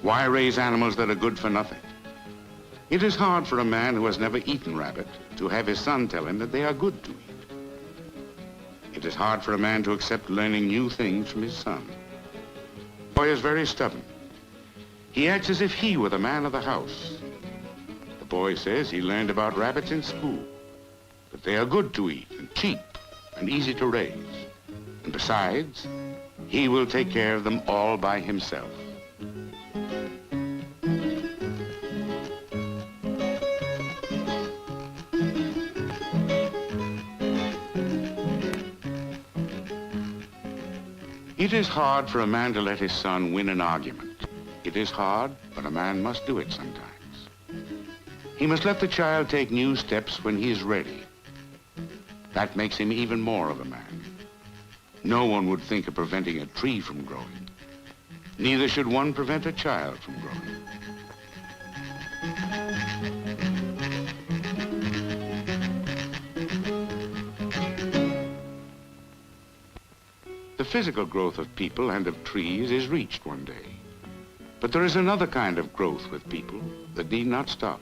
Why raise animals that are good for nothing? It is hard for a man who has never eaten rabbit to have his son tell him that they are good to eat. It is hard for a man to accept learning new things from his son. The boy is very stubborn. He acts as if he were the man of the house. The boy says he learned about rabbits in school, that they are good to eat and cheap and easy to raise. And besides, he will take care of them all by himself. It is hard for a man to let his son win an argument. It is hard, but a man must do it sometimes. He must let the child take new steps when he is ready. That makes him even more of a man. No one would think of preventing a tree from growing. Neither should one prevent a child from growing. The physical growth of people and of trees is reached one day. But there is another kind of growth with people that need not stop.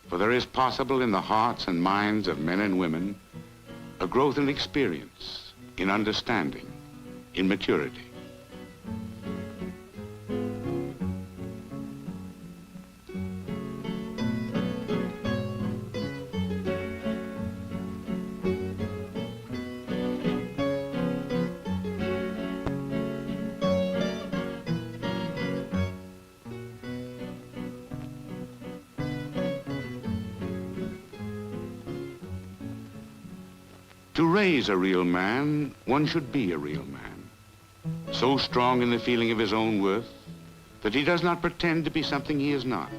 For there is possible in the hearts and minds of men and women a growth in experience, in understanding, in maturity. To raise a real man, one should be a real man. So strong in the feeling of his own worth that he does not pretend to be something he is not.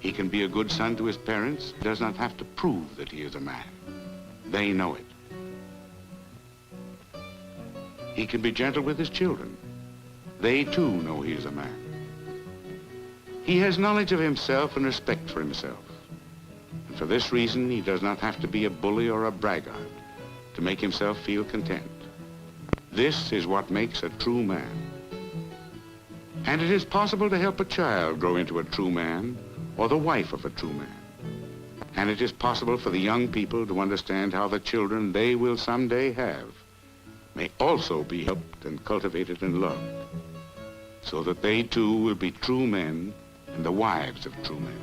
He can be a good son to his parents, does not have to prove that he is a man. They know it. He can be gentle with his children. They too know he is a man. He has knowledge of himself and respect for himself. And for this reason, he does not have to be a bully or a braggart to make himself feel content. This is what makes a true man. And it is possible to help a child grow into a true man or the wife of a true man. And it is possible for the young people to understand how the children they will someday have may also be helped and cultivated and loved, so that they too will be true men and the wives of true men.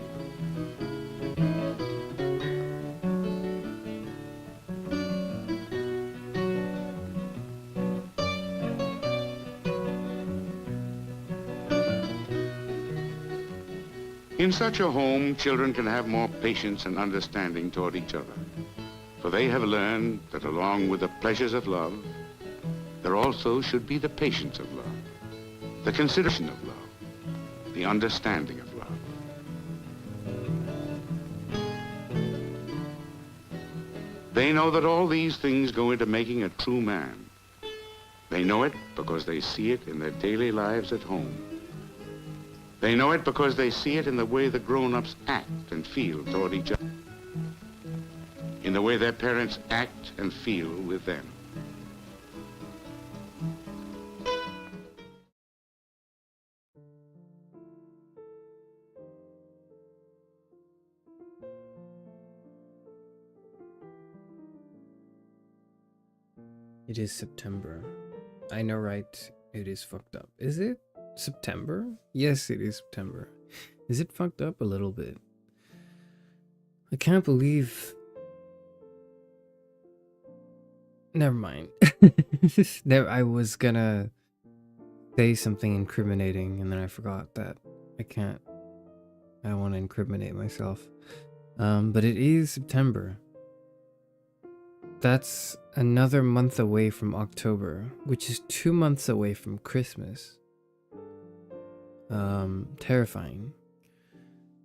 In such a home, children can have more patience and understanding toward each other, for they have learned that along with the pleasures of love, there also should be the patience of love, the consideration of love, the understanding of love. They know that all these things go into making a true man. They know it because they see it in their daily lives at home. They know it because they see it in the way the grown-ups act and feel toward each other, in the way their parents act and feel with them. It is September. I know, right? It is fucked up. Is it September? Yes, it is September. Is it fucked up a little bit? I can't believe... Never mind. I was gonna say something incriminating and then I forgot that I don't want to incriminate myself. But it is September. That's another month away from October, which is 2 months away from Christmas. Terrifying.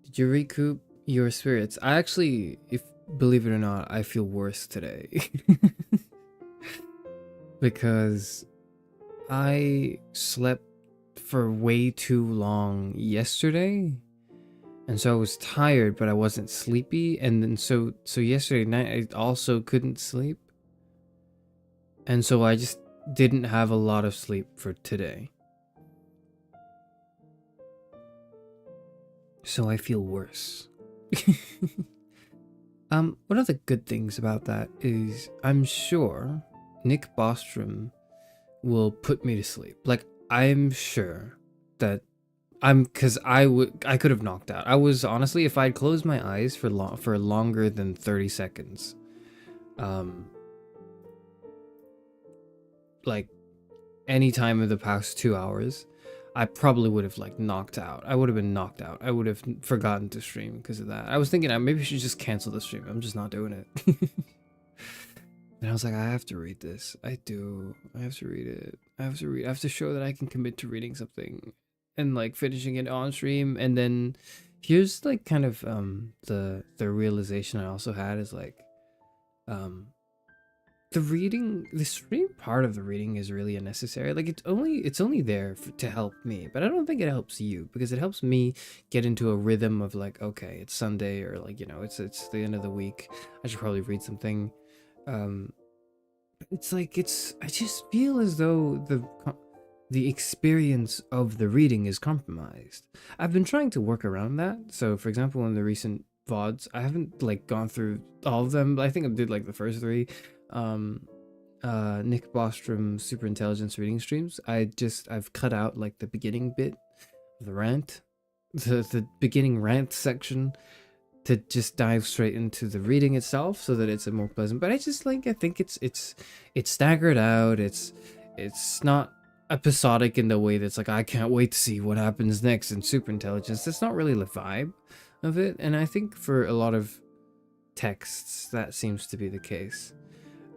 Did you recoup your spirits? I actually, believe it or not, I feel worse today. Because I slept for way too long yesterday. And so I was tired, but I wasn't sleepy. And then so yesterday night, I also couldn't sleep. And so I just didn't have a lot of sleep for today. So I feel worse. One of the good things about that is I'm sure Nick Bostrom will put me to sleep. Like, I'm sure that because I could have knocked out. I was honestly, if I'd closed my eyes for longer than 30 seconds, like any time in the past 2 hours, I probably would have like knocked out. I would have been knocked out. I would have forgotten to stream because of that. I was thinking maybe I should just cancel the stream. I'm just not doing it. And I was like, I have to read this. I do. I have to read it. I have to show that I can commit to reading something and like finishing it on stream. And then here's like kind of the realization I also had is like the stream part of the reading is really unnecessary. Like it's only there to help me, but I don't think it helps you because it helps me get into a rhythm of like, okay, it's Sunday, or like, you know, it's the end of the week. I should probably read something. It's like I just feel as though the experience of the reading is compromised. I've been trying to work around that. So for example, in the recent VODs, I haven't like gone through all of them, but I think I did like the first three. Nick Bostrom Superintelligence reading streams. I've cut out like the beginning bit, the rant, the beginning rant section, to just dive straight into the reading itself so that it's a more pleasant. But I think it's staggered out. It's not episodic in the way that's like I can't wait to see what happens next in Superintelligence. That's not really the vibe of it, and I think for a lot of texts that seems to be the case.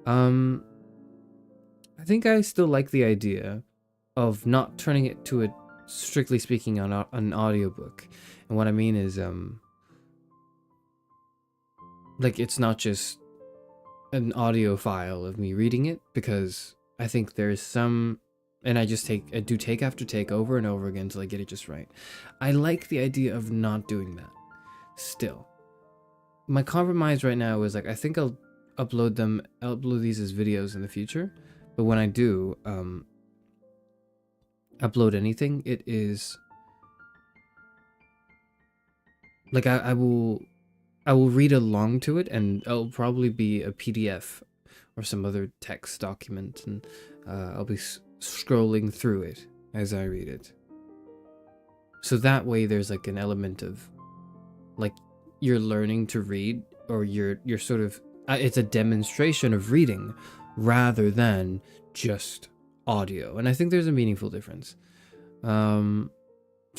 I think I still like the idea of not turning it to a, strictly speaking, on an audiobook. And what I mean is like it's not just an audio file of me reading it, because I think there's some, and I do take after take over and over again until I get it just right. I like the idea of not doing that. Still, my compromise right now is like, I think I'll upload these as videos in the future, but when I do upload anything, it is like I will read along to it, and it'll probably be a PDF or some other text document, and I'll be scrolling through it as I read it. So that way there's like an element of like you're learning to read, or you're sort of it's a demonstration of reading rather than just audio. And I think there's a meaningful difference. So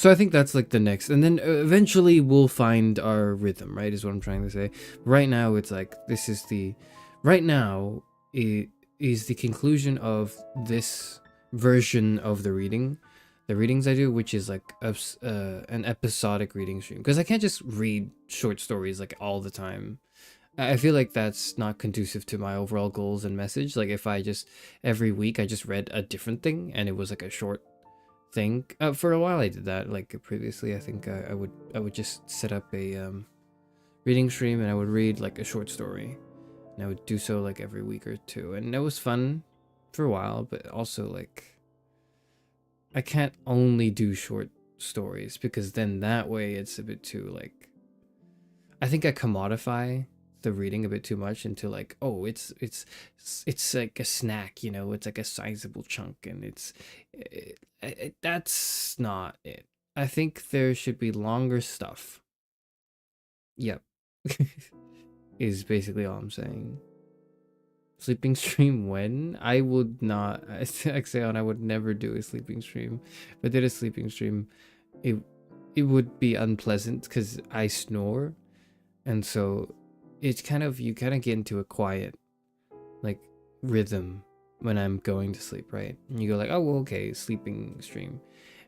I think that's like the next, and then eventually we'll find our rhythm, right, is what I'm trying to say. Right now it's like right now it is the conclusion of this version of the readings I do, which is like an episodic reading stream, because I can't just read short stories like all the time. I feel like that's not conducive to my overall goals and message. Like if I just every week I just read a different thing and it was like a short thing. For a while I did that. Like previously, I think I would just set up a reading stream and I would read like a short story, and I would do so like every week or two, and it was fun for a while. But also like I can't only do short stories, because then that way it's a bit too like, I think I commodify the reading a bit too much into like, oh, it's like a snack, you know, it's like a sizable chunk, and that's not it. I think there should be longer stuff. Yep. Is basically all I'm saying. Sleeping stream when? I would not. Xeon, I would never do a sleeping stream. If I did a sleeping stream, it would be unpleasant because I snore, and so it's kind of, you kind of get into a quiet like rhythm when I'm going to sleep, right? And you go like, oh well, okay, sleeping stream,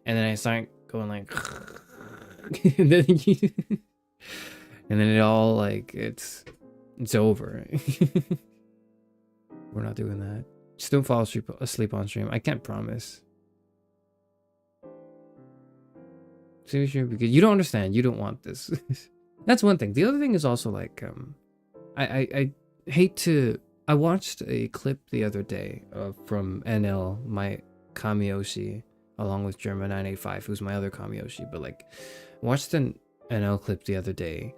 and then I start going like and then and then it all like it's over. We're not doing that. Just don't fall asleep on stream. I can't promise. Seriously, because you don't understand. You don't want this. That's one thing. The other thing is also like, I hate to. I watched a clip the other day from NL, my Kamiyoshi, along with German 985, who's my other Kamiyoshi. But like, watched an an L clip the other day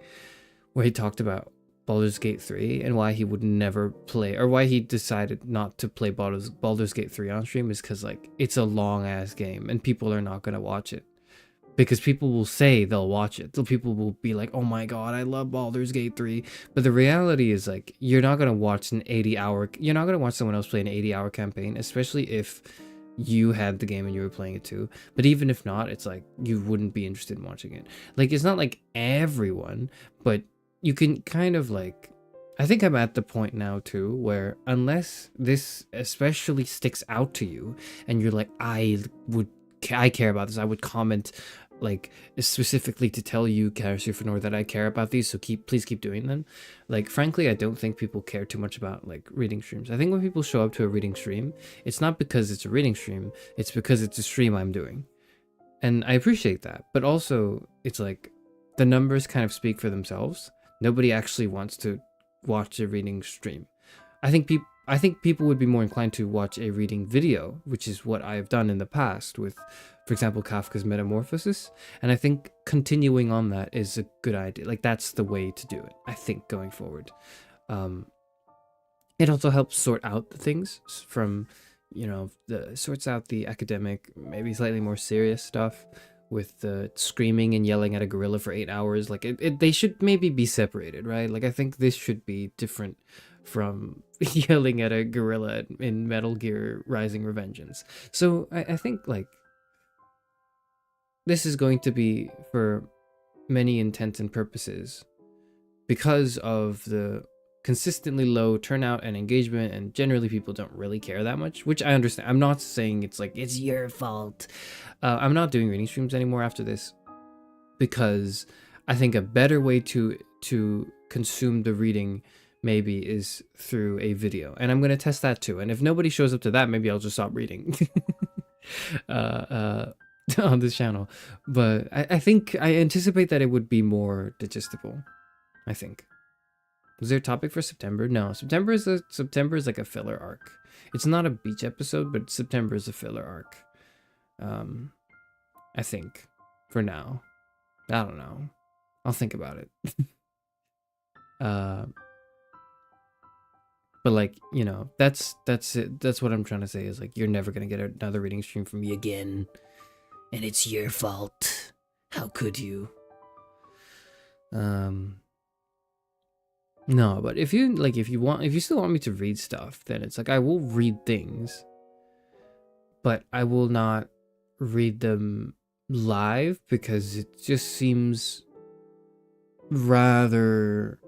where he talked about Baldur's Gate 3 and why he would never play, or why he decided not to play Baldur's Gate 3 on stream is because like it's a long ass game and people are not gonna watch it. Because people will say they'll watch it. So people will be like, oh my god, I love Baldur's Gate 3. But the reality is like, you're not going to watch you're not going to watch someone else play an 80-hour campaign, especially if you had the game and you were playing it too. But even if not, it's like, you wouldn't be interested in watching it. Like, it's not like everyone, but you can kind of like, I think I'm at the point now too, where unless this especially sticks out to you and you're like, I care about this, I would comment like specifically to tell you, Charis Euphranor, that I care about these, so please keep doing them. Like, frankly, I don't think people care too much about like reading streams. I think when people show up to a reading stream, it's not because it's a reading stream, it's because it's a stream I'm doing. And I appreciate that, but also it's like the numbers kind of speak for themselves. Nobody actually wants to watch a reading stream. I think people would be more inclined to watch a reading video, which is what I've done in the past with, for example, Kafka's Metamorphosis. And I think continuing on that is a good idea. Like, that's the way to do it, I think, going forward. It also helps sort out the things from, sorts out the academic, maybe slightly more serious stuff with the screaming and yelling at a gorilla for 8 hours. Like, they should maybe be separated, right? Like, I think this should be different from yelling at a gorilla in Metal Gear Rising: Revengeance. So I think like this is going to be, for many intents and purposes, because of the consistently low turnout and engagement, and generally people don't really care that much, which I understand. I'm not saying it's like it's your fault. I'm not doing reading streams anymore after this, because I think a better way to consume the reading maybe is through a video, and I'm going to test that too. And if nobody shows up to that, maybe I'll just stop reading on this channel. But I think I anticipate that it would be more digestible. I think. Is there a topic for September? No, September is like a filler arc. It's not a beach episode, but September is a filler arc. I think for now. I don't know. I'll think about it. But like, that's it. That's what I'm trying to say is like, you're never gonna get another reading stream from me again, and it's your fault. How could you? No, but if you still want me to read stuff, then it's like I will read things, but I will not read them live because it just seems rather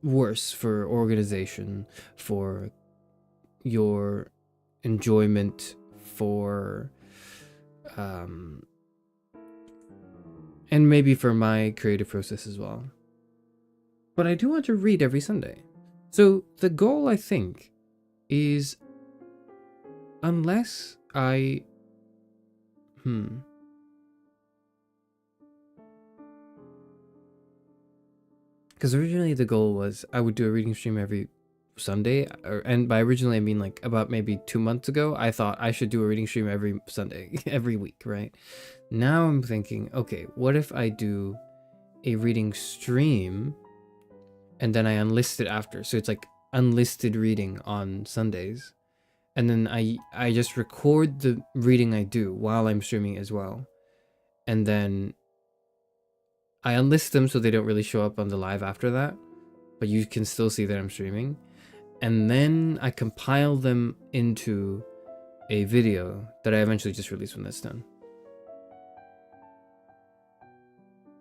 worse for organization, for your enjoyment, for and maybe for my creative process as well. But I do want to read every Sunday. So the goal, I think, is unless I because originally the goal was I would do a reading stream every Sunday, and by originally I mean like about maybe 2 months ago, I thought I should do a reading stream every Sunday, every week, right? Now I'm thinking, okay, what if I do a reading stream and then I unlist it after? So it's like unlisted reading on Sundays, and then I just record the reading I do while I'm streaming as well, and then I unlist them so they don't really show up on the live after that, but you can still see that I'm streaming. And then I compile them into a video that I eventually just release when that's done.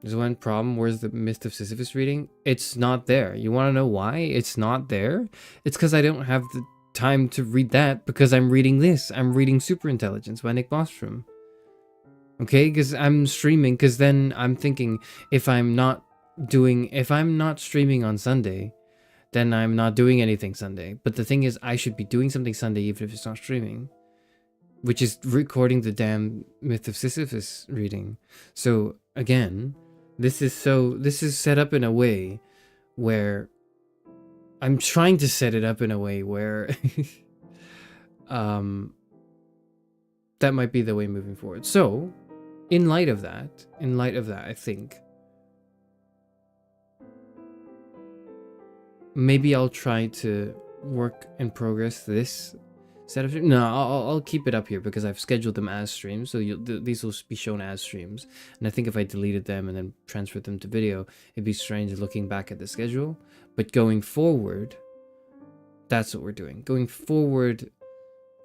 There's one problem. Where's the Myth of Sisyphus reading? It's not there. You want to know why it's not there? It's because I don't have the time to read that, because I'm reading this. I'm reading Superintelligence by Nick Bostrom. Okay, because I'm streaming, because then I'm thinking if I'm not streaming on Sunday, then I'm not doing anything Sunday. But the thing is, I should be doing something Sunday even if it's not streaming, which is recording the damn Myth of Sisyphus reading. So again, this is set up in a way where I'm trying to set it up in a way where that might be the way moving forward. So in light of that, I think maybe I'll try to work in progress this set of streams. No, I'll keep it up here because I've scheduled them as streams, so these will be shown as streams. And I think if I deleted them and then transferred them to video, it'd be strange looking back at the schedule. But going forward, that's what we're doing. Going forward,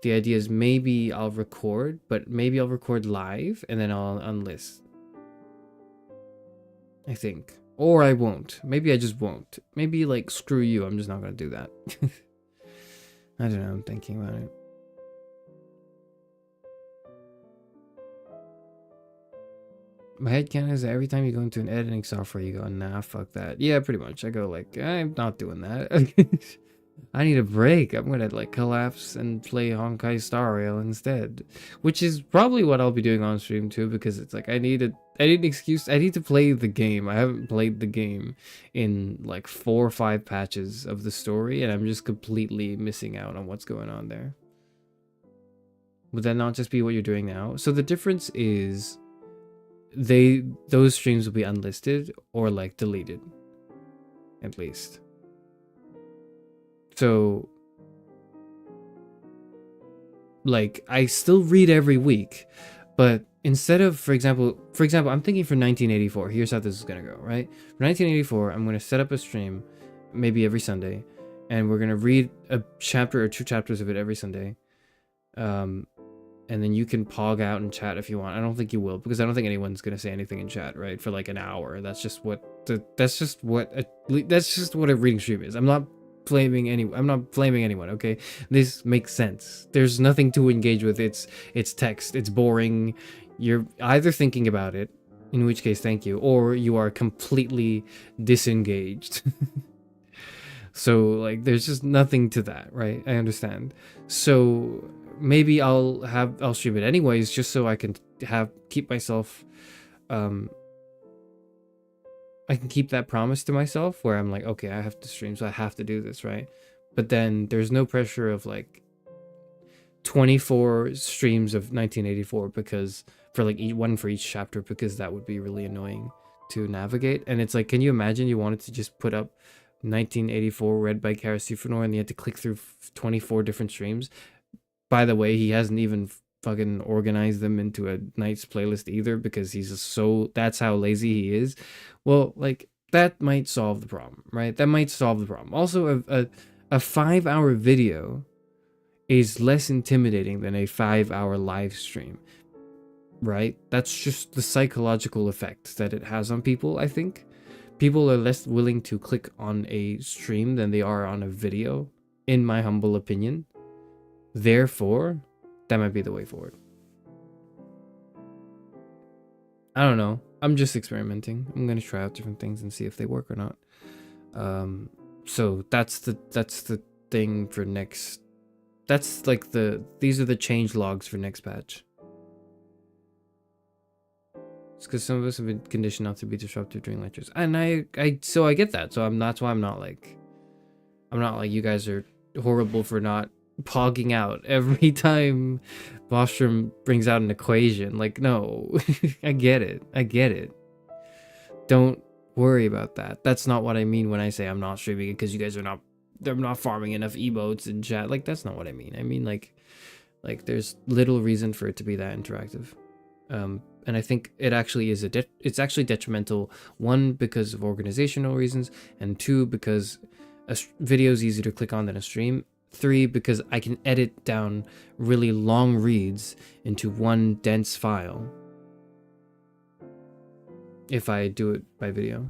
the idea is maybe I'll record, but maybe I'll record live and then I'll unlist. I think. Or I won't. Maybe I just won't. Maybe, like, screw you, I'm just not gonna do that. I don't know, I'm thinking about it. My headcanon is that every time you go into an editing software, you go, nah, fuck that. Yeah, pretty much. I go, like, I'm not doing that. I need a break. I'm gonna, like, collapse and play Honkai Star Rail instead. Which is probably what I'll be doing on stream, too, because it's like, I need an excuse. I need to play the game. I haven't played the game in, like, 4 or 5 patches of the story, and I'm just completely missing out on what's going on there. Would that not just be what you're doing now? So the difference is those streams will be unlisted or like deleted, at least. So like I still read every week, but instead of, for example, I'm thinking for 1984, here's how this is gonna go, right? For 1984, I'm gonna set up a stream maybe every Sunday, and we're gonna read a chapter or 2 chapters of it every Sunday. And then you can pog out and chat if you want. I don't think you will, because I don't think anyone's gonna say anything in chat, right? For like an hour. That's just what a reading stream is. I'm not blaming anyone, okay? This makes sense. There's nothing to engage with. It's text. It's boring. You're either thinking about it, in which case thank you, or you are completely disengaged. So like there's just nothing to that, right? I understand. So maybe I'll stream it anyways, just so I can keep myself, I can keep that promise to myself where I'm like, okay, I have to stream, so I have to do this, right? But then there's no pressure of like 24 streams of 1984 because for like one for each chapter, because that would be really annoying to navigate. And it's like, can you imagine you wanted to just put up 1984 read by Charis Euphranor and you had to click through 24 different streams? By the way, he hasn't even fucking organized them into a night's playlist either, because that's how lazy he is. Well, like, that might solve the problem, right? That might solve the problem. Also, a 5-hour video is less intimidating than a 5-hour live stream, right? That's just the psychological effect that it has on people, I think. People are less willing to click on a stream than they are on a video, in my humble opinion. Therefore, that might be the way forward. I don't know. I'm just experimenting. I'm gonna try out different things and see if they work or not. So that's the thing for next. That's like these are the change logs for next patch. It's because some of us have been conditioned not to be disruptive during lectures, and I get that. So that's why I'm not like you guys are horrible for not pogging out every time Bostrom brings out an equation. Like, no. I get it. Don't worry about that. That's not what I mean when I say I'm not streaming it because you guys are they're not farming enough emotes in chat. Like, that's not what I mean. I mean like there's little reason for it to be that interactive. And I think it actually is it's actually detrimental, 1, because of organizational reasons, and 2, because a video is easier to click on than a stream. 3, because I can edit down really long reads into one dense file if I do it by video.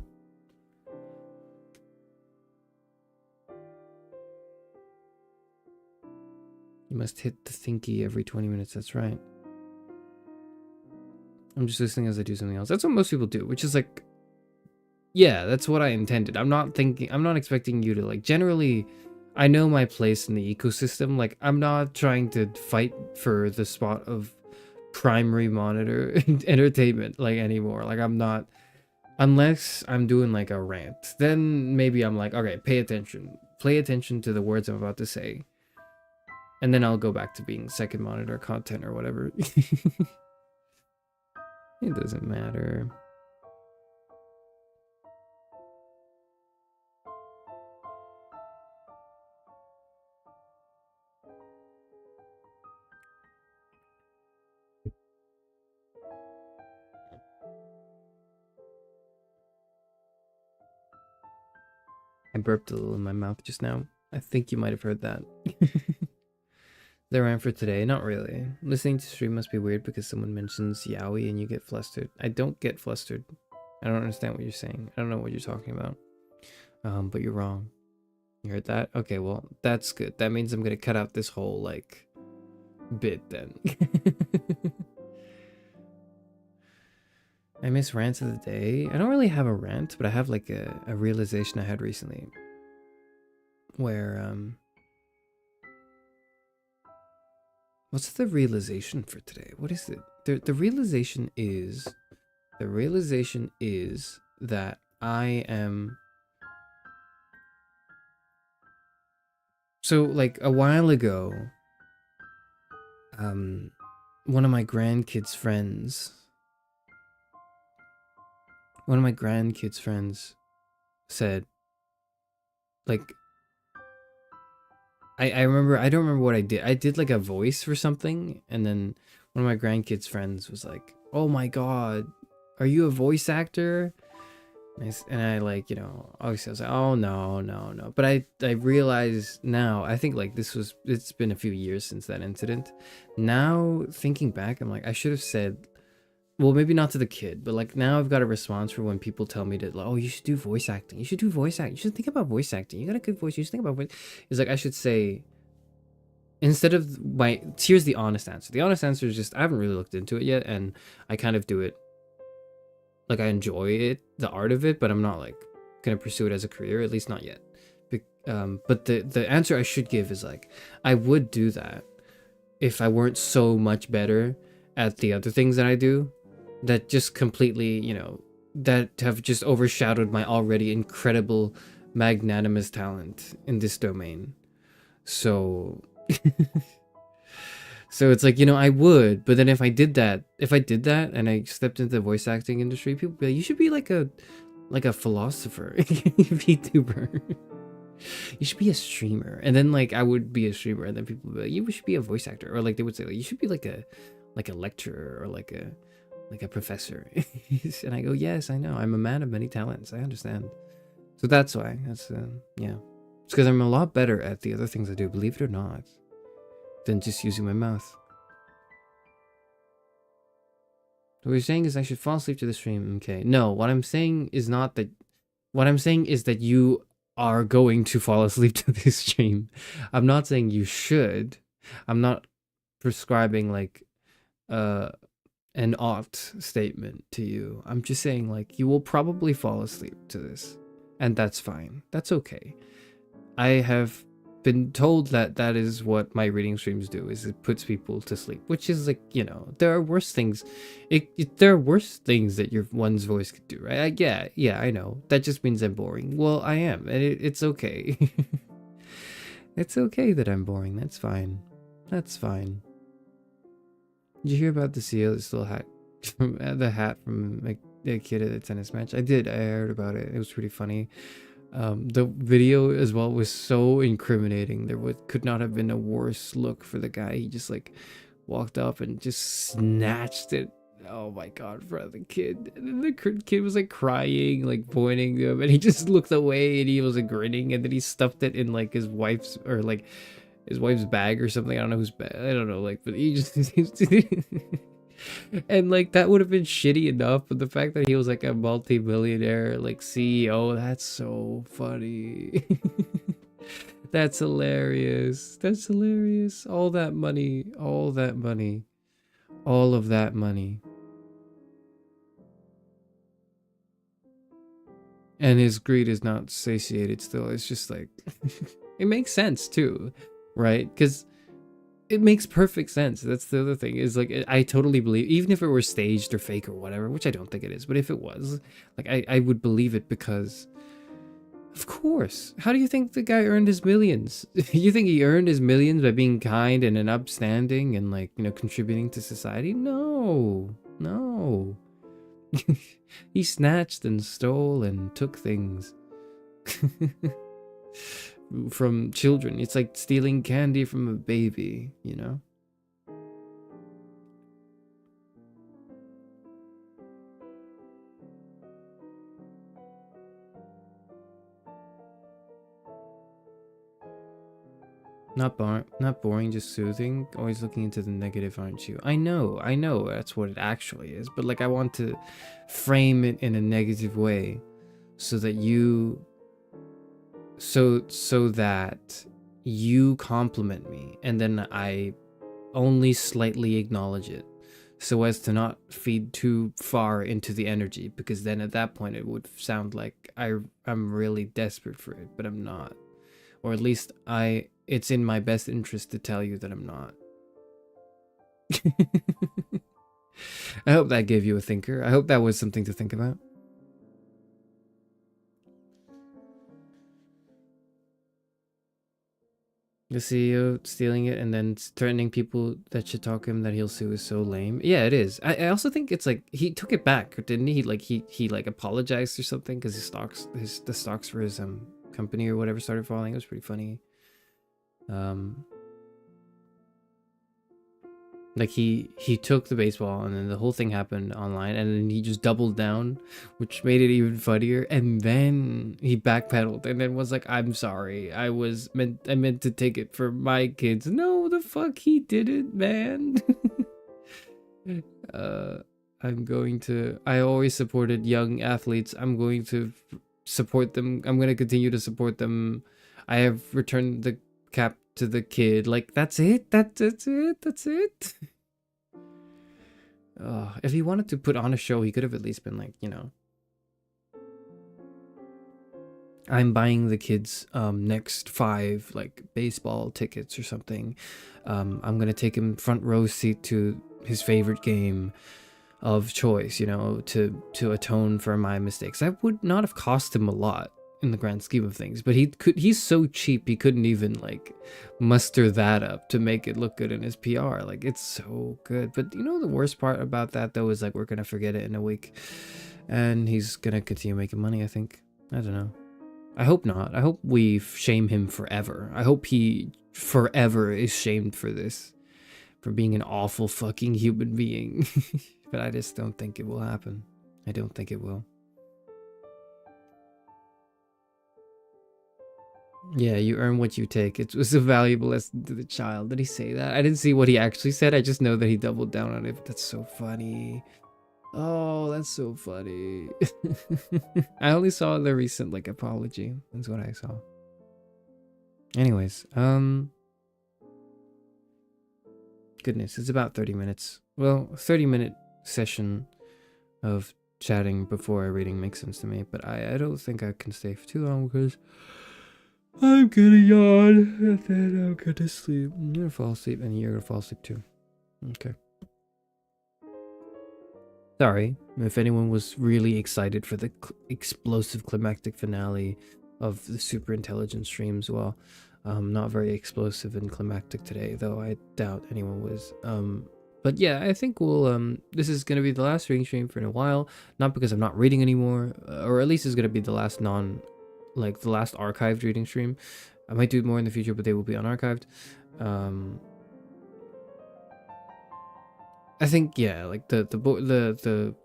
You must hit the thinky every 20 minutes. That's right. I'm just listening as I do something else. That's what most people do, which is like, yeah, that's what I intended. I'm not expecting you to like, generally, I know my place in the ecosystem. Like, I'm not trying to fight for the spot of primary monitor entertainment like anymore. Like, I'm not, unless I'm doing like a rant, then maybe I'm like, okay, pay attention to the words I'm about to say, and then I'll go back to being second monitor content or whatever. It doesn't matter. I burped a little in my mouth just now. I think you might have heard that. That ran for today. Not really. Listening to stream must be weird because someone mentions yaoi and you get flustered. I don't get flustered. I don't understand what you're saying. I don't know what you're talking about. But you're wrong. You heard that? Okay, well, that's good. That means I'm gonna cut out this whole, like, bit then. I miss rants of the day. I don't really have a rant, but I have, like, a realization I had recently. Where, what's the realization for today? What is it? The realization is that I am... So, like, a while ago, one of my grandkids' friends said, like, I remember, I don't remember what I did. I did like a voice for something, and then one of my grandkids' friends was like, "Oh my god, are you a voice actor?" And I like, you know, obviously I was like, "Oh no." But I realize now, I think like it's been a few years since that incident. Now thinking back, I'm like, I should have said, well, maybe not to the kid, but like now I've got a response for when people tell me that, like, oh, you should do voice acting. You should do voice acting. You should think about voice acting. You got a good voice. You should think about voice. It's like I should say, instead of my, here's the honest answer. The honest answer is just I haven't really looked into it yet, and I kind of do it. Like I enjoy it, the art of it, but I'm not like gonna pursue it as a career, at least not yet. But the answer I should give is like I would do that if I weren't so much better at the other things that I do, that just completely, you know, that have just overshadowed my already incredible magnanimous talent in this domain. So so it's like, you know, I would, but then if I did that and I stepped into the voice acting industry, people would be like, you should be like a philosopher, VTuber. You should be a streamer. And then like I would be a streamer, and then people would be like, you should be a voice actor, or like they would say like, you should be like a lecturer, or like a professor. And I go, yes, I know, I'm a man of many talents, I understand. So that's why, that's yeah, it's because I'm a lot better at the other things I do, believe it or not, than just using my mouth. What you're saying is I should fall asleep to the stream. Okay, no, what I'm saying is not that. What I'm saying is that you are going to fall asleep to this stream. I'm not saying you should. I'm not prescribing like an ought statement to you. I'm just saying like you will probably fall asleep to this, and that's fine. That's okay. I have been told that that is what my reading streams do, is it puts people to sleep, which is like, you know, there are worse things. There are worse things that one's voice could do, right? Yeah, I know. That just means I'm boring. Well, I am, and it's okay. It's okay that I'm boring. That's fine. That's fine. Did you hear about the seal that stole hat from the hat from like the kid at the tennis match? I did. I heard about it. It was pretty funny. The video as well was so incriminating. There could not have been a worse look for the guy. He just like walked up and just snatched it. Oh my god, in front of the kid. And then the kid was like crying, like pointing to him, and he just looked away and he was like grinning, and then he stuffed it in like his wife's, or like his wife's bag or something. I don't know whose bag. I don't know, like, but he just and like that would have been shitty enough, but the fact that he was like a multi-millionaire like CEO, that's so funny. That's hilarious. That's hilarious. All that money, all of that money, and his greed is not satiated still. It's just like it makes sense too, right? Because it makes perfect sense. That's the other thing, is like I totally believe, even if it were staged or fake or whatever, which I don't think it is, but if it was, like I would believe it, because of course, how do you think the guy earned his millions? You think he earned his millions by being kind and an upstanding and like, you know, contributing to society? No. He snatched and stole and took things from children. It's like stealing candy from a baby, you know? Not boring, just soothing. Always looking into the negative, aren't you? I know, that's what it actually is. But like, I want to frame it in a negative way, so that so that you compliment me, and then I only slightly acknowledge it, so as to not feed too far into the energy, because then at that point it would sound like I'm really desperate for it, but I'm not. Or at least it's in my best interest to tell you that I'm not. I hope that gave you a thinker. I hope that was something to think about. The CEO stealing it and then threatening people that should talk to him that he'll sue is so lame. Yeah, it is. I also think it's like he took it back, didn't he? Like he like apologized or something because the stocks for his company or whatever started falling. It was pretty funny. Like he took the baseball and then the whole thing happened online, and then he just doubled down, which made it even funnier. And then he backpedaled and then was like, "I'm sorry, I meant to take it for my kids." No, the fuck he didn't, man. I always supported young athletes. I'm going to support them. I'm going to continue to support them. I have returned the cap to the kid. Like, that's it. That's it. If he wanted to put on a show, he could have at least been like, you know, I'm buying the kids next 5 like baseball tickets or something. I'm gonna take him front row seat to his favorite game of choice, you know, to atone for my mistakes. That would not have cost him a lot in the grand scheme of things, but he's so cheap he couldn't even like muster that up to make it look good in his PR. Like, it's so good. But you know, the worst part about that though is like, we're gonna forget it in a week and he's gonna continue making money, I think. I don't know. I hope not. I hope we shame him forever. I hope he forever is shamed for this, for being an awful fucking human being. But I just don't think it will happen. I don't think it will. Yeah, you earn what you take. It was a valuable lesson to the child. Did he say that? I didn't see what he actually said. I just know that he doubled down on it. That's so funny. Oh, that's so funny. I only saw the recent like apology. That's what I saw. Anyways, goodness, it's about 30 minutes. Well, 30-minute session of chatting before reading makes sense to me, but I don't think I can stay for too long because I'm gonna yawn and then I'm gonna sleep. I'm gonna fall asleep and you're gonna fall asleep too. Okay. Sorry if anyone was really excited for the explosive climactic finale of the Superintelligence streams. Well, not very explosive and climactic today, though I doubt anyone was. But yeah, I think we'll, this is going to be the last reading stream for a while. Not because I'm not reading anymore, or at least it's going to be the last the last archived reading stream. I might do more in the future, but they will be unarchived. I think, yeah, like the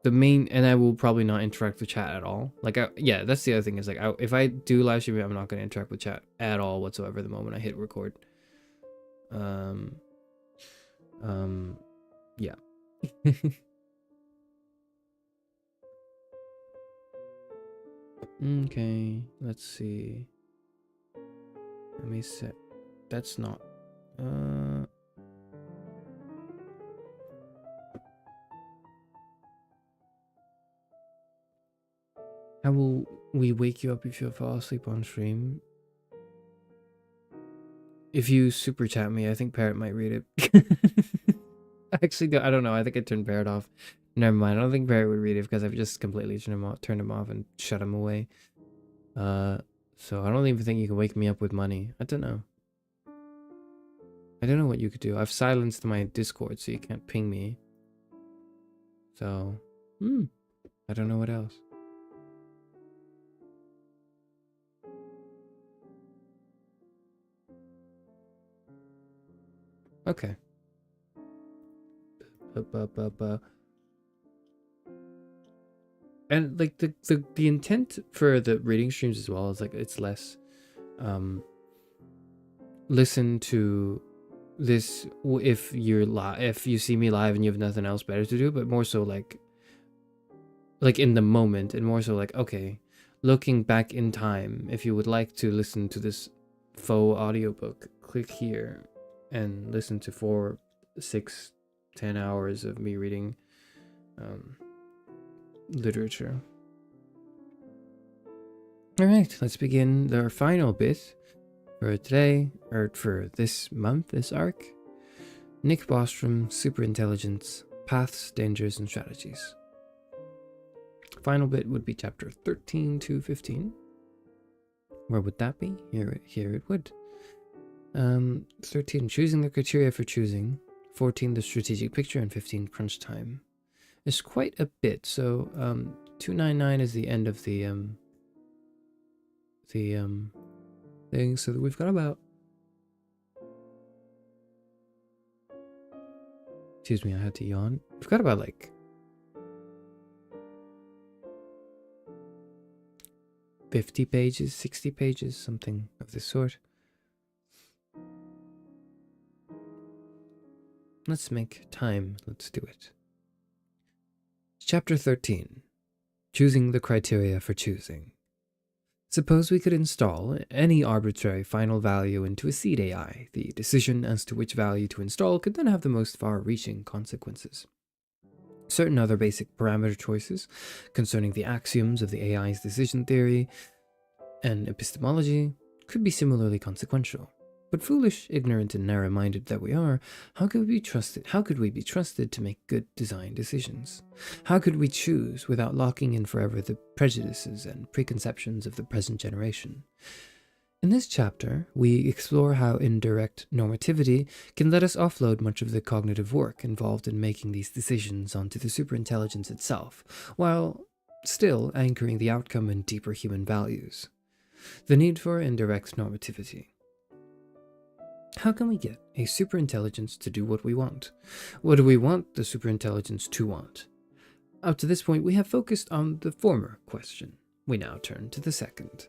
main, and I will probably not interact with chat at all. Like, yeah, that's the other thing is like, if I do live stream, I'm not going to interact with chat at all whatsoever the moment I hit record. Yeah. Okay, let's see. Let me set. That's not. How will we wake you up if you fall asleep on stream? If you super chat me, I think Parrot might read it. Actually, I don't know. I think I turned Parrot off. Never mind. I don't think Parrot would read it because I've just completely turned him off and shut him away. So I don't even think you can wake me up with money. I don't know. I don't know what you could do. I've silenced my Discord so you can't ping me. So I don't know what else. Okay. And like the intent for the reading streams as well is like it's less listen to this if if you see me live and you have nothing else better to do, but more so like in the moment, and more so like, okay, looking back in time, if you would like to listen to this faux audiobook, click here and listen to 4, 6, 10 hours of me reading literature. All right, let's begin our final bit for today, or for this month, this arc. Nick Bostrom, Superintelligence, Paths, Dangers, and Strategies. Final bit would be chapter 13 to 15. Where would that be? Here it would. 13, choosing the criteria for choosing. 14, the strategic picture, and 15, crunch time. It's quite a bit. So 299 is the end of the thing. So we've got about, excuse me, I had to yawn. We've got about like 50 pages, 60 pages, something of this sort. Let's make time. Let's do it. Chapter 13. Choosing the criteria for choosing. Suppose we could install any arbitrary final value into a seed AI. The decision as to which value to install could then have the most far-reaching consequences. Certain other basic parameter choices concerning the axioms of the AI's decision theory and epistemology could be similarly consequential. But foolish, ignorant, and narrow-minded that we are, how could we be trusted to make good design decisions? How could we choose without locking in forever the prejudices and preconceptions of the present generation? In this chapter, we explore how indirect normativity can let us offload much of the cognitive work involved in making these decisions onto the superintelligence itself, while still anchoring the outcome in deeper human values. The need for indirect normativity. How can we get a superintelligence to do what we want? What do we want the superintelligence to want? Up to this point, we have focused on the former question. We now turn to the second.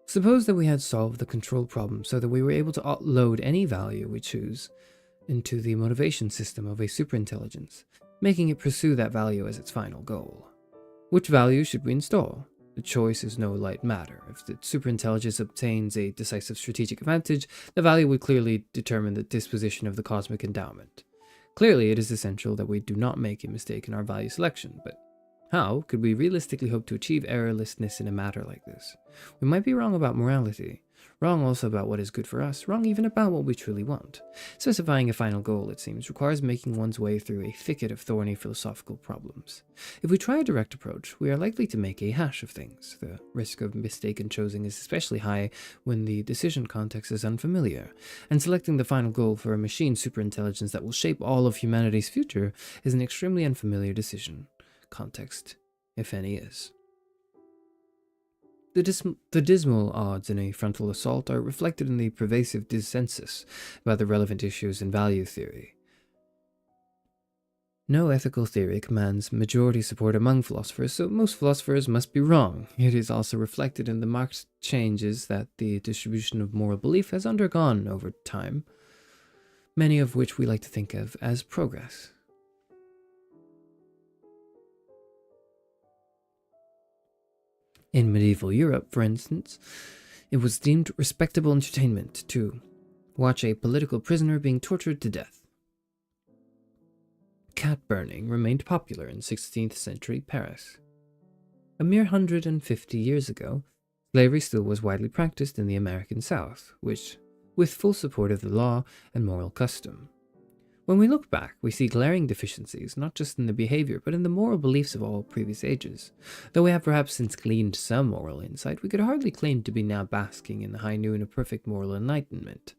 Suppose that we had solved the control problem so that we were able to load any value we choose into the motivation system of a superintelligence, making it pursue that value as its final goal. Which value should we install? The choice is no light matter. If the superintelligence obtains a decisive strategic advantage, the value would clearly determine the disposition of the cosmic endowment. Clearly, it is essential that we do not make a mistake in our value selection, but how could we realistically hope to achieve errorlessness in a matter like this? We might be wrong about morality, wrong also about what is good for us, wrong even about what we truly want. Specifying a final goal, it seems, requires making one's way through a thicket of thorny philosophical problems. If we try a direct approach, we are likely to make a hash of things. The risk of mistaken choosing is especially high when the decision context is unfamiliar, and selecting the final goal for a machine superintelligence that will shape all of humanity's future is an extremely unfamiliar decision. Context, if any, is. The dismal odds in a frontal assault are reflected in the pervasive dissensus about the relevant issues in value theory. No ethical theory commands majority support among philosophers, so most philosophers must be wrong. It is also reflected in the marked changes that the distribution of moral belief has undergone over time, many of which we like to think of as progress. In medieval Europe, for instance, it was deemed respectable entertainment to watch a political prisoner being tortured to death. Cat burning remained popular in 16th century Paris. A mere 150 years ago, slavery still was widely practiced in the American South, which, with full support of the law and moral custom. When we look back, we see glaring deficiencies, not just in the behavior, but in the moral beliefs of all previous ages. Though we have perhaps since gleaned some moral insight, we could hardly claim to be now basking in the high noon of perfect moral enlightenment.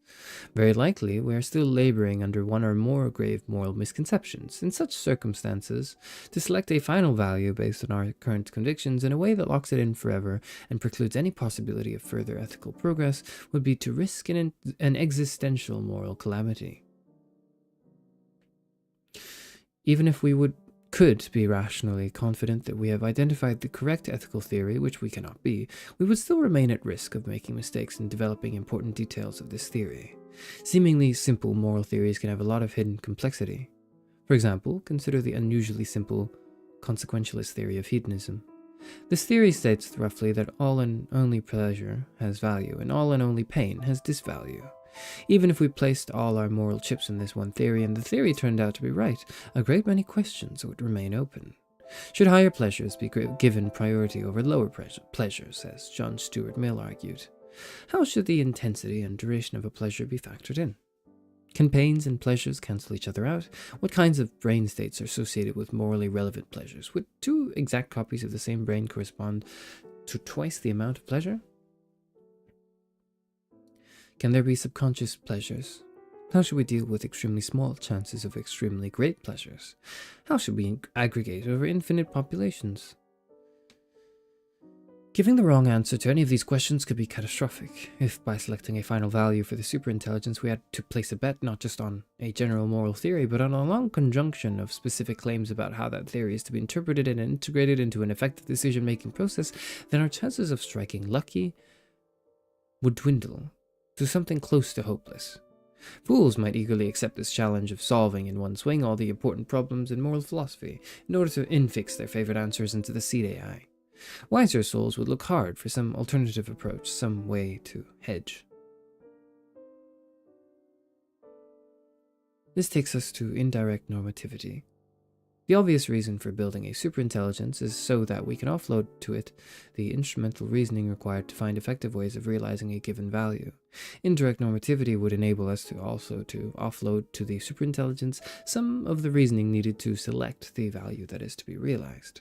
Very likely, we are still laboring under one or more grave moral misconceptions. In such circumstances, to select a final value based on our current convictions in a way that locks it in forever and precludes any possibility of further ethical progress would be to risk an existential moral calamity. Even if we could be rationally confident that we have identified the correct ethical theory, which we cannot be, we would still remain at risk of making mistakes in developing important details of this theory. Seemingly simple moral theories can have a lot of hidden complexity. For example, consider the unusually simple consequentialist theory of hedonism. This theory states roughly that all and only pleasure has value, and all and only pain has disvalue. Even if we placed all our moral chips in this one theory, and the theory turned out to be right, a great many questions would remain open. Should higher pleasures be given priority over lower pleasures, as John Stuart Mill argued? How should the intensity and duration of a pleasure be factored in? Can pains and pleasures cancel each other out? What kinds of brain states are associated with morally relevant pleasures? Would two exact copies of the same brain correspond to twice the amount of pleasure? Can there be subconscious pleasures? How should we deal with extremely small chances of extremely great pleasures? How should we aggregate over infinite populations? Giving the wrong answer to any of these questions could be catastrophic. If by selecting a final value for the superintelligence we had to place a bet not just on a general moral theory, but on a long conjunction of specific claims about how that theory is to be interpreted and integrated into an effective decision-making process, then our chances of striking lucky would dwindle to something close to hopeless. Fools might eagerly accept this challenge of solving in one swing all the important problems in moral philosophy in order to infix their favorite answers into the seed AI. Wiser souls would look hard for some alternative approach, some way to hedge. This takes us to indirect normativity. The obvious reason for building a superintelligence is so that we can offload to it the instrumental reasoning required to find effective ways of realizing a given value. Indirect normativity would enable us to offload to the superintelligence some of the reasoning needed to select the value that is to be realized.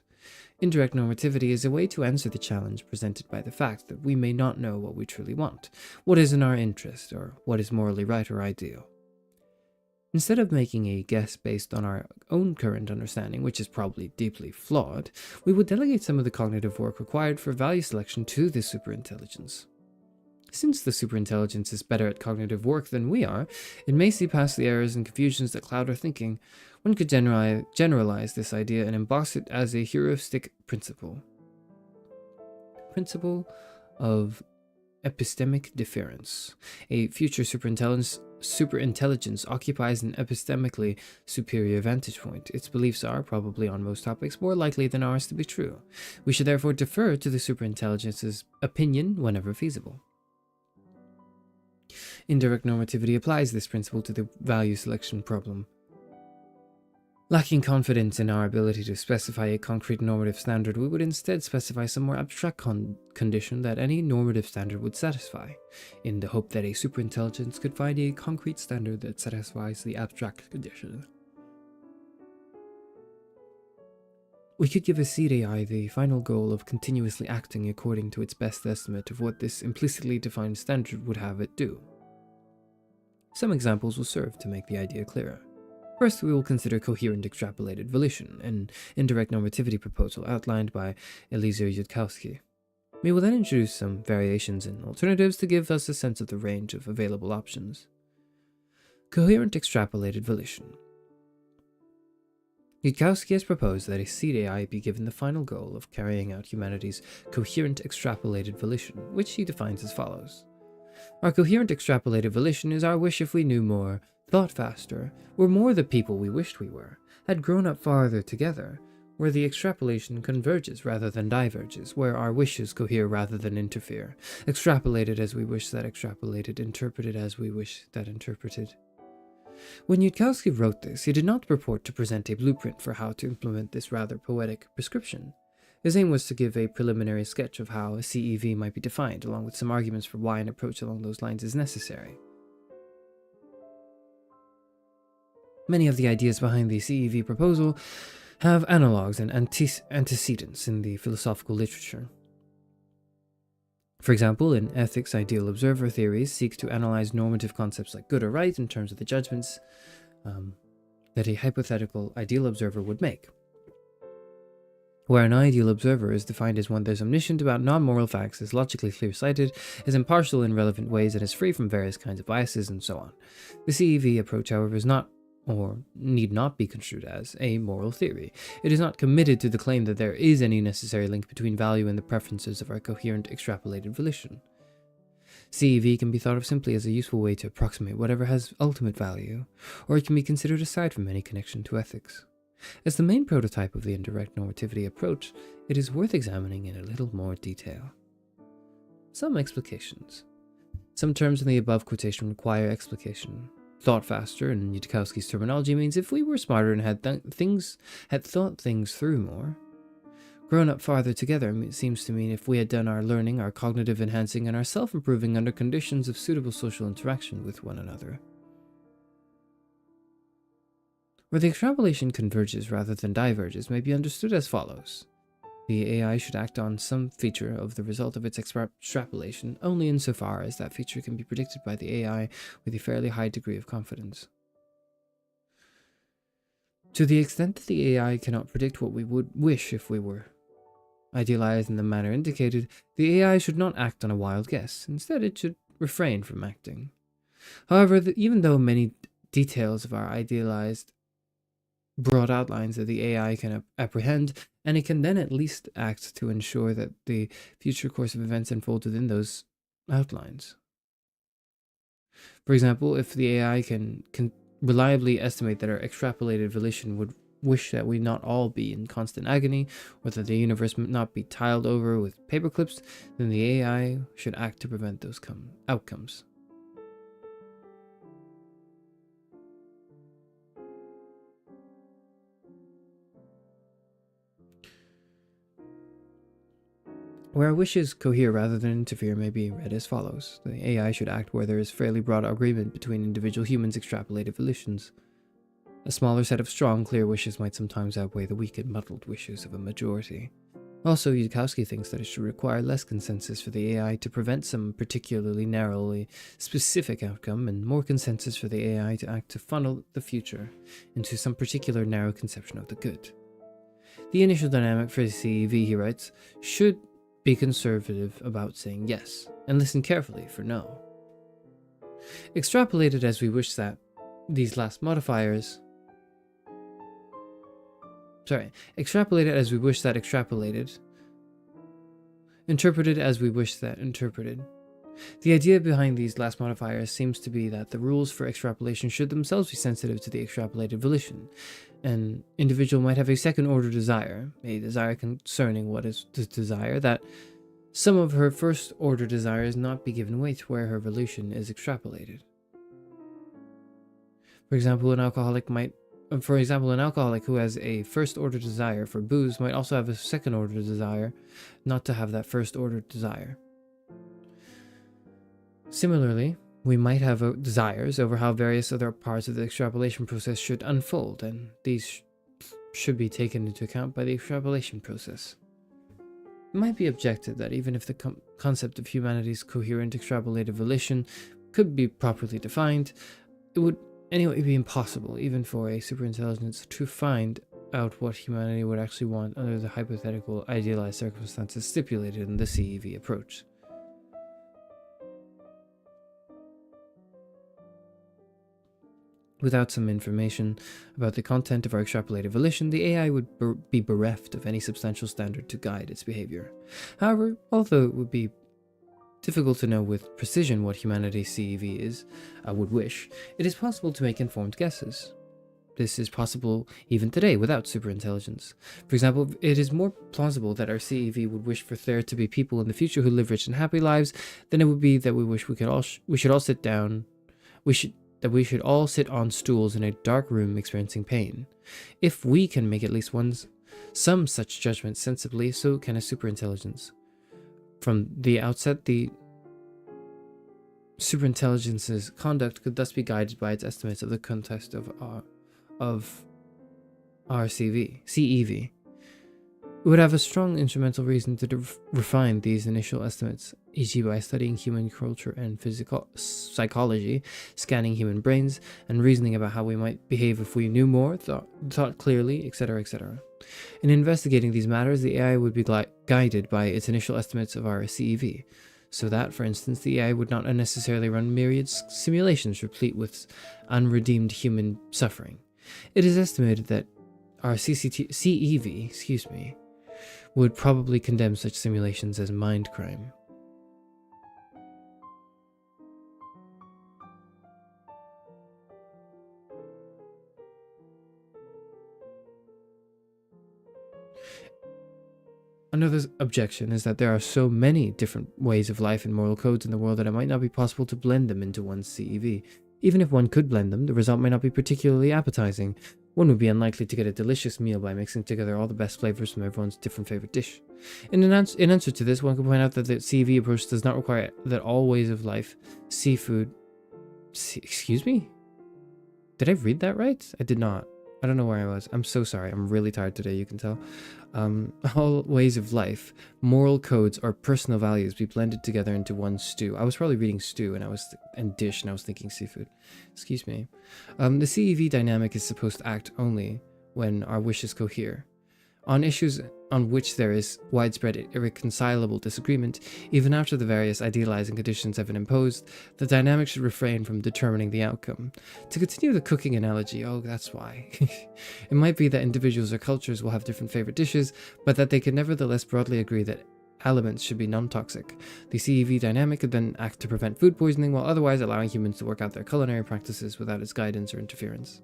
Indirect normativity is a way to answer the challenge presented by the fact that we may not know what we truly want, what is in our interest, or what is morally right or ideal. Instead of making a guess based on our own current understanding, which is probably deeply flawed, we would delegate some of the cognitive work required for value selection to the superintelligence. Since the superintelligence is better at cognitive work than we are, it may see past the errors and confusions that cloud our thinking. One could generalize this idea and emboss it as a heuristic principle. Principle of epistemic difference. A future superintelligence occupies an epistemically superior vantage point. Its beliefs are, probably on most topics, more likely than ours to be true. We should therefore defer to the superintelligence's opinion whenever feasible. Indirect normativity applies this principle to the value selection problem. Lacking confidence in our ability to specify a concrete normative standard, we would instead specify some more abstract condition that any normative standard would satisfy, in the hope that a superintelligence could find a concrete standard that satisfies the abstract condition. We could give a seed AI the final goal of continuously acting according to its best estimate of what this implicitly defined standard would have it do. Some examples will serve to make the idea clearer. First, we will consider coherent extrapolated volition, an indirect normativity proposal outlined by Eliezer Yudkowsky. We will then introduce some variations and alternatives to give us a sense of the range of available options. Coherent extrapolated volition. Yudkowsky has proposed that a seed AI be given the final goal of carrying out humanity's coherent extrapolated volition, which he defines as follows. Our coherent extrapolated volition is our wish if we knew more, thought faster, were more the people we wished we were, had grown up farther together, where the extrapolation converges rather than diverges, where our wishes cohere rather than interfere, extrapolated as we wish that extrapolated, interpreted as we wish that interpreted. When Yudkowsky wrote this, he did not purport to present a blueprint for how to implement this rather poetic prescription. His aim was to give a preliminary sketch of how a CEV might be defined, along with some arguments for why an approach along those lines is necessary. Many of the ideas behind the CEV proposal have analogues and antecedents in the philosophical literature. For example, in ethics, ideal observer theories seek to analyze normative concepts like good or right in terms of the judgments that a hypothetical ideal observer would make. Where an ideal observer is defined as one that is omniscient about non-moral facts, is logically clear-sighted, is impartial in relevant ways, and is free from various kinds of biases, and so on. The CEV approach, however, is not, or need not be construed as, a moral theory. It is not committed to the claim that there is any necessary link between value and the preferences of our coherent extrapolated volition. CEV can be thought of simply as a useful way to approximate whatever has ultimate value, or it can be considered aside from any connection to ethics. As the main prototype of the indirect normativity approach, it is worth examining in a little more detail. Some explications. Some terms in the above quotation require explication. Thought faster, in Yudkowsky's terminology, means if we were smarter and had thought things through more. Grown up farther together seems to mean if we had done our learning, our cognitive enhancing, and our self-improving under conditions of suitable social interaction with one another. Where the extrapolation converges rather than diverges may be understood as follows. The AI should act on some feature of the result of its extrapolation only insofar as that feature can be predicted by the AI with a fairly high degree of confidence. To the extent that the AI cannot predict what we would wish if we were idealized in the manner indicated, the AI should not act on a wild guess. Instead, it should refrain from acting. However, even though many details of our idealized broad outlines that the AI can apprehend, and it can then at least act to ensure that the future course of events unfolds within those outlines. For example, if the AI can reliably estimate that our extrapolated volition would wish that we not all be in constant agony, or that the universe not be tiled over with paperclips, then the AI should act to prevent those outcomes. Where our wishes cohere rather than interfere may be read as follows. The AI should act where there is fairly broad agreement between individual humans' extrapolated volitions. A smaller set of strong, clear wishes might sometimes outweigh the weak and muddled wishes of a majority. Also, Yudkowsky thinks that it should require less consensus for the AI to prevent some particularly narrowly specific outcome, and more consensus for the AI to act to funnel the future into some particular narrow conception of the good. The initial dynamic for the CEV, he writes, should be conservative about saying yes, and listen carefully for no. Extrapolated as we wish that extrapolated. Interpreted as we wish that interpreted. The idea behind these last modifiers seems to be that the rules for extrapolation should themselves be sensitive to the extrapolated volition. An individual might have a second-order desire, a desire concerning what is the desire, that some of her first-order desires not be given weight where her volition is extrapolated. For example, an alcoholic who has a first-order desire for booze might also have a second-order desire not to have that first-order desire. Similarly, we might have desires over how various other parts of the extrapolation process should unfold, and these should be taken into account by the extrapolation process. It might be objected that even if the concept of humanity's coherent extrapolated volition could be properly defined, it would anyway be impossible even for a superintelligence to find out what humanity would actually want under the hypothetical idealized circumstances stipulated in the CEV approach. Without some information about the content of our extrapolated volition, the AI would be bereft of any substantial standard to guide its behavior. However, although it would be difficult to know with precision what humanity's CEV would wish, it is possible to make informed guesses. This is possible even today without superintelligence. For example, it is more plausible that our CEV would wish for there to be people in the future who live rich and happy lives than it would be that we should all sit on stools in a dark room experiencing pain. If we can make at least some such judgment sensibly, so can a superintelligence. From the outset, the superintelligence's conduct could thus be guided by its estimates of the context of of CEV. We would have a strong instrumental reason to refine these initial estimates, e.g. by studying human culture and psychology, scanning human brains, and reasoning about how we might behave if we knew more, thought clearly, etc., etc. In investigating these matters, the AI would be guided by its initial estimates of our CEV, so that, for instance, the AI would not unnecessarily run myriad simulations replete with unredeemed human suffering. It is estimated that our CEV, would probably condemn such simulations as mind crime. Another objection is that there are so many different ways of life and moral codes in the world that it might not be possible to blend them into one CEV. Even if one could blend them, the result might not be particularly appetizing. One would be unlikely to get a delicious meal by mixing together all the best flavors from everyone's different favorite dish. In answer to this, one could point out that the CEV approach does not require that all ways of life, excuse me? Did I read that right? I did not. I don't know where I was. I'm so sorry. I'm really tired today, you can tell. All ways of life, moral codes, or personal values be blended together into one stew. I was probably reading stew and I was thinking seafood. Excuse me. The CEV dynamic is supposed to act only when our wishes cohere. On issues on which there is widespread irreconcilable disagreement, even after the various idealizing conditions have been imposed, the dynamic should refrain from determining the outcome. To continue the cooking analogy, oh, that's why. It might be that individuals or cultures will have different favorite dishes, but that they can nevertheless broadly agree that elements should be non-toxic. The CEV dynamic could then act to prevent food poisoning while otherwise allowing humans to work out their culinary practices without its guidance or interference.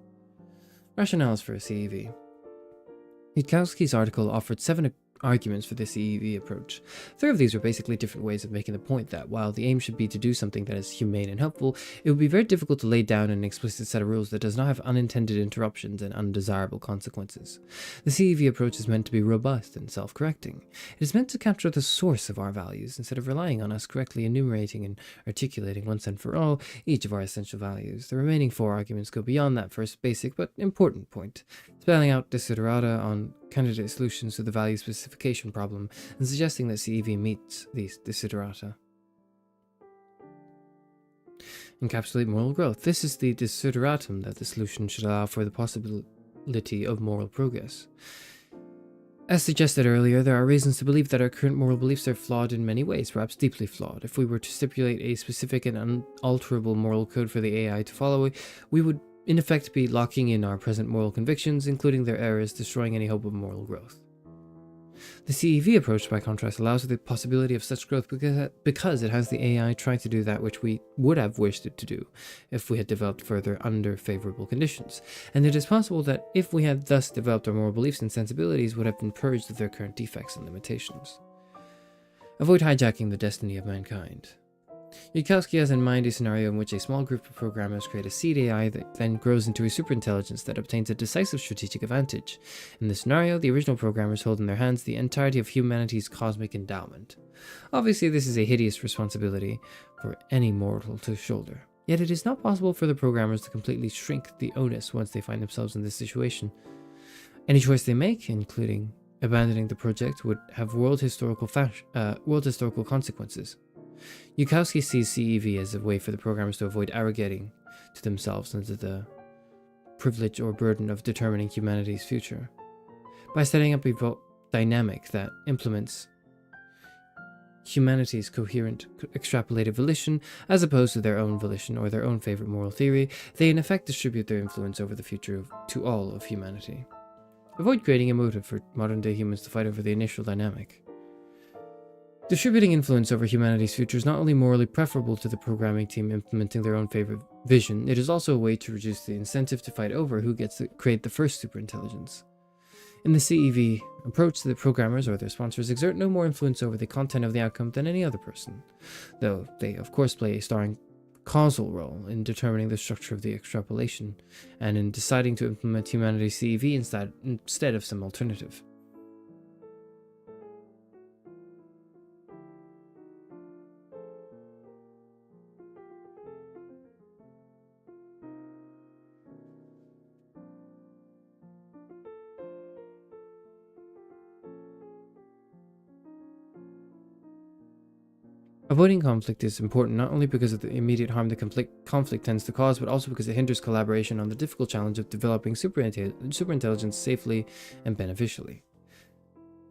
Rationales for a CEV. Yudkowsky's article offered 7 arguments for the CEV approach. 3 of these were basically different ways of making the point that, while the aim should be to do something that is humane and helpful, it would be very difficult to lay down an explicit set of rules that does not have unintended interruptions and undesirable consequences. The CEV approach is meant to be robust and self-correcting. It is meant to capture the source of our values, instead of relying on us correctly enumerating and articulating once and for all each of our essential values. The remaining 4 arguments go beyond that first basic but important point, spelling out desiderata on candidate solutions to the value specification problem and suggesting that CEV meets these desiderata. Encapsulate moral growth. This is the desideratum that the solution should allow for the possibility of moral progress. As suggested earlier, there are reasons to believe that our current moral beliefs are flawed in many ways, perhaps deeply flawed. If we were to stipulate a specific and unalterable moral code for the AI to follow, we would in effect be locking in our present moral convictions, including their errors, destroying any hope of moral growth. The CEV approach, by contrast, allows the possibility of such growth because it has the AI try to do that which we would have wished it to do if we had developed further under favorable conditions, and it is possible that if we had thus developed, our moral beliefs and sensibilities would have been purged of their current defects and limitations. Avoid hijacking the destiny of mankind. Yudkowsky has in mind a scenario in which a small group of programmers create a seed AI that then grows into a superintelligence that obtains a decisive strategic advantage. In this scenario, the original programmers hold in their hands the entirety of humanity's cosmic endowment. Obviously, this is a hideous responsibility for any mortal to shoulder. Yet it is not possible for the programmers to completely shrink the onus once they find themselves in this situation. Any choice they make, including abandoning the project, would have world historical consequences. Yudkowsky sees CEV as a way for the programmers to avoid arrogating to themselves under the privilege or burden of determining humanity's future. By setting up a dynamic that implements humanity's coherent, extrapolated volition, as opposed to their own volition or their own favorite moral theory, they in effect distribute their influence over the future to all of humanity. Avoid creating a motive for modern-day humans to fight over the initial dynamic. Distributing influence over humanity's future is not only morally preferable to the programming team implementing their own favorite vision, it is also a way to reduce the incentive to fight over who gets to create the first superintelligence. In the CEV approach, the programmers or their sponsors exert no more influence over the content of the outcome than any other person, though they of course play a starring causal role in determining the structure of the extrapolation, and in deciding to implement humanity's CEV instead of some alternative. Avoiding conflict is important not only because of the immediate harm the conflict tends to cause, but also because it hinders collaboration on the difficult challenge of developing superintelligence safely and beneficially.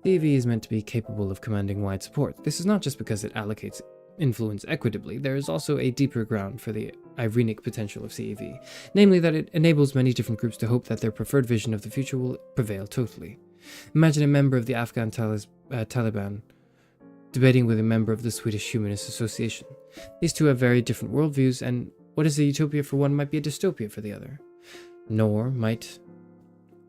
CEV is meant to be capable of commanding wide support. This is not just because it allocates influence equitably. There is also a deeper ground for the irenic potential of CEV, namely that it enables many different groups to hope that their preferred vision of the future will prevail totally. Imagine a member of the Afghan Taliban debating with a member of the Swedish Humanist Association. These two have very different worldviews, and what is a utopia for one might be a dystopia for the other. Nor might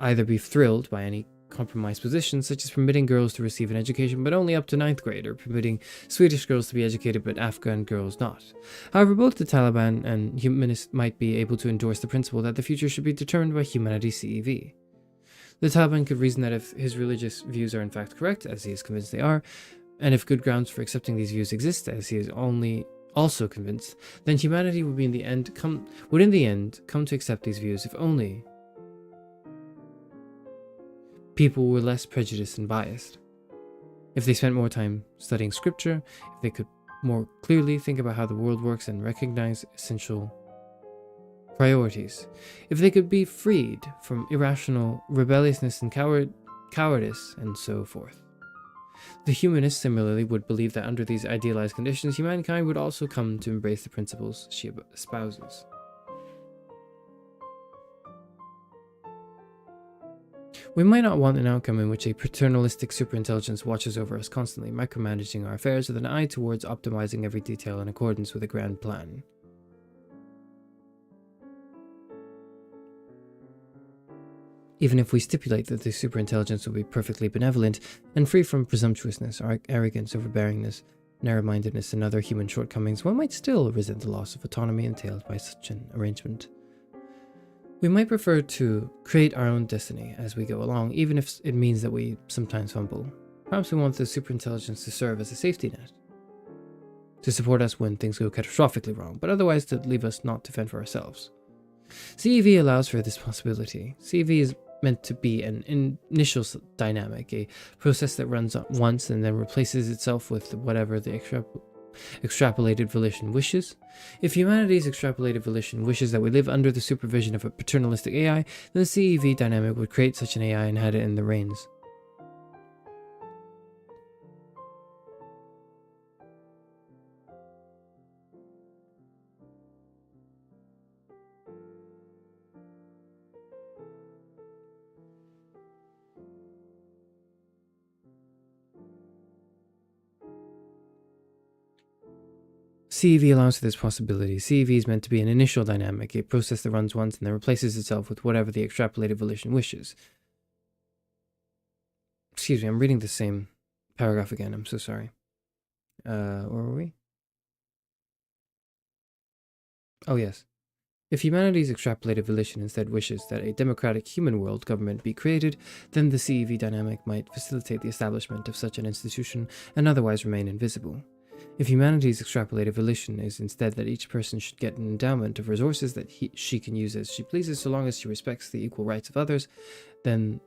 either be thrilled by any compromised positions, such as permitting girls to receive an education but only up to 9th grade, or permitting Swedish girls to be educated but Afghan girls not. However, both the Taliban and humanists might be able to endorse the principle that the future should be determined by humanity's CEV. The Taliban could reason that if his religious views are in fact correct, as he is convinced they are, and if good grounds for accepting these views exist, as he is also convinced, then humanity would in the end come to accept these views if only people were less prejudiced and biased. If they spent more time studying scripture, if they could more clearly think about how the world works and recognize essential priorities, if they could be freed from irrational rebelliousness and cowardice, and so forth. The humanists similarly would believe that under these idealized conditions, humankind would also come to embrace the principles she espouses. We might not want an outcome in which a paternalistic superintelligence watches over us constantly, micromanaging our affairs with an eye towards optimizing every detail in accordance with a grand plan. Even if we stipulate that the superintelligence will be perfectly benevolent and free from presumptuousness, arrogance, overbearingness, narrow-mindedness, and other human shortcomings, one might still resent the loss of autonomy entailed by such an arrangement. We might prefer to create our own destiny as we go along, even if it means that we sometimes fumble. Perhaps we want the superintelligence to serve as a safety net, to support us when things go catastrophically wrong, but otherwise to leave us not to fend for ourselves. CEV allows for this possibility. CEV is meant to be an initial dynamic, a process that runs once and then replaces itself with whatever the extrapolated volition wishes. If humanity's extrapolated volition wishes that we live under the supervision of a paternalistic AI, then the CEV dynamic would create such an AI and had it in the reins. CEV allows for this possibility. CEV is meant to be an initial dynamic, a process that runs once and then replaces itself with whatever the extrapolated volition wishes. Excuse me, I'm reading the same paragraph again, I'm so sorry. Where were we? Oh yes. If humanity's extrapolated volition instead wishes that a democratic human world government be created, then the CEV dynamic might facilitate the establishment of such an institution and otherwise remain invisible. If humanity's extrapolated volition is instead that each person should get an endowment of resources that she can use as she pleases so long as she respects the equal rights of others, then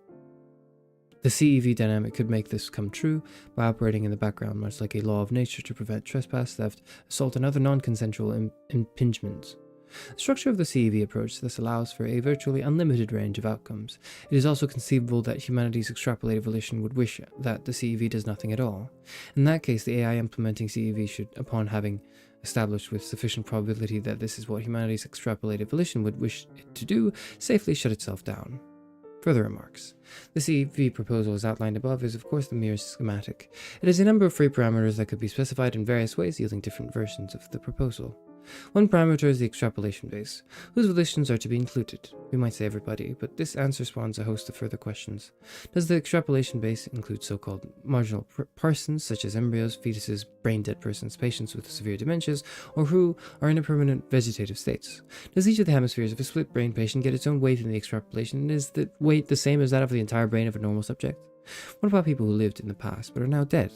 the CEV dynamic could make this come true by operating in the background much like a law of nature to prevent trespass, theft, assault, and other non-consensual impingements. The structure of the CEV approach thus allows for a virtually unlimited range of outcomes. It is also conceivable that humanity's extrapolated volition would wish that the CEV does nothing at all. In that case, the AI implementing CEV should, upon having established with sufficient probability that this is what humanity's extrapolated volition would wish it to do, safely shut itself down. Further remarks. The CEV proposal as outlined above is of course the merest schematic. It has a number of free parameters that could be specified in various ways, yielding different versions of the proposal. One parameter is the extrapolation base, whose volitions are to be included. We might say everybody, but this answer spawns a host of further questions. Does the extrapolation base include so-called marginal persons, such as embryos, fetuses, brain-dead persons, patients with severe dementias, or who are in a permanent vegetative states? Does each of the hemispheres of a split-brain patient get its own weight in the extrapolation, and is the weight the same as that of the entire brain of a normal subject? What about people who lived in the past but are now dead?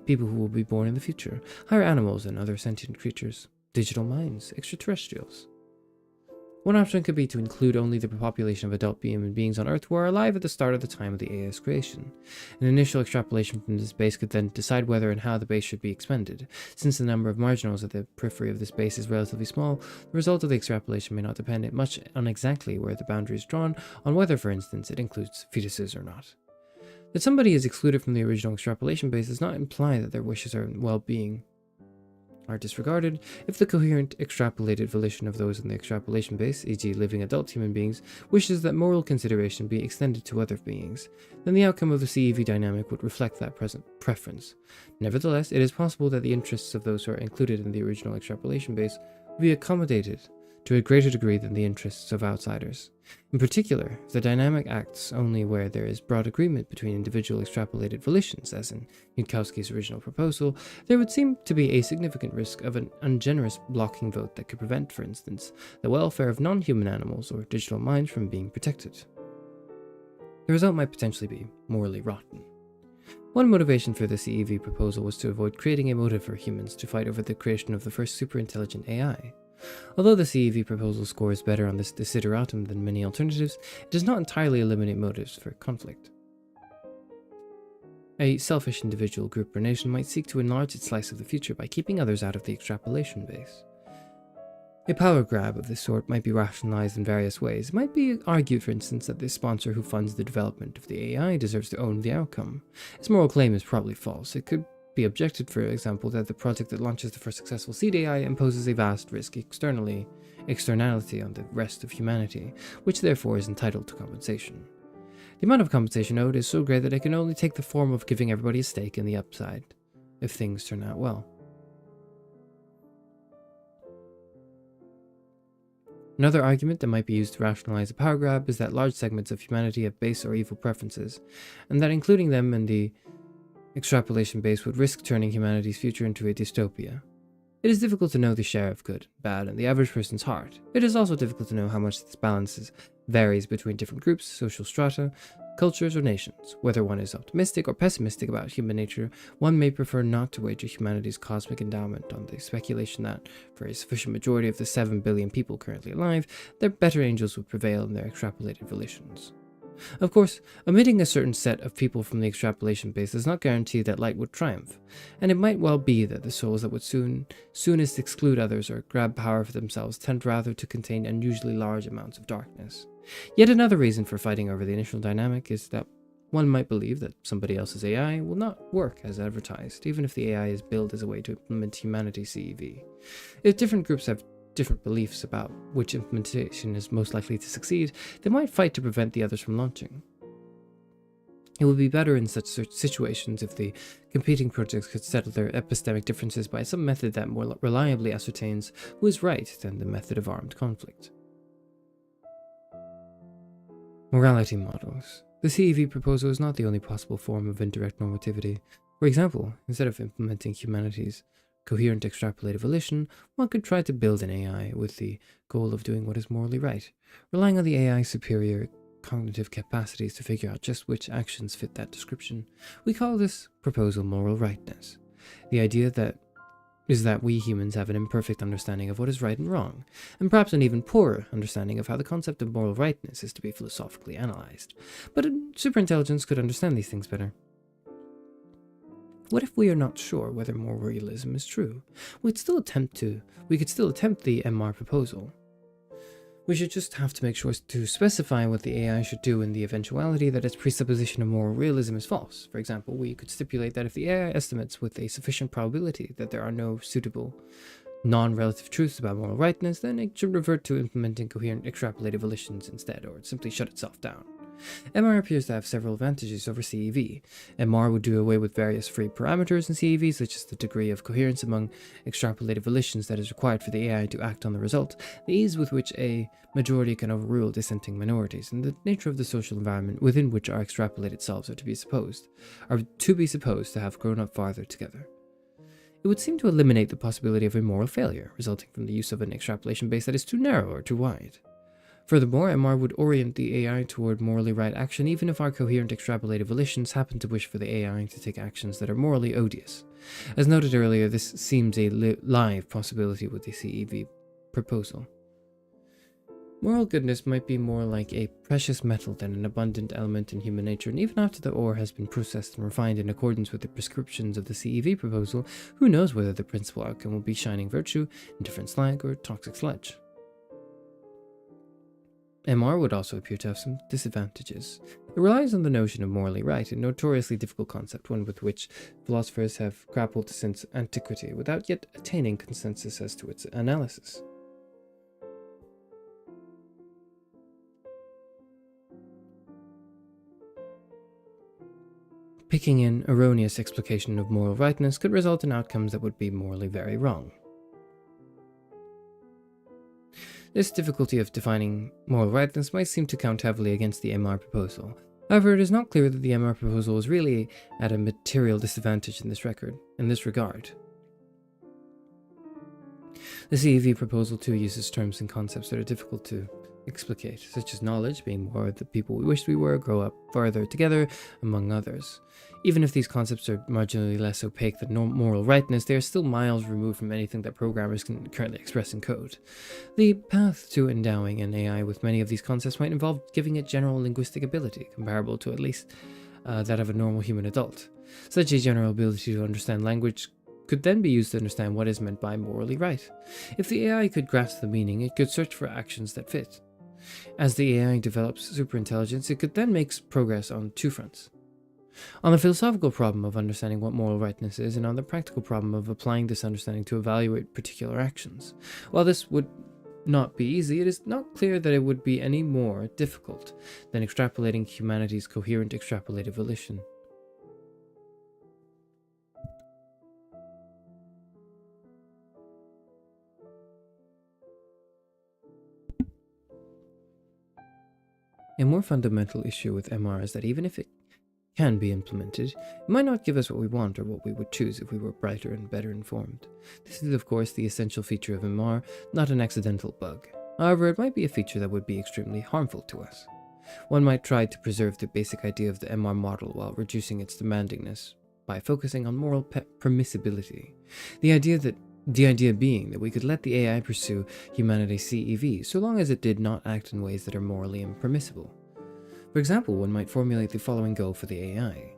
People who will be born in the future, higher animals and other sentient creatures? Digital minds, extraterrestrials. One option could be to include only the population of adult human beings on Earth who are alive at the start of the time of the AI's creation. An initial extrapolation from this base could then decide whether and how the base should be expended. Since the number of marginals at the periphery of this base is relatively small, the result of the extrapolation may not depend much on exactly where the boundary is drawn, on whether, for instance, it includes fetuses or not. That somebody is excluded from the original extrapolation base does not imply that their wishes or well-being are disregarded. If the coherent extrapolated volition of those in the extrapolation base, e.g. living adult human beings, wishes that moral consideration be extended to other beings, then the outcome of the CEV dynamic would reflect that present preference. Nevertheless, it is possible that the interests of those who are included in the original extrapolation base will be accommodated to a greater degree than the interests of outsiders. In particular, if the dynamic acts only where there is broad agreement between individual extrapolated volitions, as in Yudkowsky's original proposal, there would seem to be a significant risk of an ungenerous blocking vote that could prevent, for instance, the welfare of non-human animals or digital minds from being protected. The result might potentially be morally rotten. One motivation for the CEV proposal was to avoid creating a motive for humans to fight over the creation of the first superintelligent AI. Although the CEV proposal scores better on this desideratum than many alternatives, it does not entirely eliminate motives for conflict. A selfish individual, group, or nation might seek to enlarge its slice of the future by keeping others out of the extrapolation base. A power grab of this sort might be rationalized in various ways. It might be argued, for instance, that the sponsor who funds the development of the AI deserves to own the outcome. Its moral claim is probably false. It could be objected, for example, that the project that launches the first successful seed AI imposes a vast risk externality on the rest of humanity, which therefore is entitled to compensation. The amount of compensation owed is so great that it can only take the form of giving everybody a stake in the upside, if things turn out well. Another argument that might be used to rationalize a power grab is that large segments of humanity have base or evil preferences, and that including them in the extrapolation base would risk turning humanity's future into a dystopia. It is difficult to know the share of good, bad, and the average person's heart. It is also difficult to know how much this balance varies between different groups, social strata, cultures, or nations. Whether one is optimistic or pessimistic about human nature, one may prefer not to wager humanity's cosmic endowment on the speculation that, for a sufficient majority of the 7 billion people currently alive, their better angels would prevail in their extrapolated volitions. Of course, omitting a certain set of people from the extrapolation base does not guarantee that light would triumph, and it might well be that the souls that would soonest exclude others or grab power for themselves tend rather to contain unusually large amounts of darkness. Yet another reason for fighting over the initial dynamic is that one might believe that somebody else's AI will not work as advertised, even if the AI is built as a way to implement humanity's CEV. If different groups have different beliefs about which implementation is most likely to succeed, they might fight to prevent the others from launching. It would be better in such situations if the competing projects could settle their epistemic differences by some method that more reliably ascertains who is right than the method of armed conflict. Morality models. The CEV proposal is not the only possible form of indirect normativity. For example, instead of implementing humanity's coherent extrapolated volition, one could try to build an AI with the goal of doing what is morally right, relying on the AI's superior cognitive capacities to figure out just which actions fit that description. We call this proposal moral rightness. The idea is that we humans have an imperfect understanding of what is right and wrong, and perhaps an even poorer understanding of how the concept of moral rightness is to be philosophically analyzed. But a superintelligence could understand these things better. What if we are not sure whether moral realism is true? We could still attempt the MR proposal. We should just have to make sure to specify what the AI should do in the eventuality that its presupposition of moral realism is false. For example, we could stipulate that if the AI estimates with a sufficient probability that there are no suitable non-relative truths about moral rightness, then it should revert to implementing coherent extrapolated volitions instead, or simply shut itself down. MR appears to have several advantages over CEV. MR would do away with various free parameters in CEV, such as the degree of coherence among extrapolated volitions that is required for the AI to act on the result, the ease with which a majority can overrule dissenting minorities, and the nature of the social environment within which our extrapolated selves are to be supposed to have grown up farther together. It would seem to eliminate the possibility of a moral failure resulting from the use of an extrapolation base that is too narrow or too wide. Furthermore, MR would orient the AI toward morally right action even if our coherent extrapolated volitions happen to wish for the AI to take actions that are morally odious. As noted earlier, this seems a live possibility with the CEV proposal. Moral goodness might be more like a precious metal than an abundant element in human nature, and even after the ore has been processed and refined in accordance with the prescriptions of the CEV proposal, who knows whether the principal outcome will be shining virtue, indifferent slag, or toxic sludge. MR would also appear to have some disadvantages. It relies on the notion of morally right, a notoriously difficult concept, one with which philosophers have grappled since antiquity, without yet attaining consensus as to its analysis. Picking an erroneous explication of moral rightness could result in outcomes that would be morally very wrong. This difficulty of defining moral rightness might seem to count heavily against the MR proposal. However, it is not clear that the MR proposal is really at a material disadvantage in this regard. The CEV proposal too uses terms and concepts that are difficult to explicate, such as knowledge being more the people we wished we were, grow up farther together, among others. Even if these concepts are marginally less opaque than moral rightness, they are still miles removed from anything that programmers can currently express in code. The path to endowing an AI with many of these concepts might involve giving it general linguistic ability, comparable to at least that of a normal human adult. Such a general ability to understand language could then be used to understand what is meant by morally right. If the AI could grasp the meaning, it could search for actions that fit. As the AI develops superintelligence, it could then make progress on two fronts. On the philosophical problem of understanding what moral rightness is, and on the practical problem of applying this understanding to evaluate particular actions. While this would not be easy, it is not clear that it would be any more difficult than extrapolating humanity's coherent extrapolative volition. A more fundamental issue with MR is that even if it can be implemented, it might not give us what we want or what we would choose if we were brighter and better informed. This is, of course, the essential feature of MR, not an accidental bug. However, it might be a feature that would be extremely harmful to us. One might try to preserve the basic idea of the MR model while reducing its demandingness by focusing on moral permissibility. The idea being that we could let the AI pursue humanity's CEV so long as it did not act in ways that are morally impermissible. For example, one might formulate the following goal for the AI.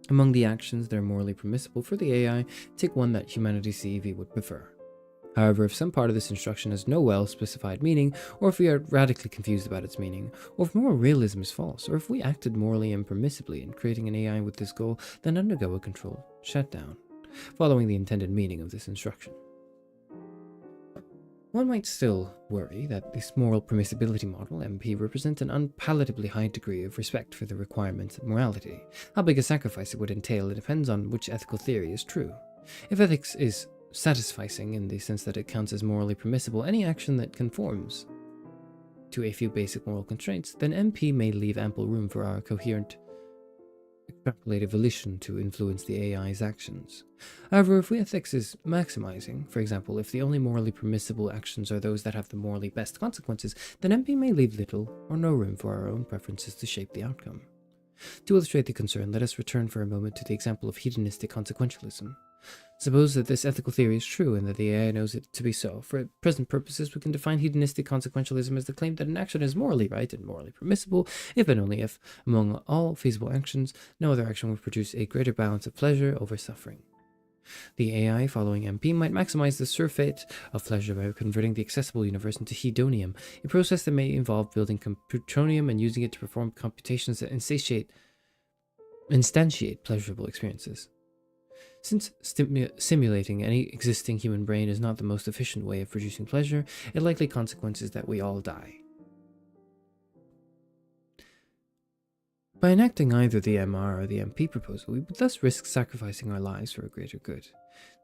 Among the actions that are morally permissible for the AI, take one that humanity's CEV would prefer. However, if some part of this instruction has no well-specified meaning, or if we are radically confused about its meaning, or if moral realism is false, or if we acted morally impermissibly in creating an AI with this goal, then undergo a controlled shutdown, following the intended meaning of this instruction. One might still worry that this moral permissibility model, MP, represents an unpalatably high degree of respect for the requirements of morality. How big a sacrifice it would entail depends on which ethical theory is true. If ethics is satisficing in the sense that it counts as morally permissible, any action that conforms to a few basic moral constraints, then MP may leave ample room for our coherent extrapolative volition to influence the AI's actions. However, if ethics is maximizing, for example, if the only morally permissible actions are those that have the morally best consequences, then MP may leave little or no room for our own preferences to shape the outcome. To illustrate the concern, let us return for a moment to the example of hedonistic consequentialism. Suppose that this ethical theory is true and that the AI knows it to be so. For present purposes, we can define hedonistic consequentialism as the claim that an action is morally right and morally permissible if and only if, among all feasible actions, no other action would produce a greater balance of pleasure over suffering. The AI following MP might maximize the surfeit of pleasure by converting the accessible universe into hedonium, a process that may involve building computronium and using it to perform computations that instantiate pleasurable experiences. Since simulating any existing human brain is not the most efficient way of producing pleasure, a likely consequence is that we all die. By enacting either the MR or the MP proposal, we would thus risk sacrificing our lives for a greater good.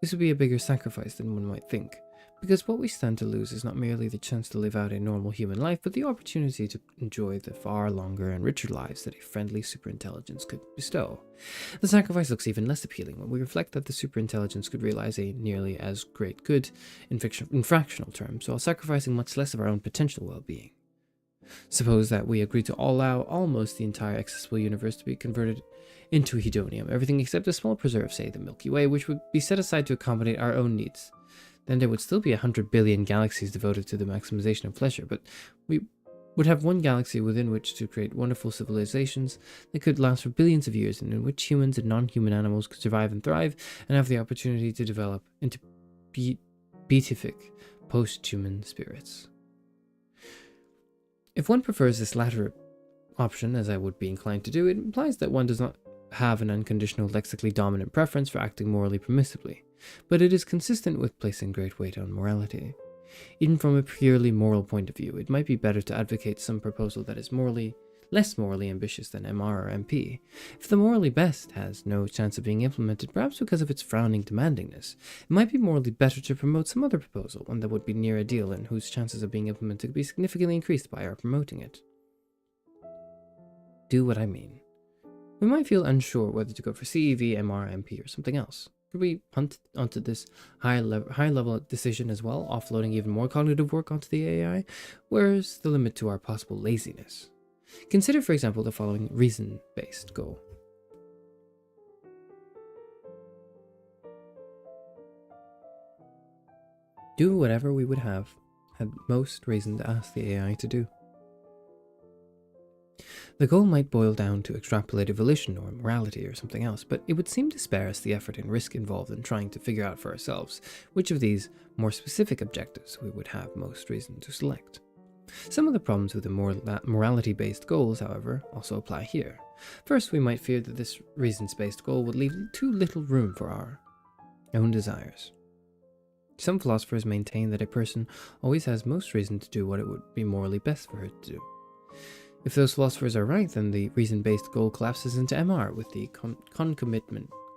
This would be a bigger sacrifice than one might think, because what we stand to lose is not merely the chance to live out a normal human life, but the opportunity to enjoy the far longer and richer lives that a friendly superintelligence could bestow. The sacrifice looks even less appealing when we reflect that the superintelligence could realize a nearly as great good in fractional terms, while sacrificing much less of our own potential well-being. Suppose that we agree to allow almost the entire accessible universe to be converted into hedonium, everything except a small preserve, say the Milky Way, which would be set aside to accommodate our own needs. then there would still be 100 billion galaxies devoted to the maximization of pleasure, but we would have one galaxy within which to create wonderful civilizations that could last for billions of years, and in which humans and non-human animals could survive and thrive and have the opportunity to develop into beatific post-human spirits. If one prefers this latter option, as I would be inclined to do, it implies that one does not have an unconditional lexically dominant preference for acting morally permissibly, but it is consistent with placing great weight on morality. Even from a purely moral point of view, it might be better to advocate some proposal that is less morally ambitious than MR or MP. If the morally best has no chance of being implemented, perhaps because of its frowning demandingness, it might be morally better to promote some other proposal, one that would be near ideal and whose chances of being implemented could be significantly increased by our promoting it. Do what I mean. We might feel unsure whether to go for CEV, MR, MP, or something else. Could we punt onto this high-level decision as well, offloading even more cognitive work onto the AI? Where's the limit to our possible laziness? Consider, for example, the following reason-based goal. Do whatever we would have had most reason to ask the AI to do. The goal might boil down to extrapolated volition or morality or something else, but it would seem to spare us the effort and risk involved in trying to figure out for ourselves which of these more specific objectives we would have most reason to select. Some of the problems with the morality-based goals, however, also apply here. First, we might fear that this reasons-based goal would leave too little room for our own desires. Some philosophers maintain that a person always has most reason to do what it would be morally best for her to do. If those philosophers are right, then the reason-based goal collapses into MR with the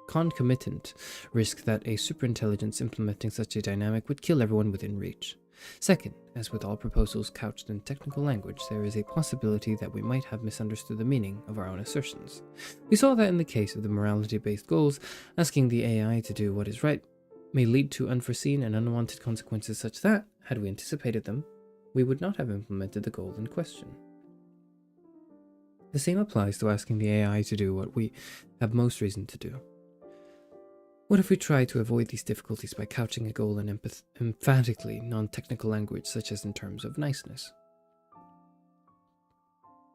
concomitant risk that a superintelligence implementing such a dynamic would kill everyone within reach. Second, as with all proposals couched in technical language, there is a possibility that we might have misunderstood the meaning of our own assertions. We saw that in the case of the morality-based goals, asking the AI to do what is right may lead to unforeseen and unwanted consequences such that, had we anticipated them, we would not have implemented the goal in question. The same applies to asking the AI to do what we have most reason to do. What if we try to avoid these difficulties by couching a goal in emphatically non-technical language, such as in terms of niceness?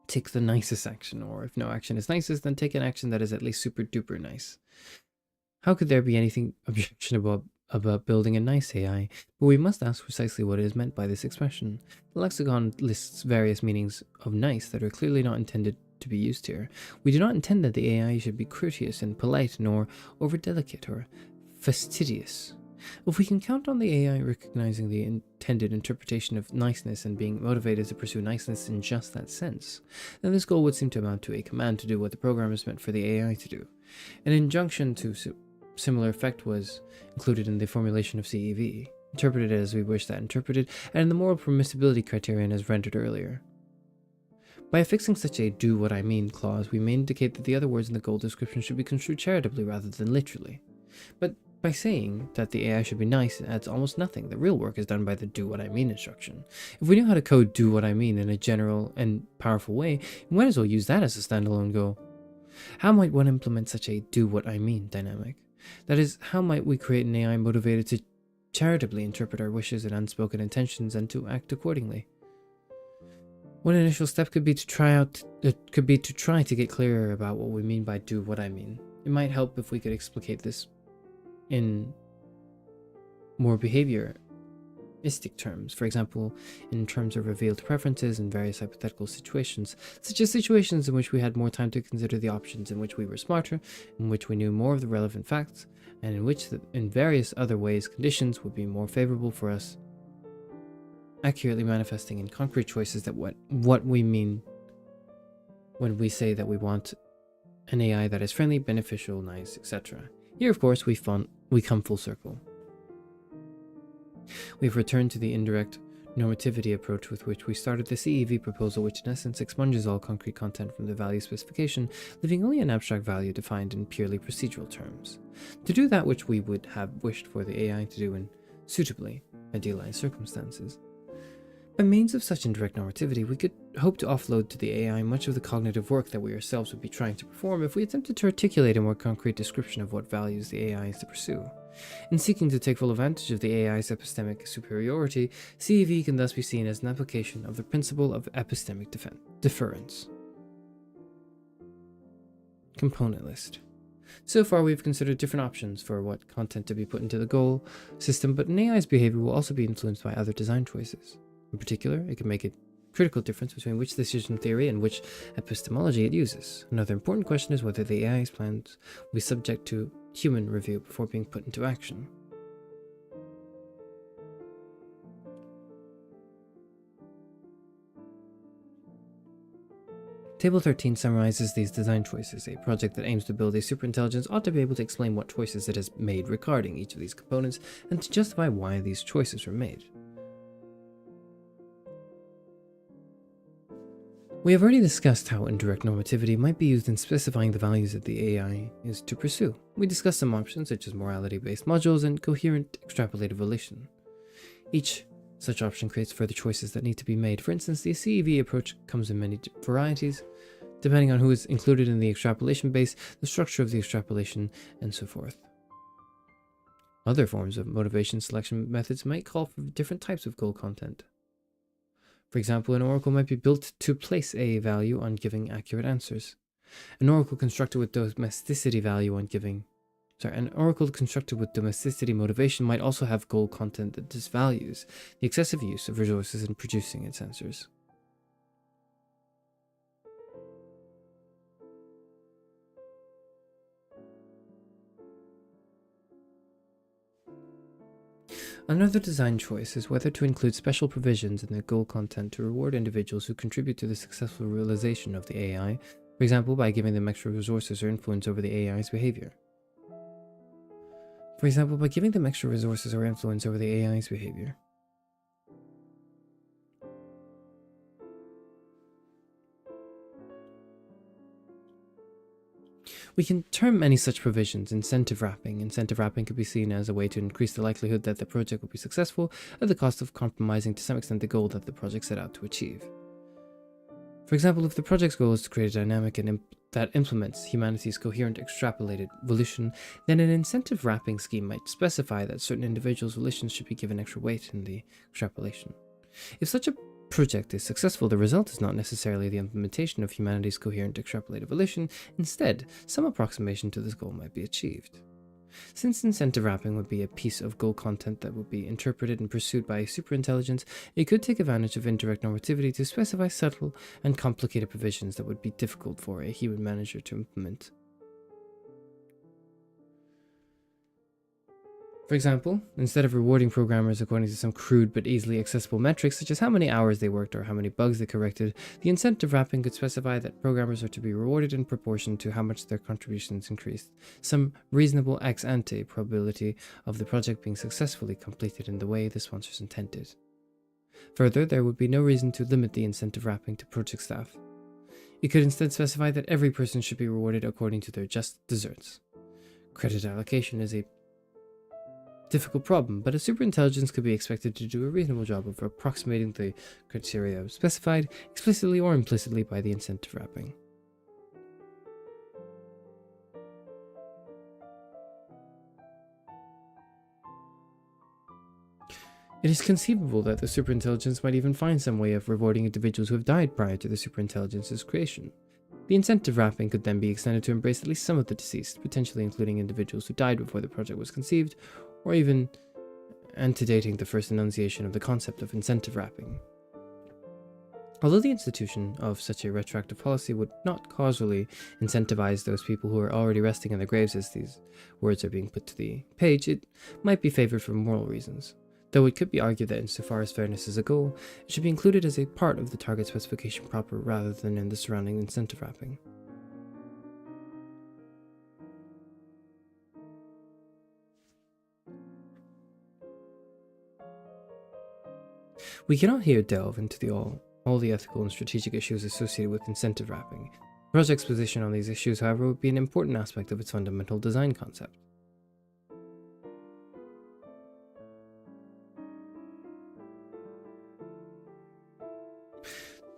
Take the nicest action, or if no action is nicest, then take an action that is at least super duper nice. How could there be anything objectionable about building a nice AI? But we must ask precisely what is meant by this expression. The lexicon lists various meanings of nice that are clearly not intended to be used here. We do not intend that the AI should be courteous and polite, nor over-delicate or fastidious. If we can count on the AI recognizing the intended interpretation of niceness and being motivated to pursue niceness in just that sense, then this goal would seem to amount to a command to do what the program is meant for the AI to do. An injunction to similar effect was included in the formulation of CEV, interpreted as we wish that interpreted, and in the moral permissibility criterion as rendered earlier. By affixing such a "do what I mean" clause, we may indicate that the other words in the goal description should be construed charitably rather than literally. But by saying that the AI should be nice, it adds almost nothing. The real work is done by the "do what I mean" instruction. If we knew how to code "do what I mean" in a general and powerful way, we might as well use that as a standalone goal. How might one implement such a "do what I mean" dynamic? That is, how might we create an AI motivated to charitably interpret our wishes and unspoken intentions and to act accordingly? One initial step could be to try to get clearer about what we mean by "do what I mean." It might help if we could explicate this in more behavioristic terms, for example, in terms of revealed preferences in various hypothetical situations, such as situations in which we had more time to consider the options, in which we were smarter, in which we knew more of the relevant facts, and in which, in various other ways, conditions would be more favorable for us, accurately manifesting in concrete choices that what we mean when we say that we want an AI that is friendly, beneficial, nice, etc. Here, of course, we come full circle. We've returned to the indirect normativity approach with which we started the CEV proposal, which in essence expunges all concrete content from the value specification, leaving only an abstract value defined in purely procedural terms. To do that which we would have wished for the AI to do in suitably idealized circumstances. By means of such indirect normativity, we could hope to offload to the AI much of the cognitive work that we ourselves would be trying to perform if we attempted to articulate a more concrete description of what values the AI is to pursue. In seeking to take full advantage of the AI's epistemic superiority, CEV can thus be seen as an application of the principle of epistemic deference. Component list. So far, we've considered different options for what content to be put into the goal system, but an AI's behavior will also be influenced by other design choices. In particular, it can make a critical difference between which decision theory and which epistemology it uses. Another important question is whether the AI's plans will be subject to human review before being put into action. Table 13 summarizes these design choices. A project that aims to build a superintelligence ought to be able to explain what choices it has made regarding each of these components and to justify why these choices were made. We have already discussed how indirect normativity might be used in specifying the values that the AI is to pursue. We discussed some options such as morality-based modules and coherent extrapolated volition. Each such option creates further choices that need to be made. For instance, the CEV approach comes in many varieties, depending on who is included in the extrapolation base, the structure of the extrapolation, and so forth. Other forms of motivation selection methods might call for different types of goal content. For example, an oracle might be built to place a value on giving accurate answers. An oracle constructed with domesticity motivation might also have goal content that disvalues the excessive use of resources in producing its answers. Another design choice is whether to include special provisions in the goal content to reward individuals who contribute to the successful realization of the AI, for example, by giving them extra resources or influence over the AI's behavior. We can term any such provisions incentive wrapping. Incentive wrapping could be seen as a way to increase the likelihood that the project will be successful at the cost of compromising to some extent the goal that the project set out to achieve. For example, if the project's goal is to create a dynamic that implements humanity's coherent extrapolated volition, then an incentive wrapping scheme might specify that certain individuals' volitions should be given extra weight in the extrapolation. If such a project is successful, the result is not necessarily the implementation of humanity's coherent extrapolated volition. Instead, some approximation to this goal might be achieved. Since incentive wrapping would be a piece of goal content that would be interpreted and pursued by a superintelligence, it could take advantage of indirect normativity to specify subtle and complicated provisions that would be difficult for a human manager to implement. For example, instead of rewarding programmers according to some crude but easily accessible metrics such as how many hours they worked or how many bugs they corrected, the incentive wrapping could specify that programmers are to be rewarded in proportion to how much their contributions increased, some reasonable ex ante probability of the project being successfully completed in the way the sponsors intended. Further, there would be no reason to limit the incentive wrapping to project staff. It could instead specify that every person should be rewarded according to their just deserts. Credit allocation is a difficult problem, but a superintelligence could be expected to do a reasonable job of approximating the criteria specified explicitly or implicitly by the incentive wrapping. It is conceivable that the superintelligence might even find some way of rewarding individuals who have died prior to the superintelligence's creation. The incentive wrapping could then be extended to embrace at least some of the deceased, potentially including individuals who died before the project was conceived, or even antedating the first enunciation of the concept of incentive wrapping. Although the institution of such a retroactive policy would not causally incentivize those people who are already resting in their graves as these words are being put to the page, it might be favored for moral reasons. Though it could be argued that insofar as fairness is a goal, it should be included as a part of the target specification proper rather than in the surrounding incentive wrapping. We cannot here delve into all the ethical and strategic issues associated with incentive wrapping. The project's position on these issues, however, would be an important aspect of its fundamental design concept.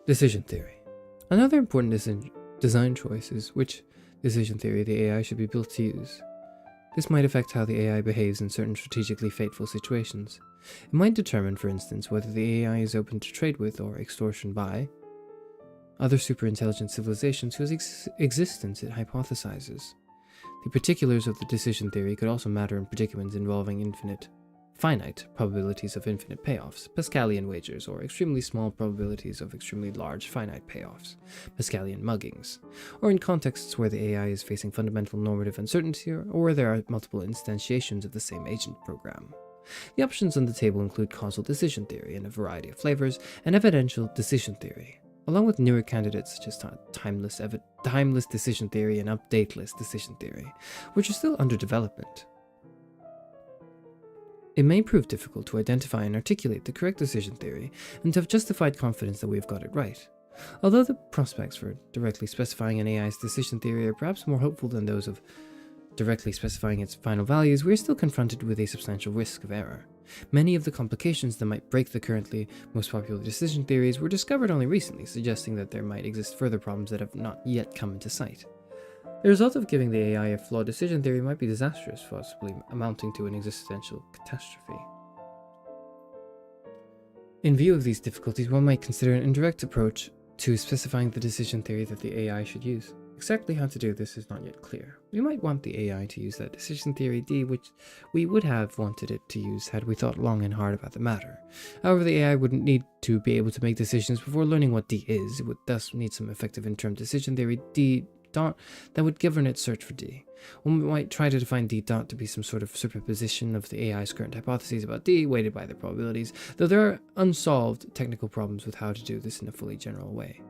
Decision theory. Another important design choice is which decision theory the AI should be built to use. This might affect how the AI behaves in certain strategically fateful situations. It might determine, for instance, whether the AI is open to trade with or extortion by other superintelligent civilizations whose existence it hypothesizes. The particulars of the decision theory could also matter in predicaments involving finite probabilities of infinite payoffs, Pascalian wagers, or extremely small probabilities of extremely large finite payoffs, Pascalian muggings, or in contexts where the AI is facing fundamental normative uncertainty or where there are multiple instantiations of the same agent program. The options on the table include causal decision theory in a variety of flavors and evidential decision theory, along with newer candidates such as timeless decision theory and updateless decision theory, which are still under development. It may prove difficult to identify and articulate the correct decision theory and to have justified confidence that we have got it right. Although the prospects for directly specifying an AI's decision theory are perhaps more hopeful than those of directly specifying its final values, we are still confronted with a substantial risk of error. Many of the complications that might break the currently most popular decision theories were discovered only recently, suggesting that there might exist further problems that have not yet come into sight. The result of giving the AI a flawed decision theory might be disastrous, possibly amounting to an existential catastrophe. In view of these difficulties, one might consider an indirect approach to specifying the decision theory that the AI should use. Exactly how to do this is not yet clear. We might want the AI to use that decision theory D, which we would have wanted it to use had we thought long and hard about the matter. However, the AI wouldn't need to be able to make decisions before learning what D is. It would thus need some effective interim decision theory D dot that would govern its search for D. One might try to define D dot to be some sort of superposition of the AI's current hypotheses about D, weighted by their probabilities, though there are unsolved technical problems with how to do this in a fully general way.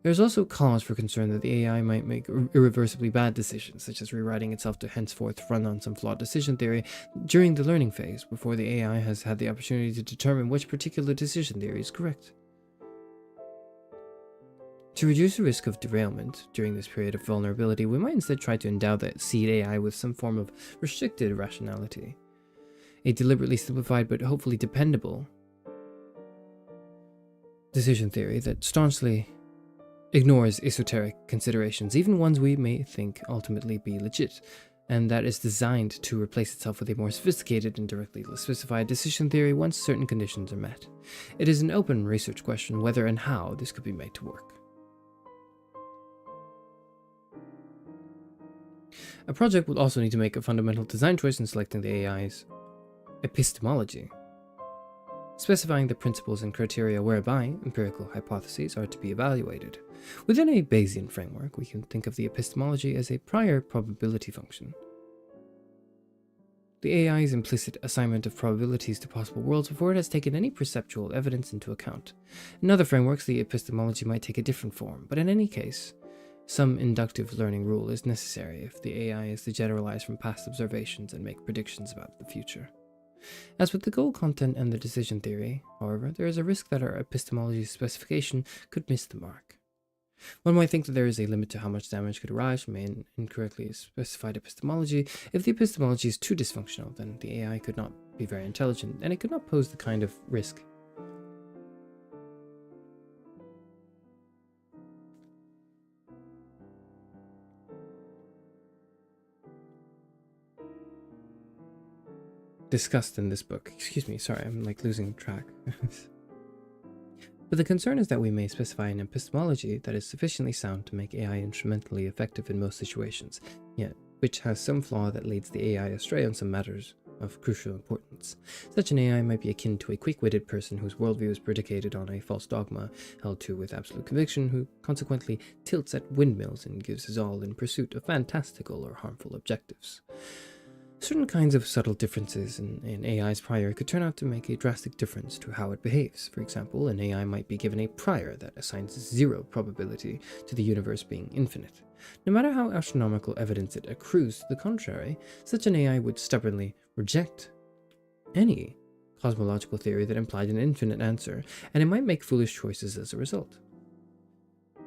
There is also cause for concern that the AI might make irreversibly bad decisions, such as rewriting itself to henceforth run on some flawed decision theory during the learning phase, before the AI has had the opportunity to determine which particular decision theory is correct. To reduce the risk of derailment during this period of vulnerability, we might instead try to endow the seed AI with some form of restricted rationality, a deliberately simplified but hopefully dependable decision theory that staunchly ignores esoteric considerations, even ones we may think ultimately be legit, and that is designed to replace itself with a more sophisticated and directly specified decision theory once certain conditions are met. It is an open research question whether and how this could be made to work. A project would also need to make a fundamental design choice in selecting the AI's epistemology, specifying the principles and criteria whereby empirical hypotheses are to be evaluated. Within a Bayesian framework, we can think of the epistemology as a prior probability function. The AI's implicit assignment of probabilities to possible worlds before it has taken any perceptual evidence into account. In other frameworks, the epistemology might take a different form, but in any case, some inductive learning rule is necessary if the AI is to generalize from past observations and make predictions about the future. As with the goal content and the decision theory, however, there is a risk that our epistemology specification could miss the mark. One might think that there is a limit to how much damage could arise from an incorrectly specified epistemology. If the epistemology is too dysfunctional, then the AI could not be very intelligent, and it could not pose the kind of risk discussed in this book. Excuse me, sorry, I'm losing track. But the concern is that we may specify an epistemology that is sufficiently sound to make AI instrumentally effective in most situations, yet which has some flaw that leads the AI astray on some matters of crucial importance. Such an AI might be akin to a quick-witted person whose worldview is predicated on a false dogma held to with absolute conviction, who consequently tilts at windmills and gives his all in pursuit of fantastical or harmful objectives. Certain kinds of subtle differences in AI's prior could turn out to make a drastic difference to how it behaves. For example, an AI might be given a prior that assigns 0 probability to the universe being infinite. No matter how astronomical evidence it accrues to the contrary, such an AI would stubbornly reject any cosmological theory that implied an infinite answer, and it might make foolish choices as a result.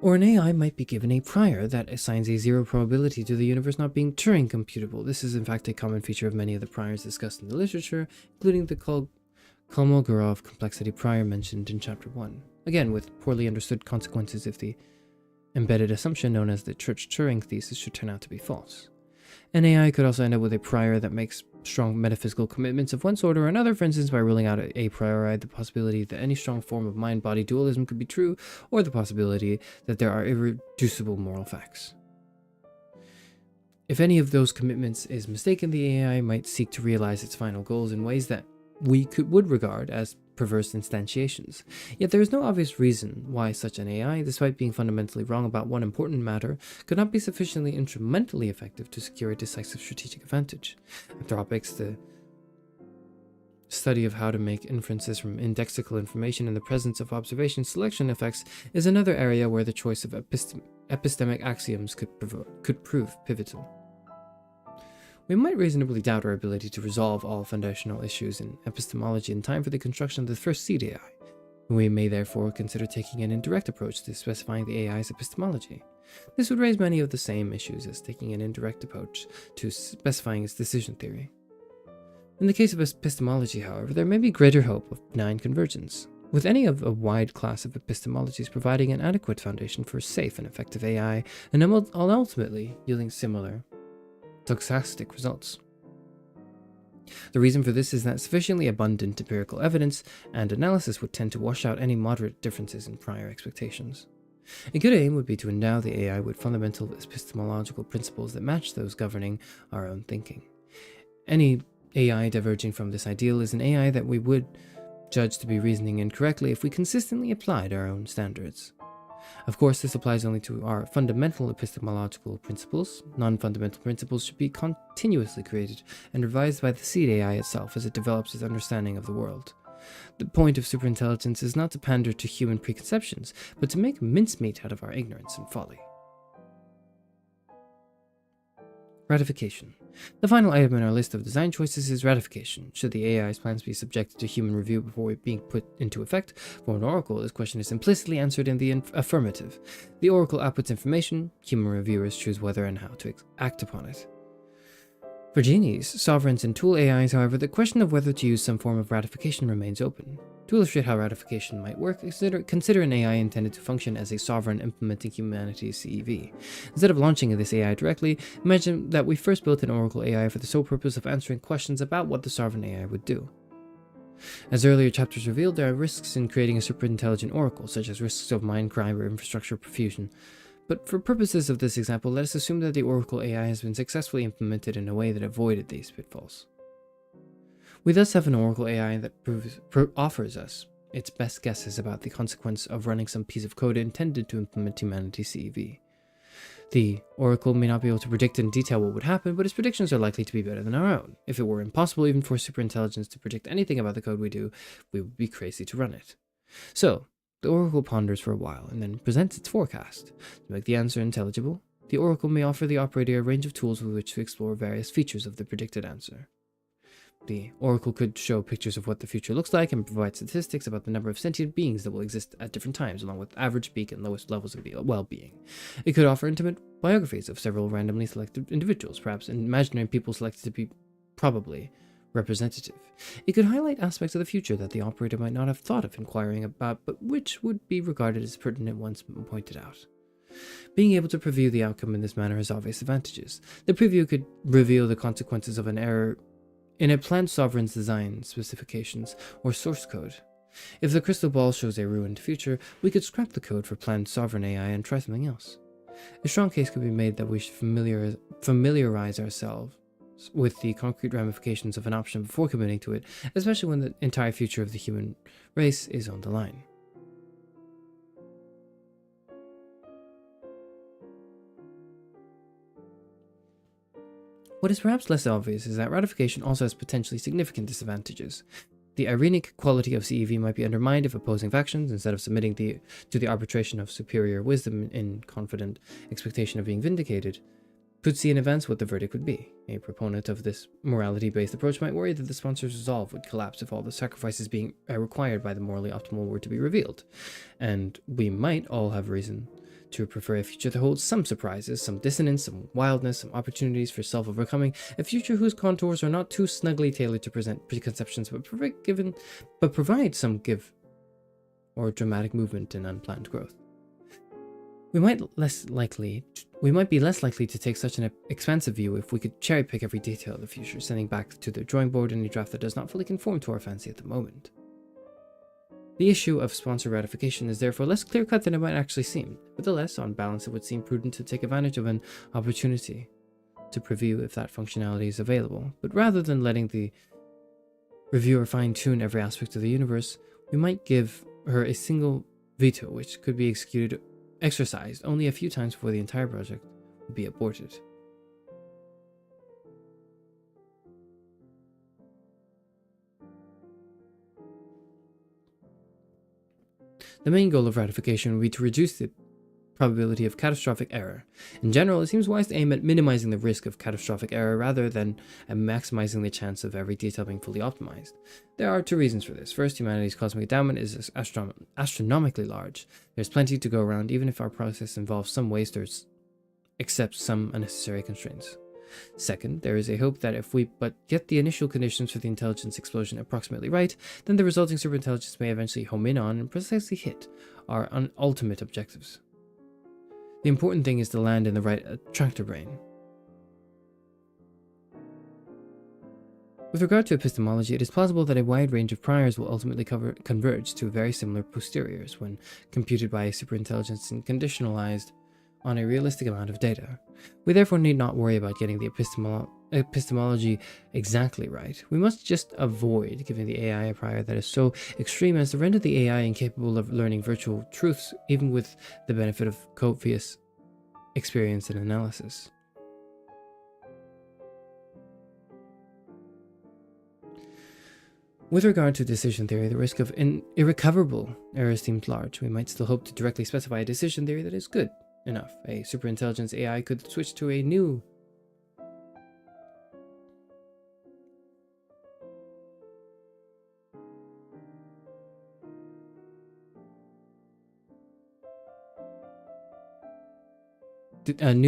Or an AI might be given a prior that assigns a 0 probability to the universe not being Turing computable. This is in fact a common feature of many of the priors discussed in the literature, including the Kolmogorov complexity prior mentioned in Chapter 1. Again, with poorly understood consequences if the embedded assumption known as the Church-Turing thesis should turn out to be false. An AI could also end up with a prior that makes strong metaphysical commitments of one sort or another, for instance, by ruling out a priori the possibility that any strong form of mind-body dualism could be true, or the possibility that there are irreducible moral facts. If any of those commitments is mistaken, the AI might seek to realize its final goals in ways that would regard as perverse instantiations. Yet there is no obvious reason why such an AI, despite being fundamentally wrong about one important matter, could not be sufficiently instrumentally effective to secure a decisive strategic advantage. Anthropics, the study of how to make inferences from indexical information in the presence of observation selection effects, is another area where the choice of epistemic axioms could prove pivotal. We might reasonably doubt our ability to resolve all foundational issues in epistemology in time for the construction of the first seed AI. We may therefore consider taking an indirect approach to specifying the AI's epistemology. This would raise many of the same issues as taking an indirect approach to specifying its decision theory. In the case of epistemology, however, there may be greater hope of benign convergence, with any of a wide class of epistemologies providing an adequate foundation for safe and effective AI, and ultimately yielding similar stochastic results. The reason for this is that sufficiently abundant empirical evidence and analysis would tend to wash out any moderate differences in prior expectations. A good aim would be to endow the AI with fundamental epistemological principles that match those governing our own thinking. Any AI diverging from this ideal is an AI that we would judge to be reasoning incorrectly if we consistently applied our own standards. Of course, this applies only to our fundamental epistemological principles. Non-fundamental principles should be continuously created and revised by the seed AI itself as it develops its understanding of the world. The point of superintelligence is not to pander to human preconceptions, but to make mincemeat out of our ignorance and folly. Ratification. The final item in our list of design choices is ratification. Should the AI's plans be subjected to human review before being put into effect? For an oracle, this question is implicitly answered in the affirmative. The oracle outputs information, human reviewers choose whether and how to act upon it. For genies, sovereigns, and tool AIs, however, the question of whether to use some form of ratification remains open. To illustrate how ratification might work, consider an AI intended to function as a sovereign implementing humanity's CEV. Instead of launching this AI directly, imagine that we first built an oracle AI for the sole purpose of answering questions about what the sovereign AI would do. As earlier chapters revealed, there are risks in creating a superintelligent oracle, such as risks of mind crime or infrastructure profusion. But for purposes of this example, let us assume that the oracle AI has been successfully implemented in a way that avoided these pitfalls. We thus have an oracle AI that offers us its best guesses about the consequence of running some piece of code intended to implement humanity's CEV. The oracle may not be able to predict in detail what would happen, but its predictions are likely to be better than our own. If it were impossible even for superintelligence to predict anything about the code we do, we would be crazy to run it. So, the oracle ponders for a while and then presents its forecast. To make the answer intelligible, the oracle may offer the operator a range of tools with which to explore various features of the predicted answer. The oracle could show pictures of what the future looks like and provide statistics about the number of sentient beings that will exist at different times, along with average peak and lowest levels of well-being. It could offer intimate biographies of several randomly selected individuals, perhaps imaginary people selected to be probably representative. It could highlight aspects of the future that the operator might not have thought of inquiring about, but which would be regarded as pertinent once pointed out. Being able to preview the outcome in this manner has obvious advantages. The preview could reveal the consequences of an error in a planned sovereign's design specifications or source code. If the crystal ball shows a ruined future, we could scrap the code for planned sovereign AI and try something else. A strong case could be made that we should familiarize ourselves with the concrete ramifications of an option before committing to it, especially when the entire future of the human race is on the line. What is perhaps less obvious is that ratification also has potentially significant disadvantages. The irenic quality of CEV might be undermined if opposing factions, instead of submitting to the arbitration of superior wisdom in confident expectation of being vindicated, could see in advance what the verdict would be. A proponent of this morality-based approach might worry that the sponsor's resolve would collapse if all the sacrifices being required by the morally optimal were to be revealed. And we might all have reason to prefer a future that holds some surprises, some dissonance, some wildness, some opportunities for self-overcoming, a future whose contours are not too snugly tailored to present preconceptions, but provide some give or dramatic movement and unplanned growth. We might be less likely to take such an expansive view if we could cherry pick every detail of the future, sending back to the drawing board any draft that does not fully conform to our fancy at the moment. The issue of sponsor ratification is therefore less clear-cut than it might actually seem. Nevertheless, on balance, it would seem prudent to take advantage of an opportunity to preview if that functionality is available. But rather than letting the reviewer fine-tune every aspect of the universe, we might give her a single veto which could be exercised only a few times before the entire project would be aborted. The main goal of ratification would be to reduce the probability of catastrophic error. In general, it seems wise to aim at minimizing the risk of catastrophic error rather than at maximizing the chance of every detail being fully optimized. There are two reasons for this. First, humanity's cosmic endowment is astronomically large. There's plenty to go around, even if our process involves some waste or accepts some unnecessary constraints. Second, there is a hope that if we but get the initial conditions for the intelligence explosion approximately right, then the resulting superintelligence may eventually home in on and precisely hit our ultimate objectives. The important thing is to land in the right attractor brain. With regard to epistemology, it is plausible that a wide range of priors will ultimately converge to very similar posteriors when computed by a superintelligence and conditionalized on a realistic amount of data. We therefore need not worry about getting the epistemology exactly right. We must just avoid giving the AI a prior that is so extreme as to render the AI incapable of learning virtual truths, even with the benefit of copious experience and analysis. With regard to decision theory, the risk of irrecoverable errors seems large. We might still hope to directly specify a decision theory that is good enough. A superintelligence AI could switch to a new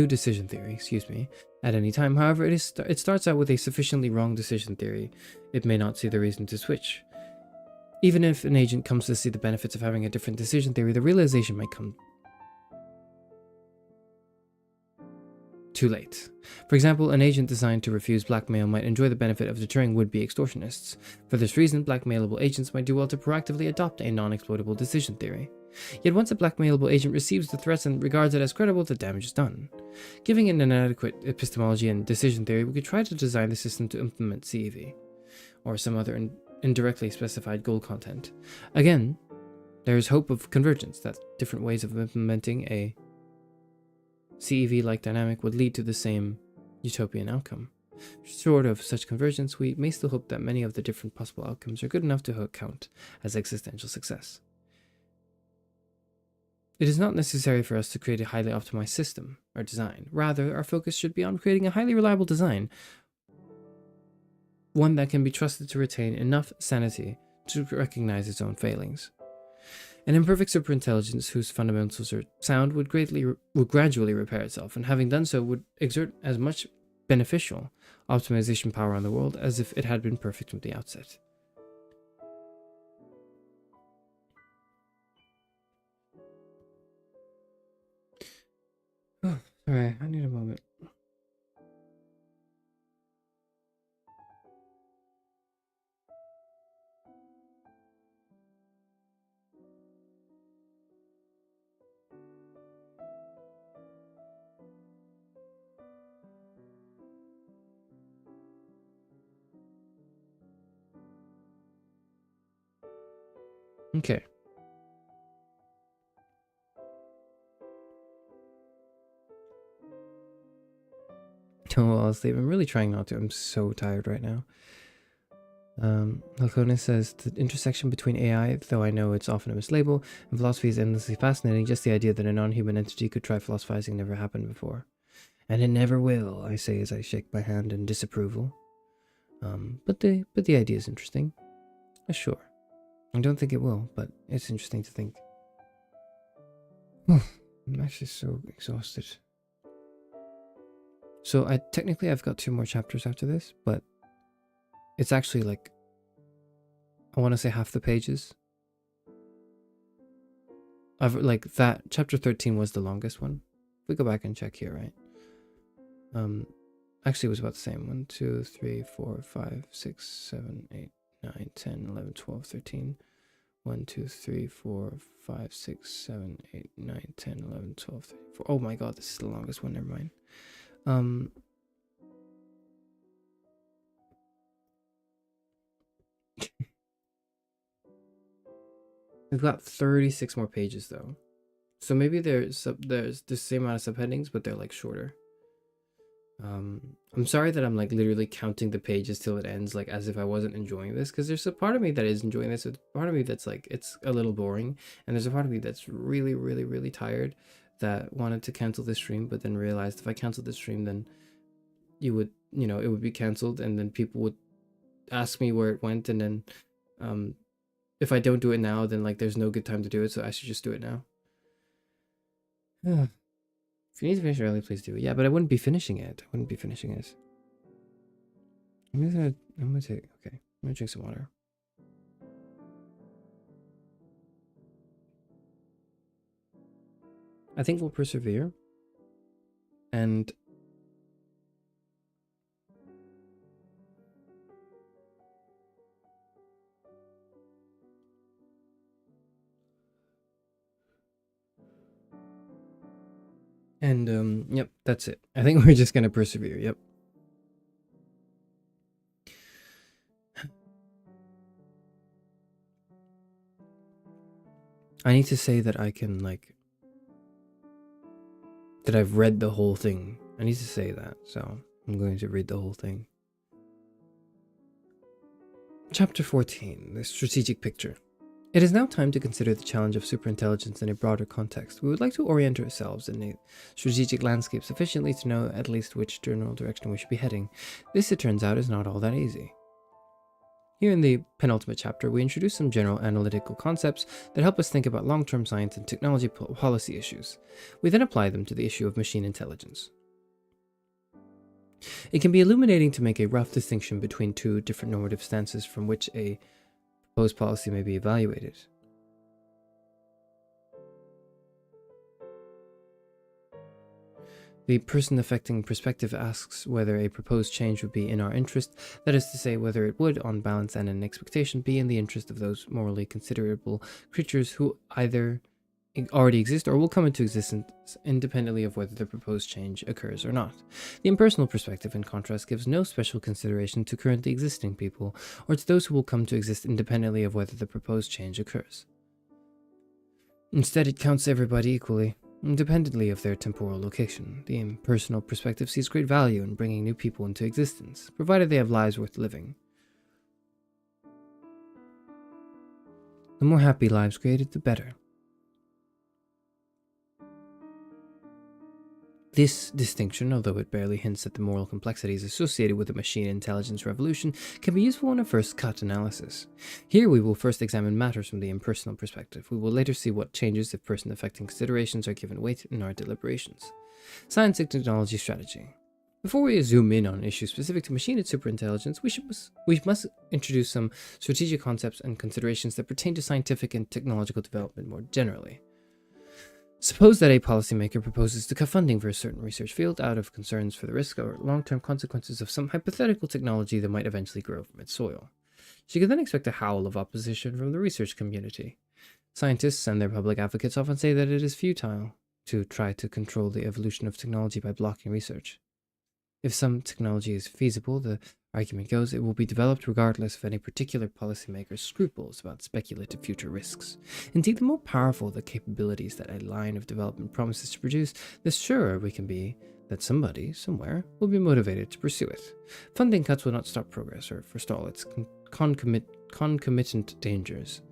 decision theory, at any time. However, it starts out with a sufficiently wrong decision theory. It may not see the reason to switch. Even if an agent comes to see the benefits of having a different decision theory, the realization might come too late. For example, an agent designed to refuse blackmail might enjoy the benefit of deterring would-be extortionists. For this reason, blackmailable agents might do well to proactively adopt a non-exploitable decision theory. Yet once a blackmailable agent receives the threats and regards it as credible, the damage is done. Giving it an adequate epistemology and decision theory, we could try to design the system to implement CEV, or some other indirectly specified goal content. Again, there is hope of convergence, that different ways of implementing a CEV-like dynamic would lead to the same utopian outcome. Short of such convergence, we may still hope that many of the different possible outcomes are good enough to count as existential success. It is not necessary for us to create a highly optimized system or design. Rather, our focus should be on creating a highly reliable design, one that can be trusted to retain enough sanity to recognize its own failings. An imperfect superintelligence whose fundamentals are sound would gradually repair itself, and having done so would exert as much beneficial optimization power on the world as if it had been perfect from the outset. Oh, sorry, I need a moment. Okay. Oh, I'll sleep. I'm really trying not to. I'm so tired right now. Halcona says, the intersection between AI, though I know it's often a mislabel, and philosophy is endlessly fascinating. Just the idea that a non-human entity could try philosophizing never happened before. And it never will, I say as I shake my hand in disapproval. But the idea is interesting. Sure. I don't think it will, but it's interesting to think. I'm actually so exhausted. So I've got 2 more chapters after this, but it's actually like, I want to say half the pages like that chapter 13 was the longest one. If we go back and check here, right? Actually it was about the same. 1, 2, 3, 4, 5, 6, 7, 8, 9, 10, 11, 12, 13. 1, 2, 3, 4, 5, 6, 7, 8, 9, 10, 11, 12, 13, 4. Oh my god, this is the longest one, never mind. We've got 36 more pages though. So maybe there's the same amount of subheadings, but they're like shorter. I'm sorry that I'm like literally counting the pages till it ends, like as if I wasn't enjoying this, because there's a part of me that is enjoying this, a part of me that's like, it's a little boring, and there's a part of me that's really, really, really tired that wanted to cancel this stream, but then realized if I canceled this stream, then it would be canceled, and then people would ask me where it went, and then if I don't do it now, then like there's no good time to do it, so I should just do it now. If you need to finish early, please do it. Yeah, but I wouldn't be finishing it. I'm gonna drink some water. I think we'll persevere. And yep, that's it. I think we're just gonna persevere. Yep. I need to say that I can like that I've read the whole thing. I need to say that, so I'm going to read the whole thing. Chapter 14, the strategic picture. It is now time to consider the challenge of superintelligence in a broader context. We would like to orient ourselves in a strategic landscape sufficiently to know at least which general direction we should be heading. This, it turns out, is not all that easy. Here in the penultimate chapter, we introduce some general analytical concepts that help us think about long-term science and technology policy issues. We then apply them to the issue of machine intelligence. It can be illuminating to make a rough distinction between two different normative stances from which a proposed policy may be evaluated. The person-affecting perspective asks whether a proposed change would be in our interest, that is to say, whether it would, on balance and in expectation, be in the interest of those morally considerable creatures who either already exist or will come into existence independently of whether the proposed change occurs or not. The impersonal perspective, in contrast, gives no special consideration to currently existing people or to those who will come to exist independently of whether the proposed change occurs. Instead, it counts everybody equally, independently of their temporal location. The impersonal perspective sees great value in bringing new people into existence, provided they have lives worth living. The more happy lives created, the better. This distinction, although it barely hints at the moral complexities associated with the machine intelligence revolution, can be useful in a first-cut analysis. Here we will first examine matters from the impersonal perspective. We will later see what changes if person-affecting considerations are given weight in our deliberations. Science and technology strategy. Before we zoom in on issues specific to machine and superintelligence, we must introduce some strategic concepts and considerations that pertain to scientific and technological development more generally. Suppose that a policymaker proposes to cut funding for a certain research field out of concerns for the risk or long-term consequences of some hypothetical technology that might eventually grow from its soil. She could then expect a howl of opposition from the research community. Scientists and their public advocates often say that it is futile to try to control the evolution of technology by blocking research. If some technology is feasible, the argument goes, it will be developed regardless of any particular policymaker's scruples about speculative future risks. Indeed, the more powerful the capabilities that a line of development promises to produce, the surer we can be that somebody, somewhere, will be motivated to pursue it. Funding cuts will not stop progress or forestall its concomitant dangers.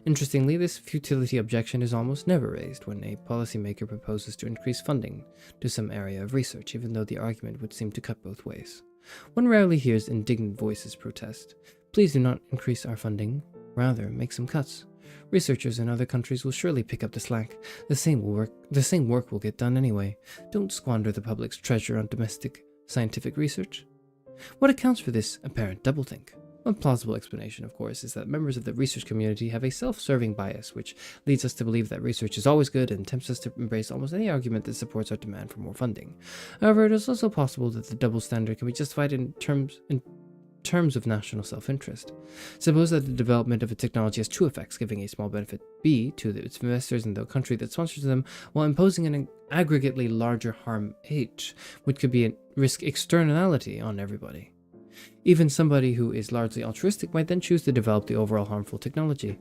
Interestingly, this futility objection is almost never raised when a policymaker proposes to increase funding to some area of research, even though the argument would seem to cut both ways. One rarely hears indignant voices protest. Please do not increase our funding, rather make some cuts. Researchers in other countries will surely pick up the slack. The same work will get done anyway. Don't squander the public's treasure on domestic scientific research. What accounts for this apparent doublethink? One plausible explanation, of course, is that members of the research community have a self-serving bias, which leads us to believe that research is always good and tempts us to embrace almost any argument that supports our demand for more funding. However, it is also possible that the double standard can be justified in terms of national self-interest. Suppose that the development of a technology has two effects, giving a small benefit B to its investors in the country that sponsors them, while imposing an aggregately larger harm H, which could be a risk externality on everybody. Even somebody who is largely altruistic might then choose to develop the overall harmful technology.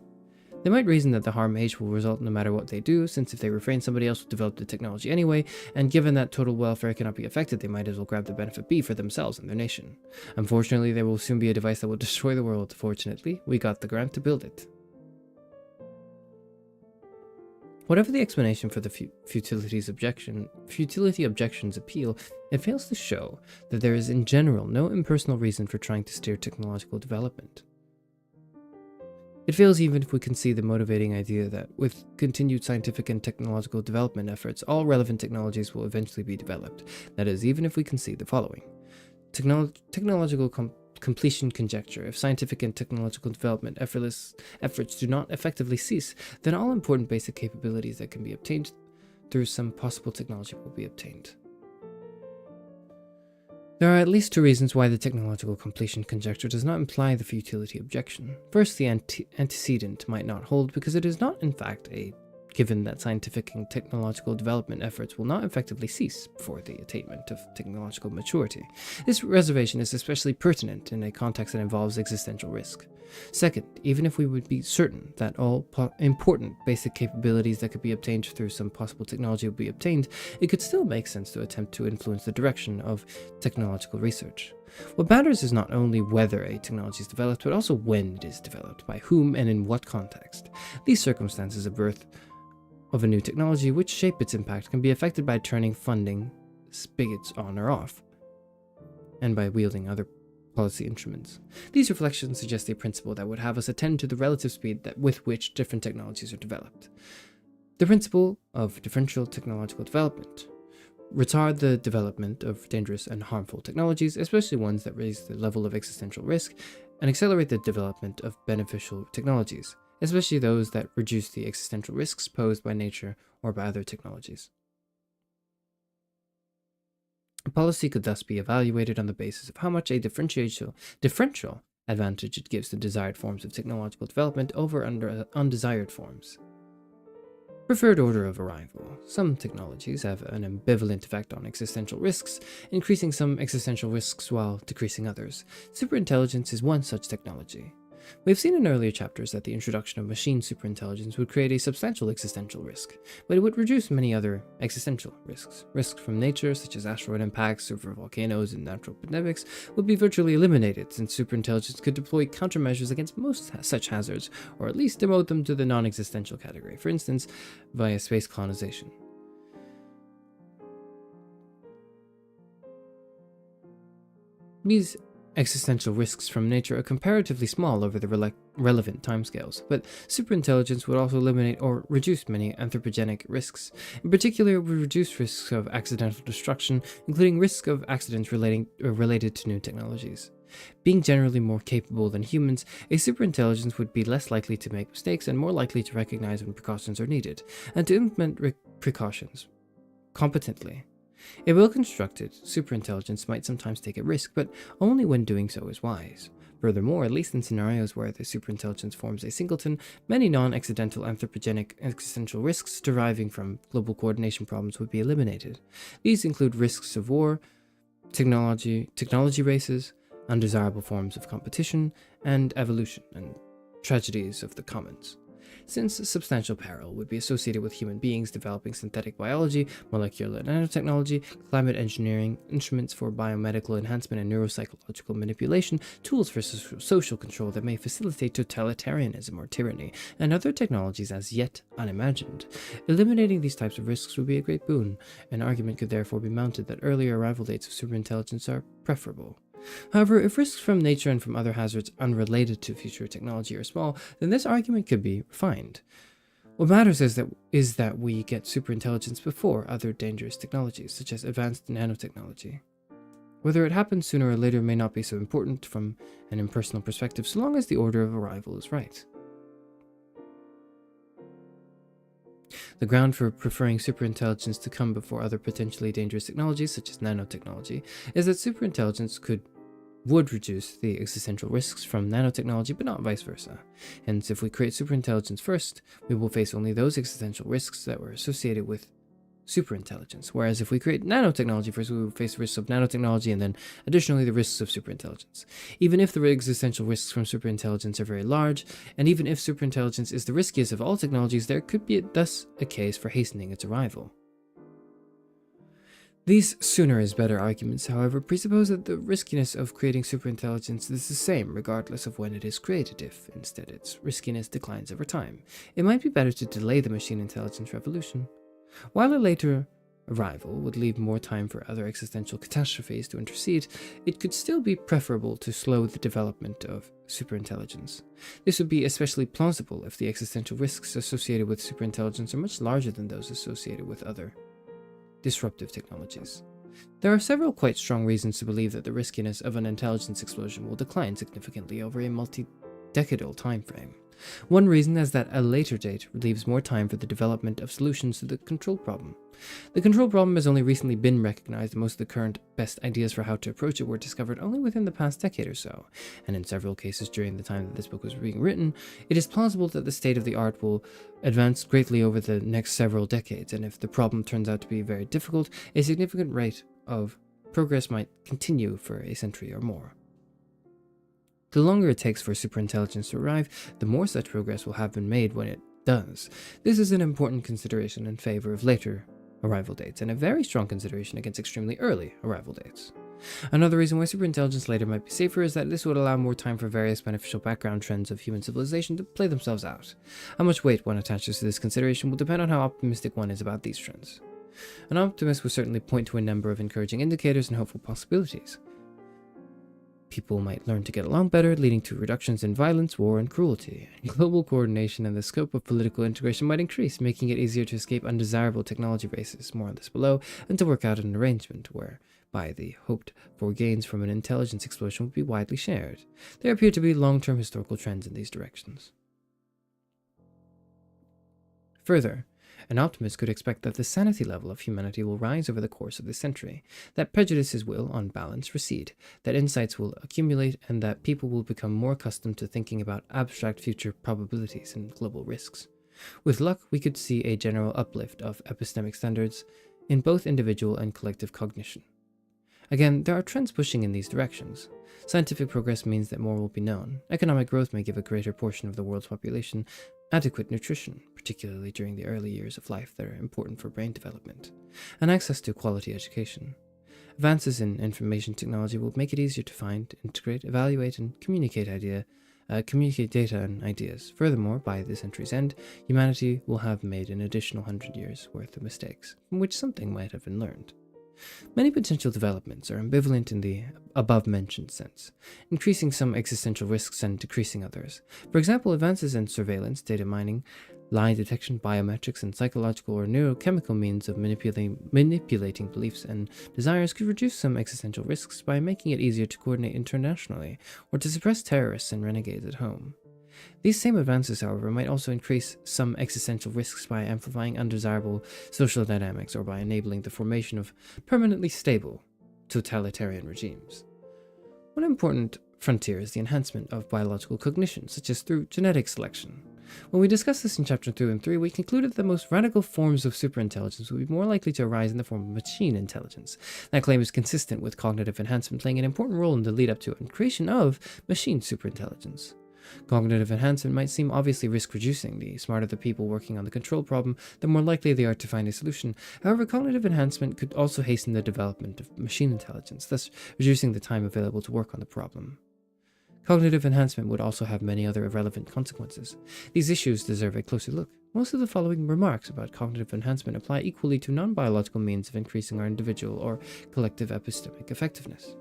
They might reason that the harm H will result no matter what they do, since if they refrain, somebody else will develop the technology anyway, and given that total welfare cannot be affected, they might as well grab the benefit B for themselves and their nation. Unfortunately, there will soon be a device that will destroy the world. Fortunately, we got the grant to build it. Whatever the explanation for the futility objection's appeal, it fails to show that there is in general no impersonal reason for trying to steer technological development. It fails even if we can see the motivating idea that, with continued scientific and technological development efforts, all relevant technologies will eventually be developed. That is, even if we can see the following. Technological completion conjecture. If scientific and technological development efforts do not effectively cease, then all important basic capabilities that can be obtained through some possible technology will be obtained. There are at least two reasons why the technological completion conjecture does not imply the futility objection. First, the antecedent might not hold because it is not in fact a given that scientific and technological development efforts will not effectively cease before the attainment of technological maturity. This reservation is especially pertinent in a context that involves existential risk. Second, even if we would be certain that all important basic capabilities that could be obtained through some possible technology will be obtained, it could still make sense to attempt to influence the direction of technological research. What matters is not only whether a technology is developed, but also when it is developed, by whom, and in what context. These circumstances of birth of a new technology which shape its impact can be affected by turning funding spigots on or off, and by wielding other policy instruments. These reflections suggest a principle that would have us attend to the relative speed with which different technologies are developed. The principle of differential technological development. Retard the development of dangerous and harmful technologies, especially ones that raise the level of existential risk, and accelerate the development of beneficial technologies, especially those that reduce the existential risks posed by nature or by other technologies. A policy could thus be evaluated on the basis of how much a differential advantage it gives to desired forms of technological development over undesired forms. Preferred order of arrival. Some technologies have an ambivalent effect on existential risks, increasing some existential risks while decreasing others. Superintelligence is one such technology. We have seen in earlier chapters that the introduction of machine superintelligence would create a substantial existential risk, but it would reduce many other existential risks. Risks from nature, such as asteroid impacts, supervolcanoes, and natural pandemics, would be virtually eliminated, since superintelligence could deploy countermeasures against most such hazards, or at least demote them to the non-existential category, for instance, via space colonization. These existential risks from nature are comparatively small over the relevant timescales, but superintelligence would also eliminate or reduce many anthropogenic risks. In particular, it would reduce risks of accidental destruction, including risk of accidents related to new technologies. Being generally more capable than humans, a superintelligence would be less likely to make mistakes and more likely to recognize when precautions are needed, and to implement precautions competently. A well-constructed superintelligence might sometimes take a risk, but only when doing so is wise. Furthermore, at least in scenarios where the superintelligence forms a singleton, many non-accidental anthropogenic existential risks deriving from global coordination problems would be eliminated. These include risks of war, technology races, undesirable forms of competition, and evolution, and tragedies of the commons. Since substantial peril would be associated with human beings developing synthetic biology, molecular nanotechnology, climate engineering, instruments for biomedical enhancement and neuropsychological manipulation, tools for social control that may facilitate totalitarianism or tyranny, and other technologies as yet unimagined. Eliminating these types of risks would be a great boon. An argument could therefore be mounted that earlier arrival dates of superintelligence are preferable. However, if risks from nature and from other hazards unrelated to future technology are small, then this argument could be refined. What matters is that we get superintelligence before other dangerous technologies, such as advanced nanotechnology. Whether it happens sooner or later may not be so important from an impersonal perspective, so long as the order of arrival is right. The ground for preferring superintelligence to come before other potentially dangerous technologies, such as nanotechnology, is that superintelligence would reduce the existential risks from nanotechnology, but not vice versa. Hence, if we create superintelligence first, we will face only those existential risks that were associated with superintelligence. Whereas if we create nanotechnology first, we will face risks of nanotechnology and then additionally the risks of superintelligence. Even if the existential risks from superintelligence are very large, and even if superintelligence is the riskiest of all technologies, there could be thus a case for hastening its arrival. These sooner is better arguments, however, presuppose that the riskiness of creating superintelligence is the same regardless of when it is created. If instead its riskiness declines over time, it might be better to delay the machine intelligence revolution. While a later arrival would leave more time for other existential catastrophes to intercede, it could still be preferable to slow the development of superintelligence. This would be especially plausible if the existential risks associated with superintelligence are much larger than those associated with other disruptive technologies. There are several quite strong reasons to believe that the riskiness of an intelligence explosion will decline significantly over a multi-decadal time frame. One reason is that a later date leaves more time for the development of solutions to the control problem. The control problem has only recently been recognized, and most of the current best ideas for how to approach it were discovered only within the past decade or so, and in several cases during the time that this book was being written, it is plausible that the state of the art will advance greatly over the next several decades, and if the problem turns out to be very difficult, a significant rate of progress might continue for a century or more. The longer it takes for superintelligence to arrive, the more such progress will have been made when it does. This is an important consideration in favor of later arrival dates, and a very strong consideration against extremely early arrival dates. Another reason why superintelligence later might be safer is that this would allow more time for various beneficial background trends of human civilization to play themselves out. How much weight one attaches to this consideration will depend on how optimistic one is about these trends. An optimist would certainly point to a number of encouraging indicators and hopeful possibilities. People might learn to get along better, leading to reductions in violence, war, and cruelty. Global coordination and the scope of political integration might increase, making it easier to escape undesirable technology races, more on this below, and to work out an arrangement whereby the hoped-for gains from an intelligence explosion would be widely shared. There appear to be long-term historical trends in these directions. Further, an optimist could expect that the sanity level of humanity will rise over the course of this century, that prejudices will, on balance, recede, that insights will accumulate, and that people will become more accustomed to thinking about abstract future probabilities and global risks. With luck, we could see a general uplift of epistemic standards in both individual and collective cognition. Again, there are trends pushing in these directions. Scientific progress means that more will be known. Economic growth may give a greater portion of the world's population adequate nutrition, particularly during the early years of life that are important for brain development, and access to quality education. Advances in information technology will make it easier to find, integrate, evaluate, and communicate data and ideas. Furthermore, by the century's end, humanity will have made an additional 100 years' worth of mistakes, from which something might have been learned. Many potential developments are ambivalent in the above-mentioned sense, increasing some existential risks and decreasing others. For example, advances in surveillance, data mining, lie detection, biometrics, and psychological or neurochemical means of manipulating beliefs and desires could reduce some existential risks by making it easier to coordinate internationally or to suppress terrorists and renegades at home. These same advances, however, might also increase some existential risks by amplifying undesirable social dynamics or by enabling the formation of permanently stable totalitarian regimes. One important frontier is the enhancement of biological cognition, such as through genetic selection. When we discussed this in Chapter 2 and 3, we concluded that the most radical forms of superintelligence would be more likely to arise in the form of machine intelligence. That claim is consistent with cognitive enhancement playing an important role in the lead-up to and creation of machine superintelligence. Cognitive enhancement might seem obviously risk-reducing. The smarter the people working on the control problem, the more likely they are to find a solution. However, cognitive enhancement could also hasten the development of machine intelligence, thus reducing the time available to work on the problem. Cognitive enhancement would also have many other irrelevant consequences. These issues deserve a closer look. Most of the following remarks about cognitive enhancement apply equally to non-biological means of increasing our individual or collective epistemic effectiveness.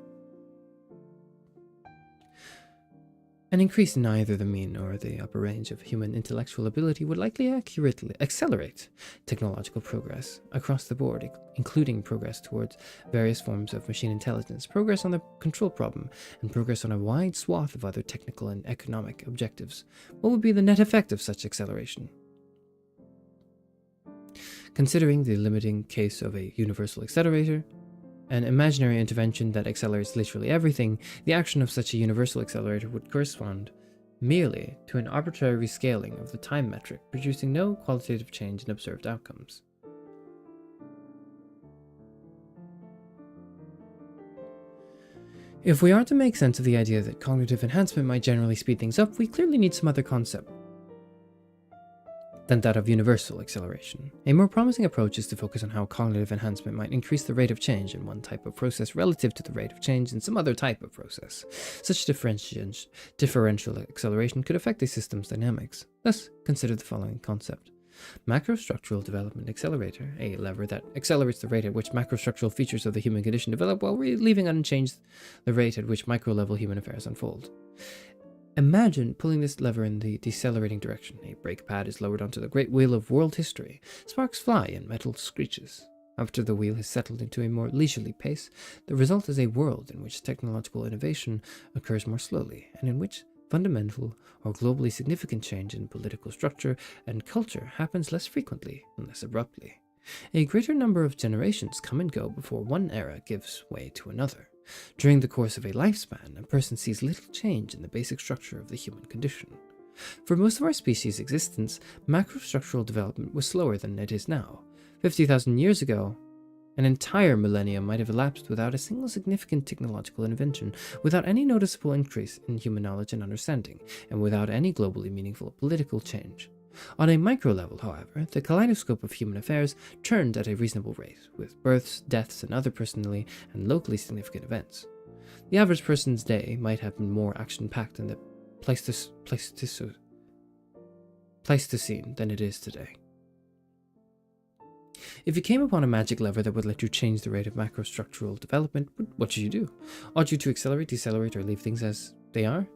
An increase in either the mean or the upper range of human intellectual ability would likely accurately accelerate technological progress across the board, including progress towards various forms of machine intelligence, progress on the control problem, and progress on a wide swath of other technical and economic objectives. What would be the net effect of such acceleration? Considering the limiting case of a universal accelerator, an imaginary intervention that accelerates literally everything, the action of such a universal accelerator would correspond merely to an arbitrary rescaling of the time metric, producing no qualitative change in observed outcomes. If we are to make sense of the idea that cognitive enhancement might generally speed things up, we clearly need some other concept than that of universal acceleration. A more promising approach is to focus on how cognitive enhancement might increase the rate of change in one type of process relative to the rate of change in some other type of process. Such differential acceleration could affect a system's dynamics. Thus, consider the following concept. Macrostructural development accelerator, a lever that accelerates the rate at which macrostructural features of the human condition develop while leaving unchanged the rate at which micro-level human affairs unfold. Imagine pulling this lever in the decelerating direction. A brake pad is lowered onto the great wheel of world history. Sparks fly and metal screeches. After the wheel has settled into a more leisurely pace, the result is a world in which technological innovation occurs more slowly, and in which fundamental or globally significant change in political structure and culture happens less frequently and less abruptly. A greater number of generations come and go before one era gives way to another. During the course of a lifespan, a person sees little change in the basic structure of the human condition. For most of our species' existence, macrostructural development was slower than it is now. 50,000 years ago, an entire millennium might have elapsed without a single significant technological invention, without any noticeable increase in human knowledge and understanding, and without any globally meaningful political change. On a micro level, however, the kaleidoscope of human affairs turned at a reasonable rate, with births, deaths, and other personally and locally significant events. The average person's day might have been more action-packed in the Pleistocene than it is today. If you came upon a magic lever that would let you change the rate of macrostructural development, what should you do? Ought you to accelerate, decelerate, or leave things as they are?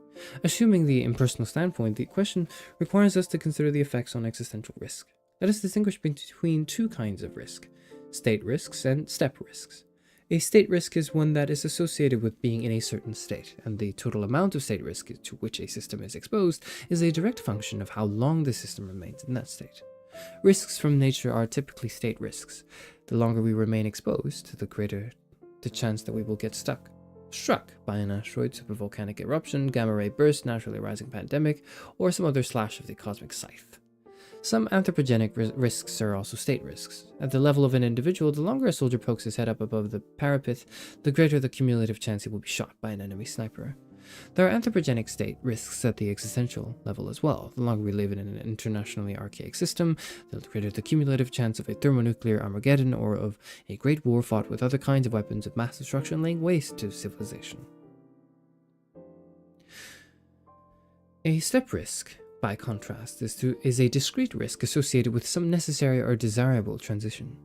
Assuming the impersonal standpoint, the question requires us to consider the effects on existential risk. Let us distinguish between two kinds of risk: state risks and step risks. A state risk is one that is associated with being in a certain state, and the total amount of state risk to which a system is exposed is a direct function of how long the system remains in that state. Risks from nature are typically state risks. The longer we remain exposed, the greater the chance that we will get struck by an asteroid, supervolcanic eruption, gamma-ray burst, naturally rising pandemic, or some other slash of the cosmic scythe. Some anthropogenic risks are also state risks. At the level of an individual, the longer a soldier pokes his head up above the parapet, the greater the cumulative chance he will be shot by an enemy sniper. There are anthropogenic state risks at the existential level as well. The longer we live in an internationally archaic system, the greater the cumulative chance of a thermonuclear Armageddon or of a great war fought with other kinds of weapons of mass destruction laying waste to civilization. A step risk, by contrast, is a discrete risk associated with some necessary or desirable transition.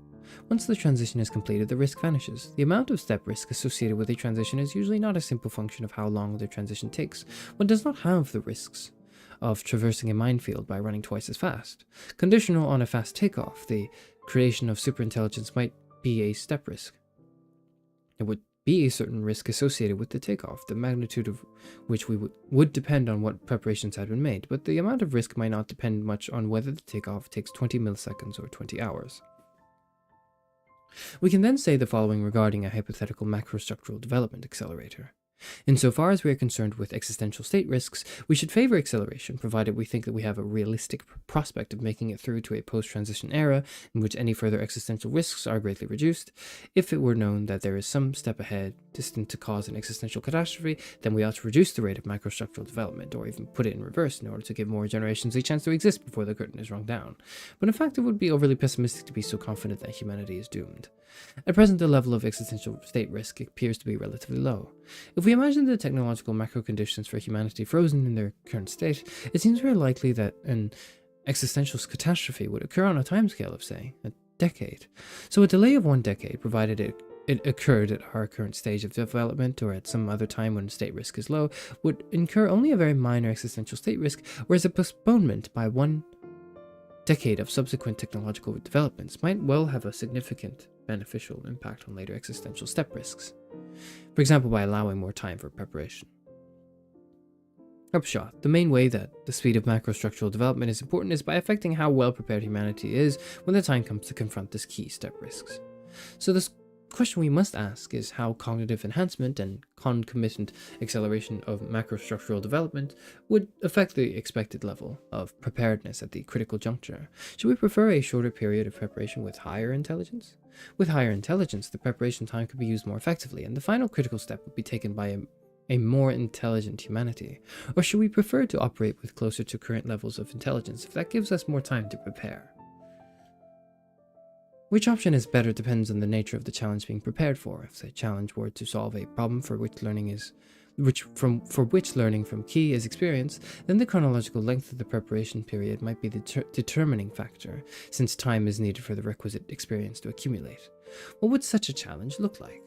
Once the transition is completed, the risk vanishes. The amount of step risk associated with a transition is usually not a simple function of how long the transition takes. One does not have the risks of traversing a minefield by running twice as fast. Conditional on a fast takeoff, the creation of superintelligence might be a step risk. There would be a certain risk associated with the takeoff, the magnitude of which would depend on what preparations had been made, but the amount of risk might not depend much on whether the takeoff takes 20 milliseconds or 20 hours. We can then say the following regarding a hypothetical macrostructural development accelerator. Insofar as we are concerned with existential state risks, we should favor acceleration, provided we think that we have a realistic prospect of making it through to a post-transition era in which any further existential risks are greatly reduced. If it were known that there is some step ahead distant to cause an existential catastrophe, then we ought to reduce the rate of macrostructural development, or even put it in reverse in order to give more generations a chance to exist before the curtain is rung down. But in fact, it would be overly pessimistic to be so confident that humanity is doomed. At present, the level of existential state risk appears to be relatively low. If we imagine the technological macro conditions for humanity frozen in their current state, it seems very likely that an existential catastrophe would occur on a timescale of, say, a decade. So a delay of 1 decade, provided it it occurred at our current stage of development or at some other time when state risk is low, would incur only a very minor existential state risk, whereas a postponement by 1 decade of subsequent technological developments might well have a significant beneficial impact on later existential step risks. For example, by allowing more time for preparation. Upshot, the main way that the speed of macrostructural development is important is by affecting how well prepared humanity is when the time comes to confront this key step risks. So this question we must ask is how cognitive enhancement and concomitant acceleration of macrostructural development would affect the expected level of preparedness at the critical juncture. Should we prefer a shorter period of preparation with higher intelligence? With higher intelligence, the preparation time could be used more effectively, and the final critical step would be taken by a more intelligent humanity. Or should we prefer to operate with closer to current levels of intelligence if that gives us more time to prepare? Which option is better depends on the nature of the challenge being prepared for. If the challenge were to solve a problem for which learning from key is experience, then the chronological length of the preparation period might be the determining factor, since time is needed for the requisite experience to accumulate. What would such a challenge look like?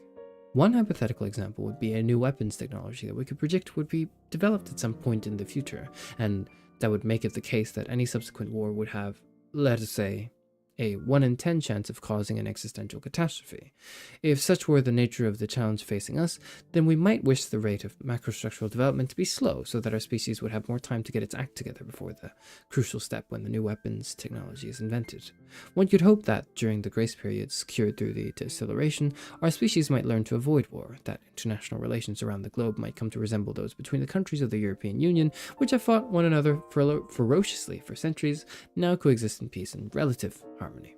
One hypothetical example would be a new weapons technology that we could predict would be developed at some point in the future, and that would make it the case that any subsequent war would have, let us say, a 1 in 10 chance of causing an existential catastrophe. If such were the nature of the challenge facing us, then we might wish the rate of macrostructural development to be slow so that our species would have more time to get its act together before the crucial step when the new weapons technology is invented. One could hope that during the grace period secured through the deceleration, our species might learn to avoid war, that international relations around the globe might come to resemble those between the countries of the European Union, which have fought one another ferociously for centuries, now coexist in peace and relative harmony.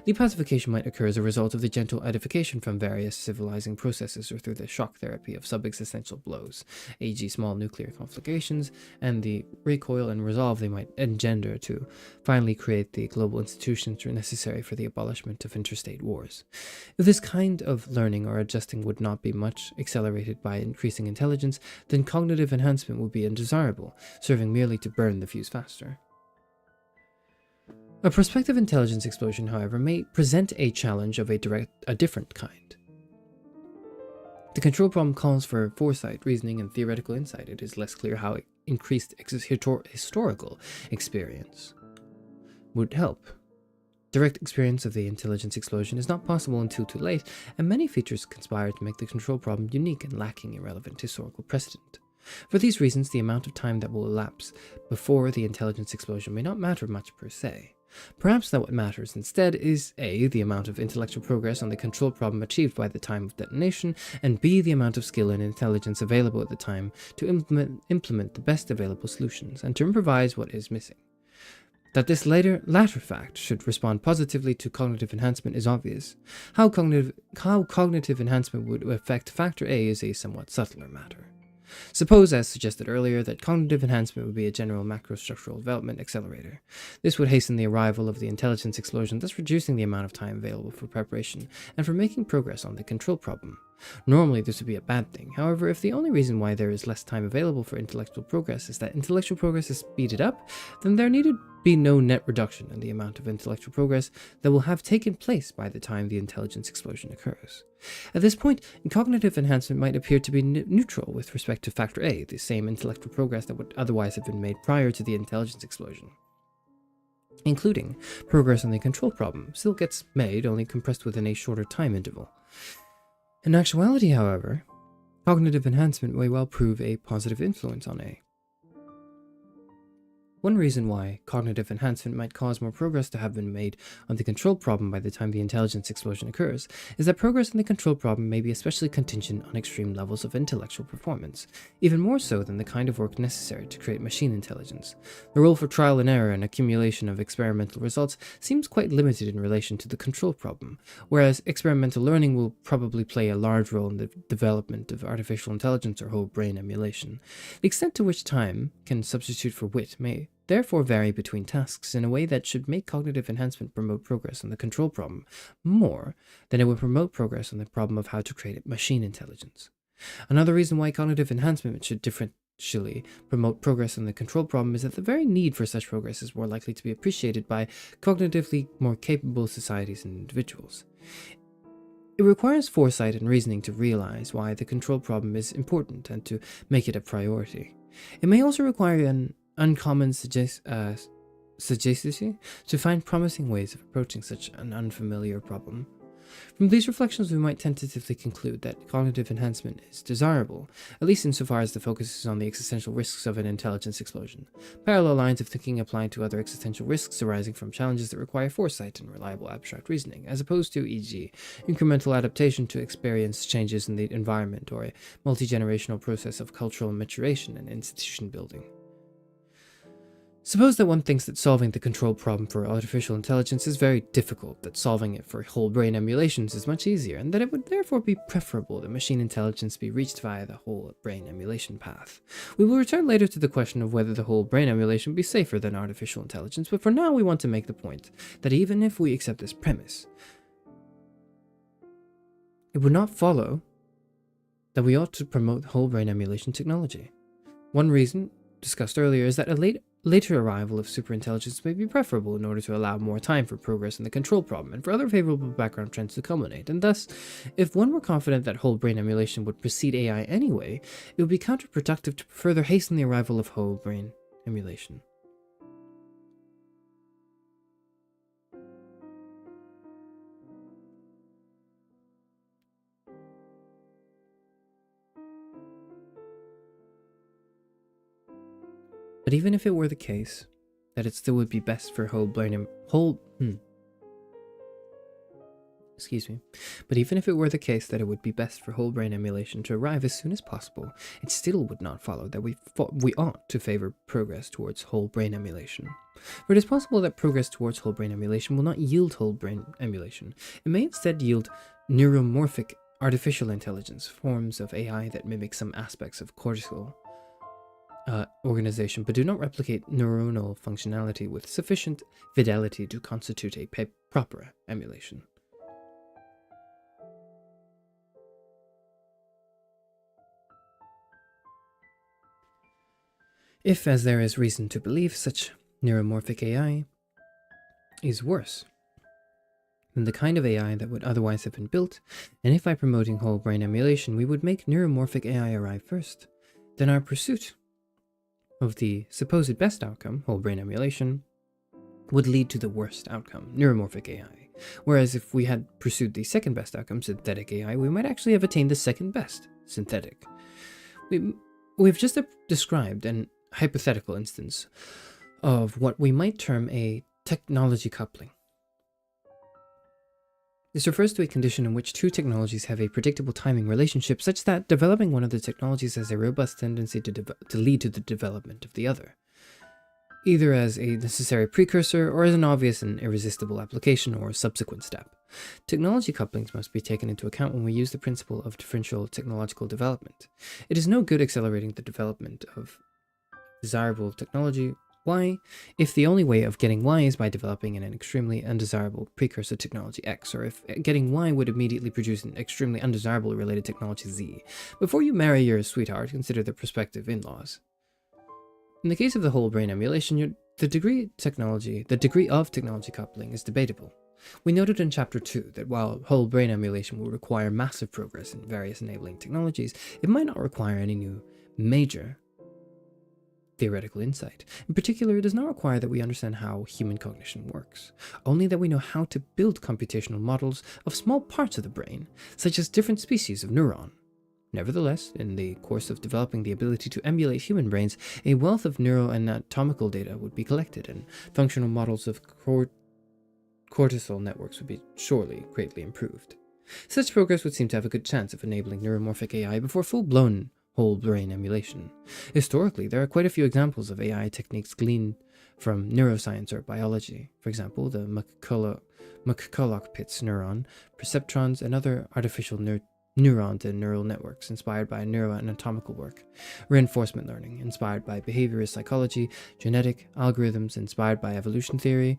The pacification might occur as a result of the gentle edification from various civilizing processes or through the shock therapy of sub-existential blows, e.g. small nuclear conflagrations, and the recoil and resolve they might engender to finally create the global institutions necessary for the abolishment of interstate wars. If this kind of learning or adjusting would not be much accelerated by increasing intelligence, then cognitive enhancement would be undesirable, serving merely to burn the fuse faster. A prospective intelligence explosion, however, may present a challenge of a different kind. The control problem calls for foresight, reasoning, and theoretical insight. It is less clear how increased historical experience would help. Direct experience of the intelligence explosion is not possible until too late, and many features conspire to make the control problem unique and lacking irrelevant historical precedent. For these reasons, the amount of time that will elapse before the intelligence explosion may not matter much per se. Perhaps that what matters instead is A, the amount of intellectual progress on the control problem achieved by the time of detonation, and B, the amount of skill and intelligence available at the time to implement the best available solutions, and to improvise what is missing. That this latter fact should respond positively to cognitive enhancement is obvious. How cognitive enhancement would affect factor A is a somewhat subtler matter. Suppose, as suggested earlier, that cognitive enhancement would be a general macrostructural development accelerator. This would hasten the arrival of the intelligence explosion, thus reducing the amount of time available for preparation and for making progress on the control problem. Normally, this would be a bad thing. However, if the only reason why there is less time available for intellectual progress is that intellectual progress is speeded up, then there needed be no net reduction in the amount of intellectual progress that will have taken place by the time the intelligence explosion occurs. At this point, cognitive enhancement might appear to be neutral with respect to factor A, the same intellectual progress that would otherwise have been made prior to the intelligence explosion. Including progress on the control problem still gets made, only compressed within a shorter time interval. In actuality, however, cognitive enhancement may well prove a positive influence on A. One reason why cognitive enhancement might cause more progress to have been made on the control problem by the time the intelligence explosion occurs is that progress on the control problem may be especially contingent on extreme levels of intellectual performance, even more so than the kind of work necessary to create machine intelligence. The role for trial and error and accumulation of experimental results seems quite limited in relation to the control problem, whereas experimental learning will probably play a large role in the development of artificial intelligence or whole brain emulation. The extent to which time can substitute for wit may therefore vary between tasks in a way that should make cognitive enhancement promote progress on the control problem more than it would promote progress on the problem of how to create machine intelligence. Another reason why cognitive enhancement should differentially promote progress on the control problem is that the very need for such progress is more likely to be appreciated by cognitively more capable societies and individuals. It requires foresight and reasoning to realize why the control problem is important and to make it a priority. It may also require an uncommon sagacity to find promising ways of approaching such an unfamiliar problem. From these reflections, we might tentatively conclude that cognitive enhancement is desirable, at least insofar as the focus is on the existential risks of an intelligence explosion. Parallel lines of thinking apply to other existential risks arising from challenges that require foresight and reliable abstract reasoning, as opposed to, e.g., incremental adaptation to experience changes in the environment or a multi-generational process of cultural maturation and institution building. Suppose that one thinks that solving the control problem for artificial intelligence is very difficult, that solving it for whole brain emulations is much easier, and that it would therefore be preferable that machine intelligence be reached via the whole brain emulation path. We will return later to the question of whether the whole brain emulation be safer than artificial intelligence, but for now we want to make the point that even if we accept this premise, it would not follow that we ought to promote whole brain emulation technology. One reason, discussed earlier, is that a later arrival of superintelligence may be preferable in order to allow more time for progress in the control problem and for other favorable background trends to culminate, and thus, if one were confident that whole brain emulation would precede AI anyway, it would be counterproductive to further hasten the arrival of whole brain emulation. But even if it were the case that it still would be best for But even if it were the case that it would be best for whole brain emulation to arrive as soon as possible, it still would not follow that we ought to favor progress towards whole brain emulation. For it is possible that progress towards whole brain emulation will not yield whole brain emulation. It may instead yield neuromorphic artificial intelligence, forms of AI that mimic some aspects of cortical organization, but do not replicate neuronal functionality with sufficient fidelity to constitute a proper emulation. If, as there is reason to believe, such neuromorphic AI is worse than the kind of AI that would otherwise have been built, and if by promoting whole brain emulation we would make neuromorphic AI arrive first, then our pursuit of the supposed best outcome, whole brain emulation, would lead to the worst outcome, neuromorphic AI. Whereas if we had pursued the second best outcome, synthetic AI, we might actually have attained the second best, synthetic. We've just described an hypothetical instance of what we might term a technology coupling. This refers to a condition in which two technologies have a predictable timing relationship such that developing one of the technologies has a robust tendency to lead to the development of the other, either as a necessary precursor or as an obvious and irresistible application or subsequent step. Technology couplings must be taken into account when we use the principle of differential technological development. It is no good accelerating the development of desirable technology Y if the only way of getting Y is by developing an extremely undesirable precursor technology X, or if getting Y would immediately produce an extremely undesirable related technology Z. Before you marry your sweetheart, consider the prospective in-laws. In the case of the whole brain emulation, the degree of technology coupling is debatable. We noted in Chapter 2 that while whole brain emulation will require massive progress in various enabling technologies, it might not require any new major theoretical insight. In particular, it does not require that we understand how human cognition works, only that we know how to build computational models of small parts of the brain, such as different species of neuron. Nevertheless, in the course of developing the ability to emulate human brains, a wealth of neuroanatomical data would be collected, and functional models of cortical networks would be surely greatly improved. Such progress would seem to have a good chance of enabling neuromorphic AI before full-blown whole brain emulation. Historically, there are quite a few examples of AI techniques gleaned from neuroscience or biology. For example, the McCulloch-Pitts neuron, perceptrons, and other artificial neurons and neural networks inspired by neuroanatomical work, reinforcement learning inspired by behaviorist psychology, genetic algorithms inspired by evolution theory,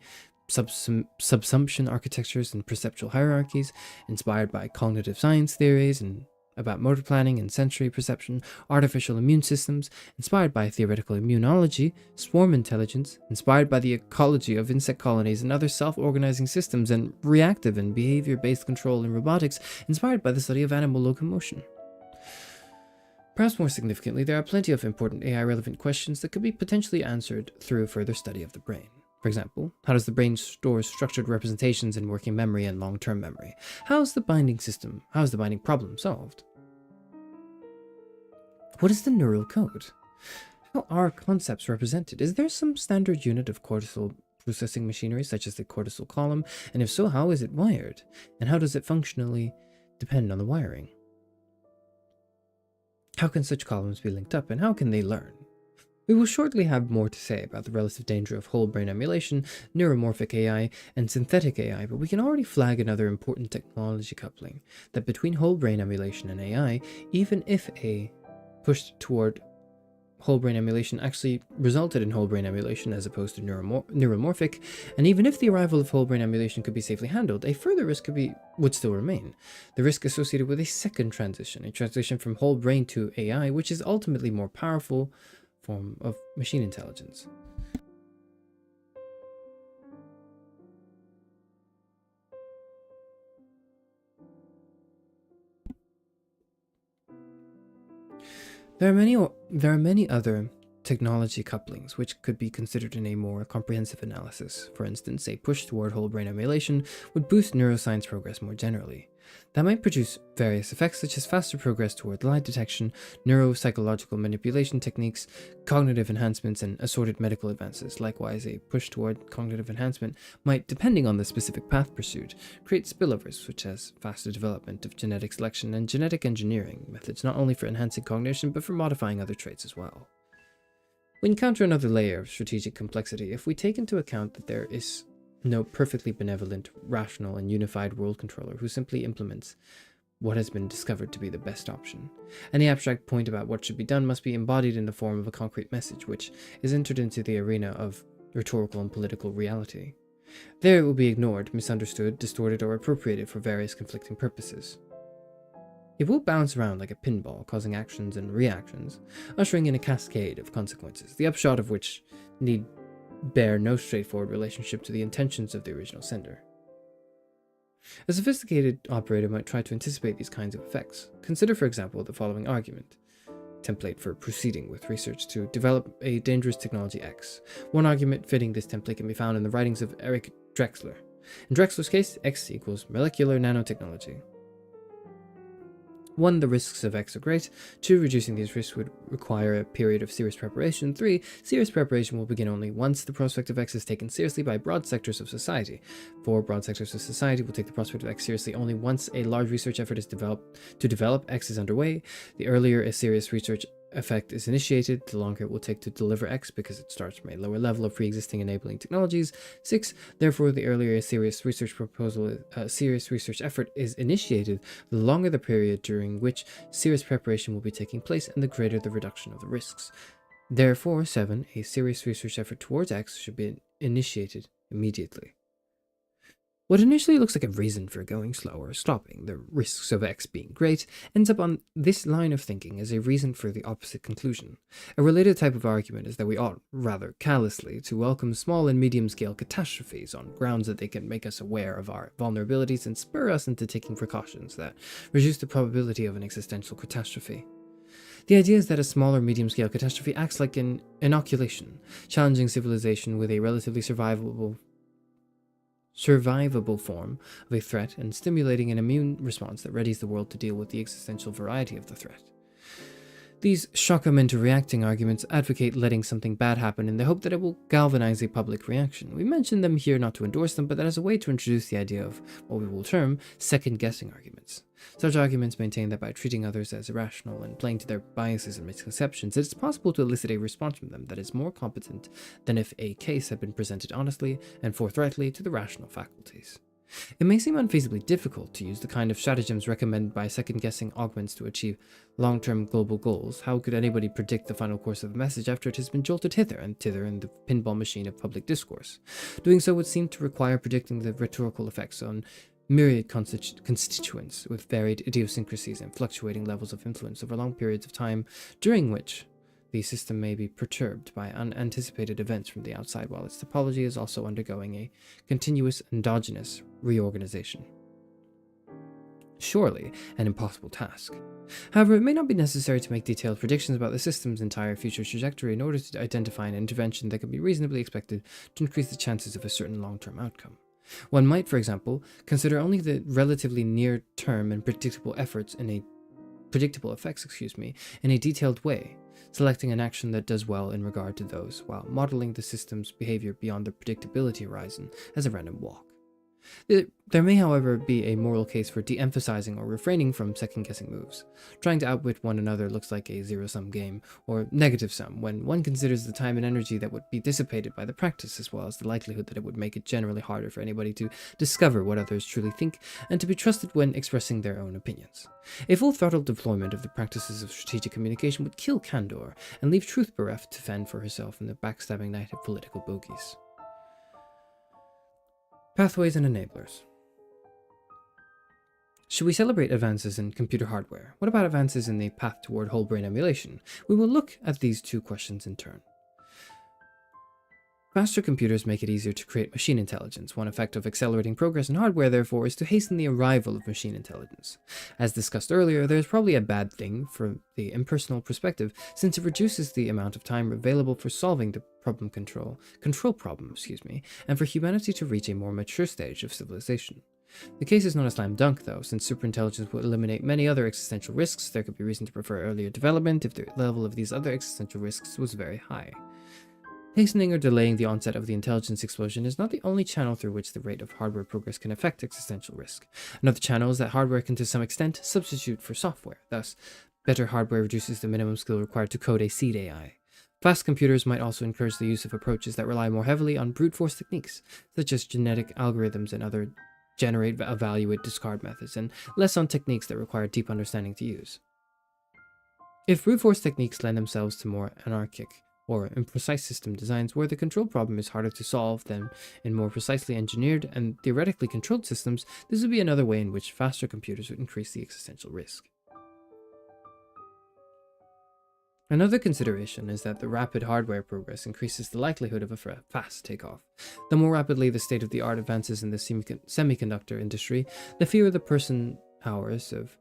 subsumption architectures and perceptual hierarchies inspired by cognitive science theories, and about motor planning and sensory perception, artificial immune systems, inspired by theoretical immunology, swarm intelligence, inspired by the ecology of insect colonies and other self-organizing systems, and reactive and behavior-based control in robotics, inspired by the study of animal locomotion. Perhaps more significantly, there are plenty of important AI-relevant questions that could be potentially answered through further study of the brain. For example, how does the brain store structured representations in working memory and long-term memory? How is the binding problem solved? What is the neural code? How are concepts represented? Is there some standard unit of cortical processing machinery, such as the cortical column? And if so, how is it wired? And how does it functionally depend on the wiring? How can such columns be linked up, and how can they learn? We will shortly have more to say about the relative danger of whole brain emulation, neuromorphic AI, and synthetic AI, but we can already flag another important technology coupling, that between whole brain emulation and AI, even if a push toward whole brain emulation actually resulted in whole brain emulation as opposed to neuromorphic, and even if the arrival of whole brain emulation could be safely handled, a further risk would still remain. The risk associated with a second transition, a transition from whole brain to AI, which is ultimately more powerful form of machine intelligence. There are many other technology couplings which could be considered in a more comprehensive analysis. For instance, a push toward whole brain emulation would boost neuroscience progress more generally. That might produce various effects such as faster progress toward lie detection, neuropsychological manipulation techniques, cognitive enhancements, and assorted medical advances. Likewise, a push toward cognitive enhancement might, depending on the specific path pursued, create spillovers such as faster development of genetic selection and genetic engineering methods, not only for enhancing cognition but for modifying other traits as well. We encounter another layer of strategic complexity if we take into account that there is no perfectly benevolent, rational, and unified world controller who simply implements what has been discovered to be the best option. Any abstract point about what should be done must be embodied in the form of a concrete message, which is entered into the arena of rhetorical and political reality. There it will be ignored, misunderstood, distorted, or appropriated for various conflicting purposes. It will bounce around like a pinball, causing actions and reactions, ushering in a cascade of consequences, the upshot of which need bear no straightforward relationship to the intentions of the original sender. A sophisticated operator might try to anticipate these kinds of effects. Consider, for example, the following argument. Template for proceeding with research to develop a dangerous technology X. One argument fitting this template can be found in the writings of Eric Drexler. In Drexler's case, X equals molecular nanotechnology. 1. The risks of X are great. 2. Reducing these risks would require a period of serious preparation. 3. Serious preparation will begin only once the prospect of X is taken seriously by broad sectors of society. 4. Broad sectors of society will take the prospect of X seriously only once a large research effort is to develop X is underway. The earlier a serious research effect is initiated, the longer it will take to deliver X because it starts from a lower level of pre-existing enabling technologies. 6. Therefore, the earlier a serious research effort is initiated, the longer the period during which serious preparation will be taking place and the greater the reduction of the risks. Therefore, 7. A serious research effort towards X should be initiated immediately. What initially looks like a reason for going slow or stopping, the risks of X being great, ends up on this line of thinking as a reason for the opposite conclusion. A related type of argument is that we ought, rather callously, to welcome small and medium-scale catastrophes on grounds that they can make us aware of our vulnerabilities and spur us into taking precautions that reduce the probability of an existential catastrophe. The idea is that a small or medium-scale catastrophe acts like an inoculation, challenging civilization with a relatively survivable form of a threat and stimulating an immune response that readies the world to deal with the existential variety of the threat. These shock 'em into reacting arguments advocate letting something bad happen in the hope that it will galvanize a public reaction. We mention them here not to endorse them, but that as a way to introduce the idea of what we will term second-guessing arguments. Such arguments maintain that by treating others as irrational and playing to their biases and misconceptions, it is possible to elicit a response from them that is more competent than if a case had been presented honestly and forthrightly to the rational faculties. It may seem unfeasibly difficult to use the kind of stratagems recommended by second-guessing augments to achieve long-term global goals. How could anybody predict the final course of a message after it has been jolted hither and thither in the pinball machine of public discourse? Doing so would seem to require predicting the rhetorical effects on myriad constituents with varied idiosyncrasies and fluctuating levels of influence over long periods of time, during which the system may be perturbed by unanticipated events from the outside, while its topology is also undergoing a continuous endogenous reorganization. Surely an impossible task. However, it may not be necessary to make detailed predictions about the system's entire future trajectory in order to identify an intervention that can be reasonably expected to increase the chances of a certain long-term outcome. One might, for example, consider only the relatively near-term and predictable effects in a detailed way, selecting an action that does well in regard to those, while modeling the system's behavior beyond the predictability horizon as a random walk. There may, however, be a moral case for de-emphasizing or refraining from second-guessing moves. Trying to outwit one another looks like a zero-sum game, or negative sum, when one considers the time and energy that would be dissipated by the practice, as well as the likelihood that it would make it generally harder for anybody to discover what others truly think, and to be trusted when expressing their own opinions. A full-throttle deployment of the practices of strategic communication would kill candor, and leave truth bereft to fend for herself in the backstabbing night of political bogies. Pathways and enablers. Should we celebrate advances in computer hardware? What about advances in the path toward whole brain emulation? We will look at these two questions in turn. Faster computers make it easier to create machine intelligence. One effect of accelerating progress in hardware, therefore, is to hasten the arrival of machine intelligence. As discussed earlier, there is probably a bad thing from the impersonal perspective, since it reduces the amount of time available for solving the control problem, and for humanity to reach a more mature stage of civilization. The case is not a slam dunk, though. Since superintelligence will eliminate many other existential risks, there could be reason to prefer earlier development if the level of these other existential risks was very high. Hastening or delaying the onset of the intelligence explosion is not the only channel through which the rate of hardware progress can affect existential risk. Another channel is that hardware can to some extent substitute for software. Thus, better hardware reduces the minimum skill required to code a seed AI. Fast computers might also encourage the use of approaches that rely more heavily on brute force techniques, such as genetic algorithms and other generate, evaluate, discard methods, and less on techniques that require deep understanding to use. If brute force techniques lend themselves to more anarchic or imprecise system designs where the control problem is harder to solve than in more precisely engineered and theoretically controlled systems, this would be another way in which faster computers would increase the existential risk. Another consideration is that the rapid hardware progress increases the likelihood of a fast takeoff. The more rapidly the state-of-the-art advances in the semiconductor industry, the fewer the person hours of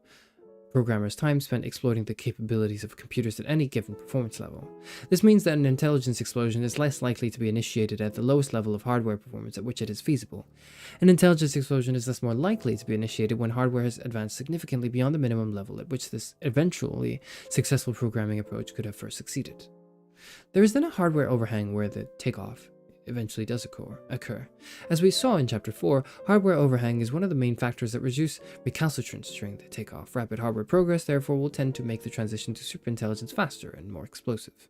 programmers' time spent exploiting the capabilities of computers at any given performance level. This means that an intelligence explosion is less likely to be initiated at the lowest level of hardware performance at which it is feasible. An intelligence explosion is thus more likely to be initiated when hardware has advanced significantly beyond the minimum level at which this eventually successful programming approach could have first succeeded. There is then a hardware overhang where the takeoff eventually does occur. As we saw in Chapter 4, hardware overhang is one of the main factors that reduce recalcitrance during the takeoff. Rapid hardware progress, therefore, will tend to make the transition to superintelligence faster and more explosive.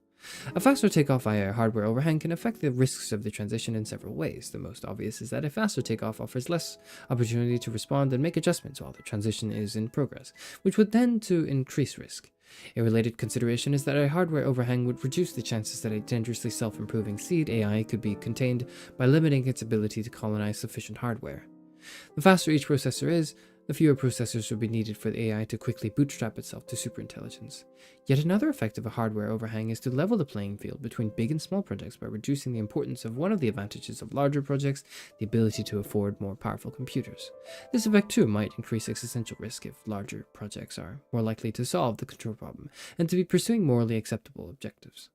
A faster takeoff via a hardware overhang can affect the risks of the transition in several ways. The most obvious is that a faster takeoff offers less opportunity to respond and make adjustments while the transition is in progress, which would tend to increase risk. A related consideration is that a hardware overhang would reduce the chances that a dangerously self-improving seed AI could be contained by limiting its ability to colonize sufficient hardware. The faster each processor is, the fewer processors would be needed for the AI to quickly bootstrap itself to superintelligence. Yet another effect of a hardware overhang is to level the playing field between big and small projects by reducing the importance of one of the advantages of larger projects, the ability to afford more powerful computers. This effect too might increase existential risk if larger projects are more likely to solve the control problem and to be pursuing morally acceptable objectives.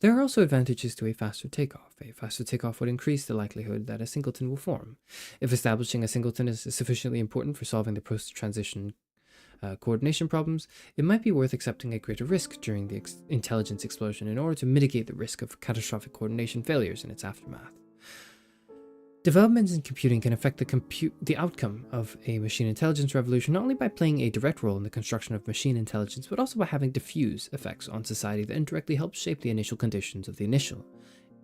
There are also advantages to a faster takeoff. A faster takeoff would increase the likelihood that a singleton will form. If establishing a singleton is sufficiently important for solving the post-transition coordination problems, it might be worth accepting a greater risk during the intelligence explosion in order to mitigate the risk of catastrophic coordination failures in its aftermath. Developments in computing can affect the outcome of a machine intelligence revolution not only by playing a direct role in the construction of machine intelligence, but also by having diffuse effects on society that indirectly help shape the initial conditions of the initial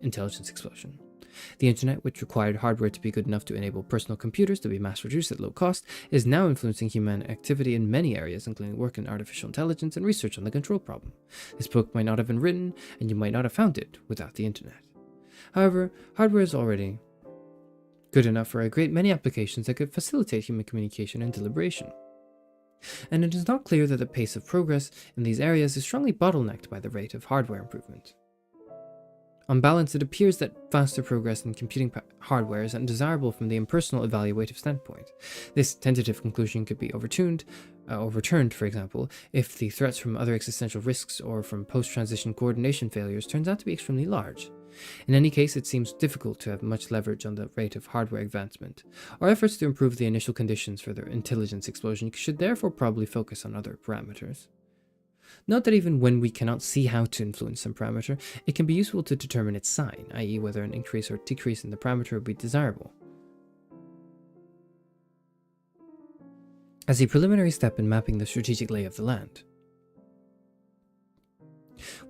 intelligence explosion. The internet, which required hardware to be good enough to enable personal computers to be mass-produced at low cost, is now influencing human activity in many areas, including work in artificial intelligence and research on the control problem. This book might not have been written, and you might not have found it without the internet. However, hardware is already good enough for a great many applications that could facilitate human communication and deliberation. And it is not clear that the pace of progress in these areas is strongly bottlenecked by the rate of hardware improvement. On balance, it appears that faster progress in computing hardware is undesirable from the impersonal evaluative standpoint. This tentative conclusion could be overturned, for example, if the threats from other existential risks or from post-transition coordination failures turns out to be extremely large. In any case, it seems difficult to have much leverage on the rate of hardware advancement. Our efforts to improve the initial conditions for their intelligence explosion should therefore probably focus on other parameters. Note that even when we cannot see how to influence some parameter, it can be useful to determine its sign, i.e. whether an increase or decrease in the parameter would be desirable. As a preliminary step in mapping the strategic lay of the land,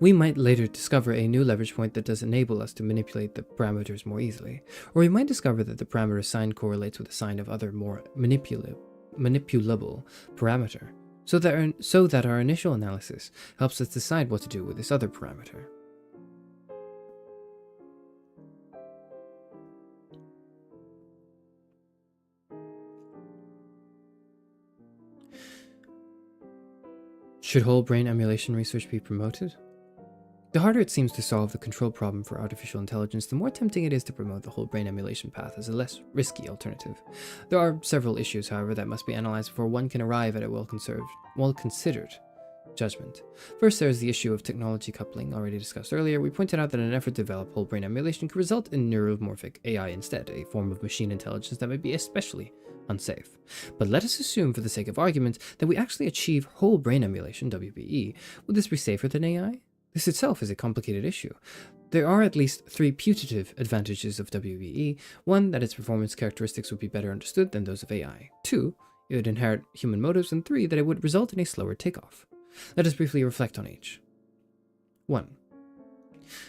we might later discover a new leverage point that does enable us to manipulate the parameters more easily, or we might discover that the parameter sign correlates with a sign of other more manipulable parameter, so that our initial analysis helps us decide what to do with this other parameter. Should whole brain emulation research be promoted? The harder it seems to solve the control problem for artificial intelligence, the more tempting it is to promote the whole brain emulation path as a less risky alternative. There are several issues, however, that must be analyzed before one can arrive at a well-considered judgment. First, there is the issue of technology coupling, already discussed earlier. We pointed out that an effort to develop whole brain emulation could result in neuromorphic AI instead, a form of machine intelligence that may be especially unsafe. But let us assume, for the sake of argument, that we actually achieve whole brain emulation, WBE. Would this be safer than AI? This itself is a complicated issue. There are at least 3 putative advantages of WBE. 1, that its performance characteristics would be better understood than those of AI. 2, it would inherit human motives. And 3, that it would result in a slower takeoff. Let us briefly reflect on each. 1.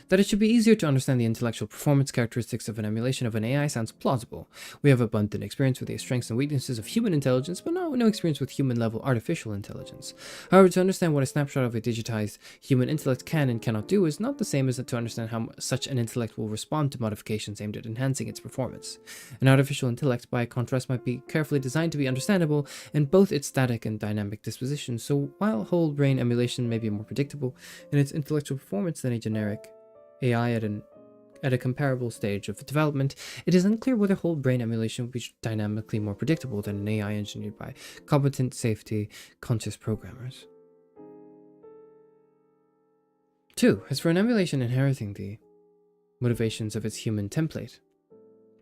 That it should be easier to understand the intellectual performance characteristics of an emulation of an AI sounds plausible. We have abundant experience with the strengths and weaknesses of human intelligence, but no experience with human-level artificial intelligence. However, to understand what a snapshot of a digitized human intellect can and cannot do is not the same as to understand how such an intellect will respond to modifications aimed at enhancing its performance. An artificial intellect, by contrast, might be carefully designed to be understandable in both its static and dynamic disposition, so while whole brain emulation may be more predictable in its intellectual performance than a generic AI at a comparable stage of development, it is unclear whether whole brain emulation would be dynamically more predictable than an AI engineered by competent, safety-conscious programmers. 2. As for an emulation inheriting the motivations of its human template,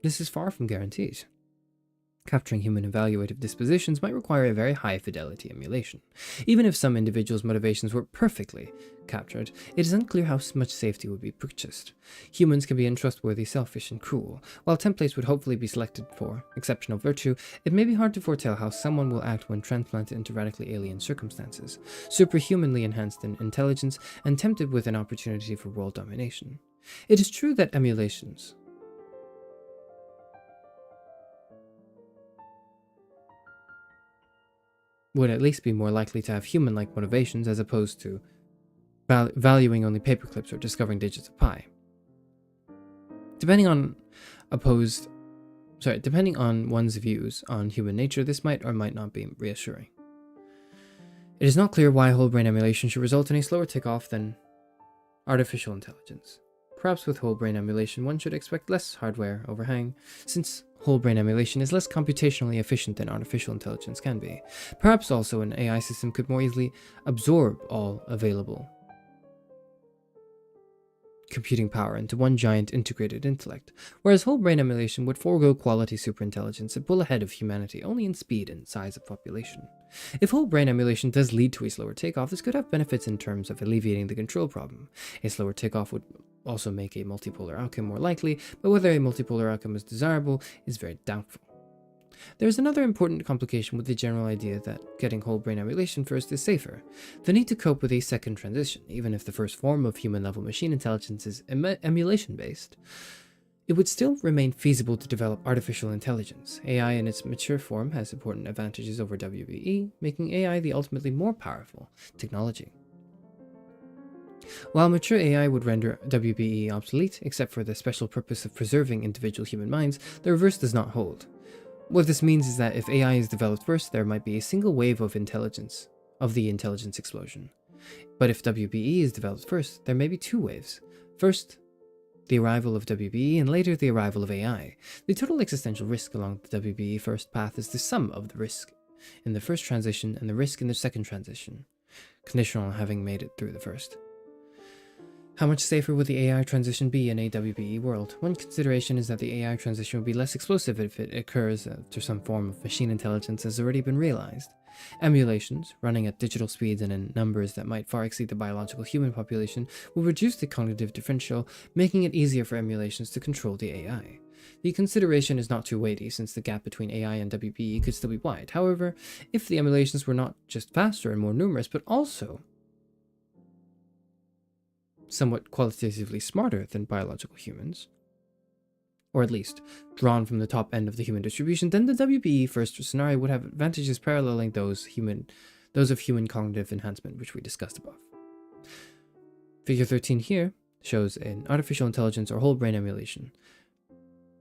this is far from guaranteed. Capturing human evaluative dispositions might require a very high fidelity emulation. Even if some individuals' motivations were perfectly captured, it is unclear how much safety would be purchased. Humans can be untrustworthy, selfish, and cruel. While templates would hopefully be selected for exceptional virtue, it may be hard to foretell how someone will act when transplanted into radically alien circumstances, superhumanly enhanced in intelligence, and tempted with an opportunity for world domination. It is true that emulations would at least be more likely to have human-like motivations as opposed to valuing only paperclips or discovering digits of pi. Depending on one's views on human nature, this might or might not be reassuring. It is not clear why whole brain emulation should result in a slower takeoff than artificial intelligence. Perhaps with whole brain emulation, one should expect less hardware overhang, since whole brain emulation is less computationally efficient than artificial intelligence can be. Perhaps also an AI system could more easily absorb all available computing power into one giant integrated intellect, whereas whole brain emulation would forego quality superintelligence and pull ahead of humanity only in speed and size of population. If whole brain emulation does lead to a slower takeoff, this could have benefits in terms of alleviating the control problem. A slower takeoff would also make a multipolar outcome more likely, but whether a multipolar outcome is desirable is very doubtful. There is another important complication with the general idea that getting whole brain emulation first is safer: the need to cope with a second transition. Even if the first form of human-level machine intelligence is emulation-based, it would still remain feasible to develop artificial intelligence. AI in its mature form has important advantages over WBE, making AI the ultimately more powerful technology. While mature AI would render WBE obsolete, except for the special purpose of preserving individual human minds, the reverse does not hold. What this means is that if AI is developed first, there might be a single wave of the intelligence explosion. But if WBE is developed first, there may be two waves. First, the arrival of WBE, and later the arrival of AI. The total existential risk along the WBE first path is the sum of the risk in the first transition and the risk in the second transition, conditional on having made it through the first. How much safer would the AI transition be in a WBE world? One consideration is that the AI transition would be less explosive if it occurs after some form of machine intelligence has already been realized. Emulations, running at digital speeds and in numbers that might far exceed the biological human population, will reduce the cognitive differential, making it easier for emulations to control the AI. The consideration is not too weighty, since the gap between AI and WBE could still be wide. However, if the emulations were not just faster and more numerous, but also somewhat qualitatively smarter than biological humans, or at least drawn from the top end of the human distribution, then the WBE first scenario would have advantages paralleling those of human cognitive enhancement, which we discussed above. Figure 13 here shows an artificial intelligence or whole brain emulation.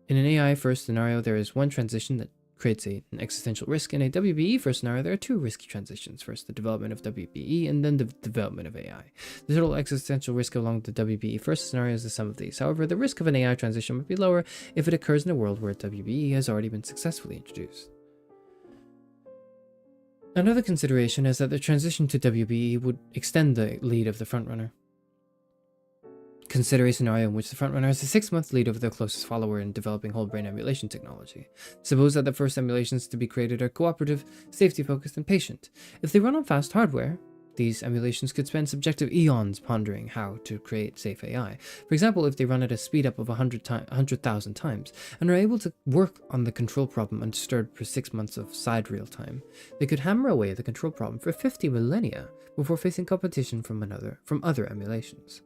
In an AI first scenario, there is one transition that creates an existential risk. In a WBE first scenario, there are two risky transitions. First, the development of WBE, and then the development of AI. The total existential risk along the WBE first scenario is the sum of these. However, the risk of an AI transition would be lower if it occurs in a world where WBE has already been successfully introduced. Another consideration is that the transition to WBE would extend the lead of the frontrunner. Consider a scenario in which the frontrunner has a 6-month lead over the closest follower in developing whole brain emulation technology. Suppose that the first emulations to be created are cooperative, safety-focused, and patient. If they run on fast hardware, these emulations could spend subjective eons pondering how to create safe AI. For example, if they run at a speed up of 100,000 times and are able to work on the control problem undisturbed for 6 months of side real time, they could hammer away at the control problem for 50 millennia before facing competition from other emulations.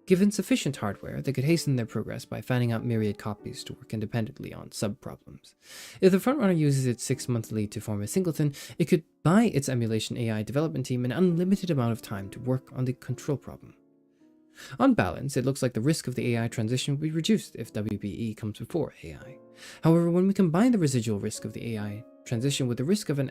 Given sufficient hardware, they could hasten their progress by fanning out myriad copies to work independently on sub-problems. If the frontrunner uses its 6-month lead to form a singleton, it could buy its emulation AI development team an unlimited amount of time to work on the control problem. On balance, it looks like the risk of the AI transition will be reduced if WBE comes before AI. However, when we combine the residual risk of the AI transition with the risk of an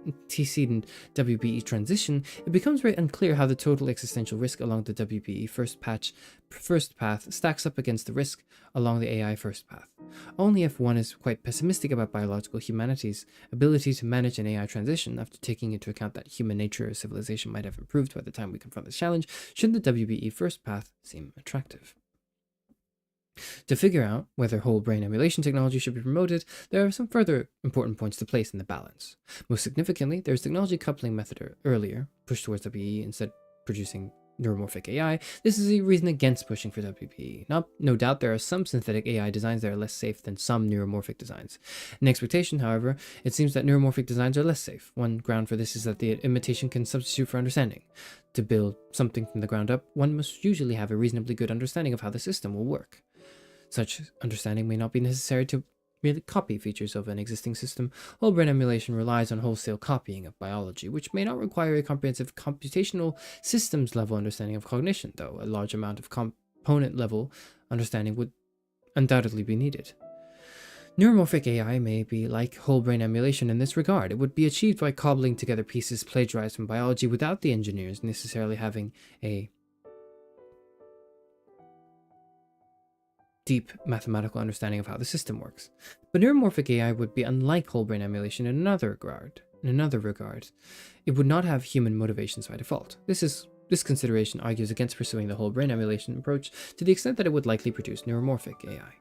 antecedent WBE transition, it becomes very unclear how the total existential risk along the WBE first path stacks up against the risk along the AI first path. Only if one is quite pessimistic about biological humanity's ability to manage an AI transition, after taking into account that human nature or civilization might have improved by the time we confront this challenge, should the WBE first path seem attractive. To figure out whether whole brain emulation technology should be promoted, there are some further important points to place in the balance. Most significantly, there is technology coupling method earlier, push towards WBE instead of producing neuromorphic AI. This is a reason against pushing for WBE. No doubt there are some synthetic AI designs that are less safe than some neuromorphic designs. In expectation, however, it seems that neuromorphic designs are less safe. One ground for this is that the imitation can substitute for understanding. To build something from the ground up, one must usually have a reasonably good understanding of how the system will work. Such understanding may not be necessary to merely copy features of an existing system. Whole brain emulation relies on wholesale copying of biology, which may not require a comprehensive computational systems level understanding of cognition, though a large amount of component level understanding would undoubtedly be needed. Neuromorphic AI may be like whole brain emulation in this regard. It would be achieved by cobbling together pieces plagiarized from biology without the engineers necessarily having a deep mathematical understanding of how the system works. But neuromorphic AI would be unlike whole brain emulation in another regard. It would not have human motivations by default. This consideration argues against pursuing the whole brain emulation approach to the extent that it would likely produce neuromorphic AI.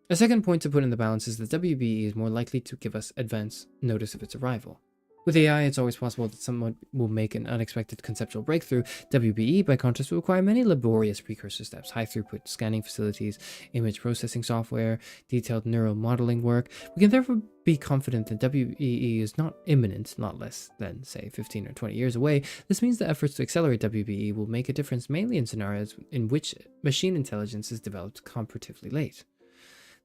A second point to put in the balance is that WBE is more likely to give us advance notice of its arrival. With AI, it's always possible that someone will make an unexpected conceptual breakthrough. WBE, by contrast, will require many laborious precursor steps: high-throughput scanning facilities, image processing software, detailed neural modeling work. We can therefore be confident that WBE is not imminent, not less than, say, 15 or 20 years away. This means that efforts to accelerate WBE will make a difference mainly in scenarios in which machine intelligence is developed comparatively late.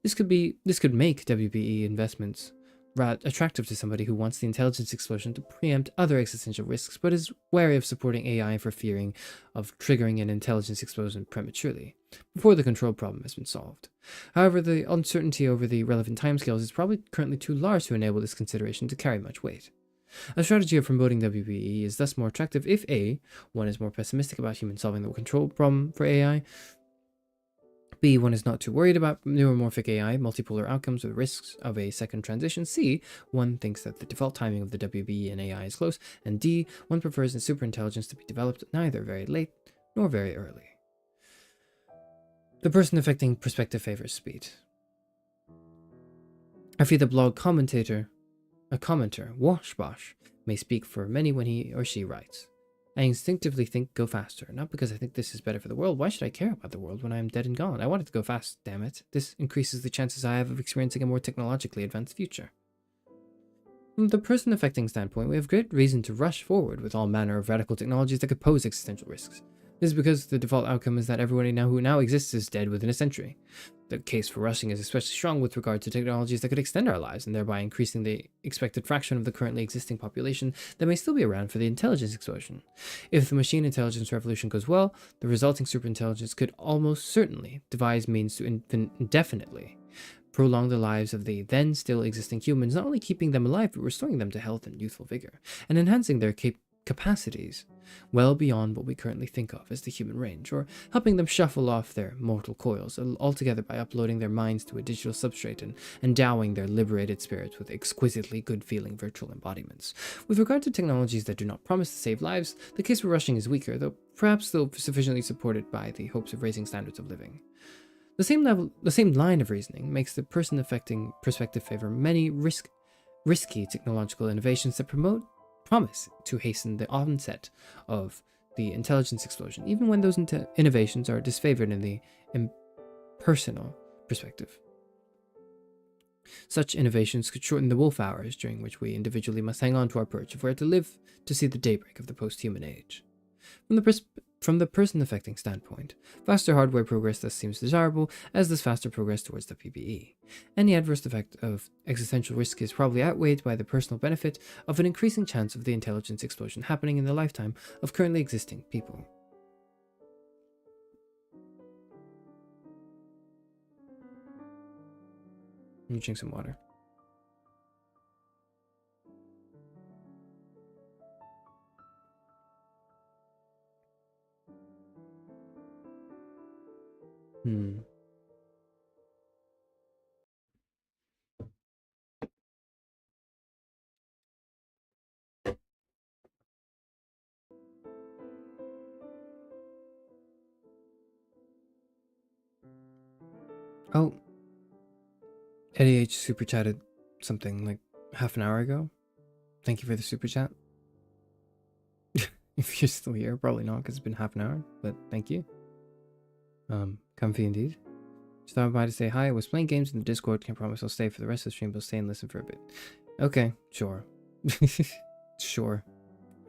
This could make WBE investments attractive to somebody who wants the intelligence explosion to preempt other existential risks, but is wary of supporting AI for fearing of triggering an intelligence explosion prematurely, before the control problem has been solved. However, the uncertainty over the relevant timescales is probably currently too large to enable this consideration to carry much weight. A strategy of promoting WBE is thus more attractive if A, one is more pessimistic about humans solving the control problem for AI, B, one is not too worried about neuromorphic AI, multipolar outcomes, or the risks of a second transition. C, one thinks that the default timing of the WBE and AI is close. And D, one prefers the superintelligence to be developed neither very late nor very early. The person affecting perspective favors speed. I feel the blog commenter, Washbosh, may speak for many when he or she writes. I instinctively think go faster, not because I think this is better for the world. Why should I care about the world when I am dead and gone? I want it to go fast, damn it. This increases the chances I have of experiencing a more technologically advanced future. From the person affecting standpoint, we have great reason to rush forward with all manner of radical technologies that could pose existential risks. This is because the default outcome is that everybody who now exists is dead within a century. The case for rushing is especially strong with regard to technologies that could extend our lives and thereby increasing the expected fraction of the currently existing population that may still be around for the intelligence explosion. If the machine intelligence revolution goes well, the resulting superintelligence could almost certainly devise means to indefinitely prolong the lives of the then still existing humans, not only keeping them alive but restoring them to health and youthful vigor, and enhancing their capacities well beyond what we currently think of as the human range, or helping them shuffle off their mortal coils altogether by uploading their minds to a digital substrate and endowing their liberated spirits with exquisitely good-feeling virtual embodiments. With regard to technologies that do not promise to save lives, the case for rushing is weaker, though perhaps still sufficiently supported by the hopes of raising standards of living. The same line of reasoning makes the person affecting perspective favor many risky technological innovations that promise to hasten the onset of the intelligence explosion, even when those innovations are disfavored in the impersonal perspective. Such innovations could shorten the wolf hours during which we individually must hang on to our perch if we are to live to see the daybreak of the post-human age. From the person affecting standpoint, faster hardware progress thus seems desirable, as does faster progress towards the PBE. Any adverse effect of existential risk is probably outweighed by the personal benefit of an increasing chance of the intelligence explosion happening in the lifetime of currently existing people. Let me drink some water. Oh, Eddie H super chatted something like half an hour ago. Thank you for the super chat. If you're still here, probably not because it's been half an hour, but thank you. Comfy indeed. Just thought by to say hi. I was playing games in the Discord. Can't promise I'll stay for the rest of the stream, but I'll stay and listen for a bit. Okay, sure. Sure.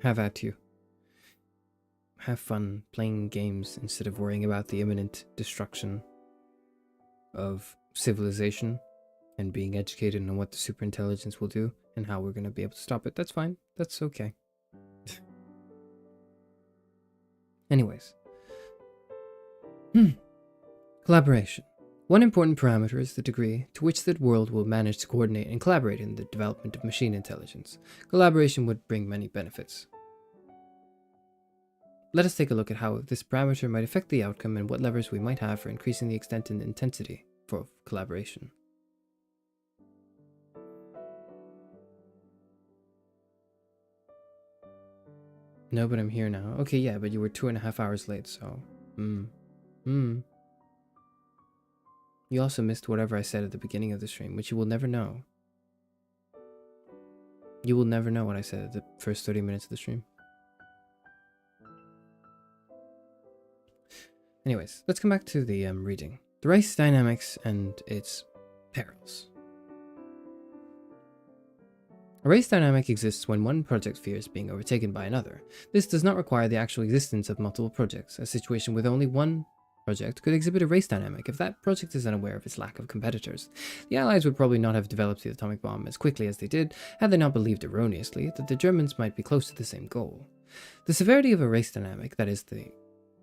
Have at you. Have fun playing games instead of worrying about the imminent destruction of civilization and being educated on what the superintelligence will do and how we're going to be able to stop it. That's fine. That's okay. Anyways. Collaboration. One important parameter is the degree to which the world will manage to coordinate and collaborate in the development of machine intelligence. Collaboration would bring many benefits. Let us take a look at how this parameter might affect the outcome and what levers we might have for increasing the extent and intensity for collaboration. No, but I'm here now. Okay, yeah, but you were 2.5 hours late, so... You also missed whatever I said at the beginning of the stream, which you will never know. You will never know what I said at the first 30 minutes of the stream. Anyways, let's come back to the reading. The race dynamics and its perils. A race dynamic exists when one project fears being overtaken by another. This does not require the actual existence of multiple projects. A situation with only one project could exhibit a race dynamic if that project is unaware of its lack of competitors. The Allies would probably not have developed the atomic bomb as quickly as they did had they not believed erroneously that the Germans might be close to the same goal. The severity of a race dynamic, that is, the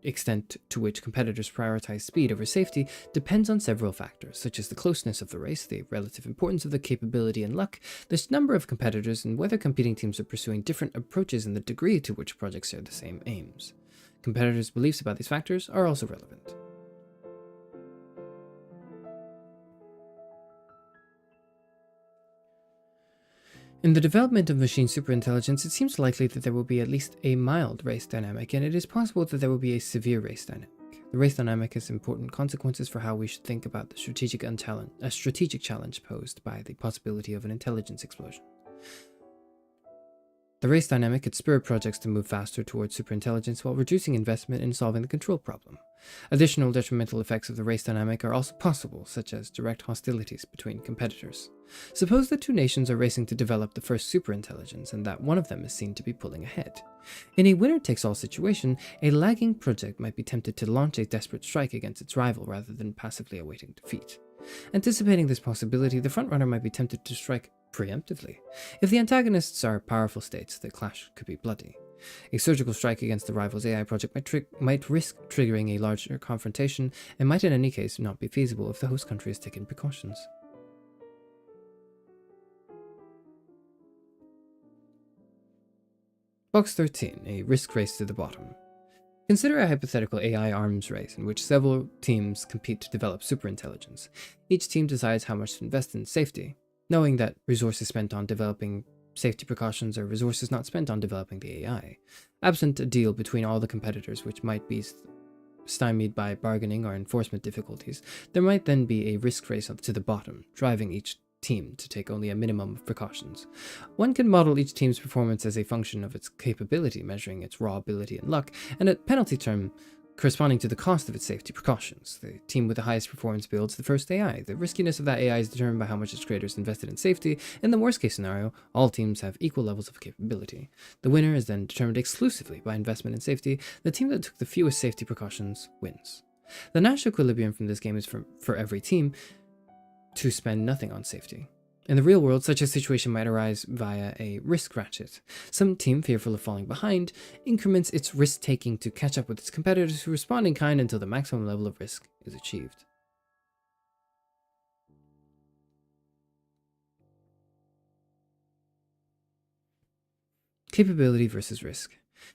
extent to which competitors prioritize speed over safety, depends on several factors, such as the closeness of the race, the relative importance of the capability and luck, the number of competitors, and whether competing teams are pursuing different approaches and the degree to which projects share the same aims. Competitors' beliefs about these factors are also relevant. In the development of machine superintelligence, it seems likely that there will be at least a mild race dynamic, and it is possible that there will be a severe race dynamic. The race dynamic has important consequences for how we should think about the strategic challenge posed by the possibility of an intelligence explosion. The race dynamic could spur projects to move faster towards superintelligence while reducing investment in solving the control problem. Additional detrimental effects of the race dynamic are also possible, such as direct hostilities between competitors. Suppose that two nations are racing to develop the first superintelligence and that one of them is seen to be pulling ahead. In a winner-takes-all situation, a lagging project might be tempted to launch a desperate strike against its rival rather than passively awaiting defeat. Anticipating this possibility, the frontrunner might be tempted to strike preemptively. If the antagonists are powerful states, the clash could be bloody. A surgical strike against the rival's AI project might risk triggering a larger confrontation and might in any case not be feasible if the host country has taken precautions. Box 13, a risk race to the bottom. Consider a hypothetical AI arms race in which several teams compete to develop superintelligence. Each team decides how much to invest in safety, knowing that resources spent on developing safety precautions are resources not spent on developing the AI. Absent a deal between all the competitors, which might be stymied by bargaining or enforcement difficulties, there might then be a risk race to the bottom, driving each team to take only a minimum of precautions. One can model each team's performance as a function of its capability, measuring its raw ability and luck, and a penalty term corresponding to the cost of its safety precautions. The team with the highest performance builds the first AI. The riskiness of that AI is determined by how much its creators invested in safety. In the worst case scenario, all teams have equal levels of capability. The winner is then determined exclusively by investment in safety. The team that took the fewest safety precautions wins. The Nash equilibrium from this game is for every team to spend nothing on safety. In the real world, such a situation might arise via a risk ratchet. Some team, fearful of falling behind, increments its risk-taking to catch up with its competitors who respond in kind until the maximum level of risk is achieved. Capability versus risk.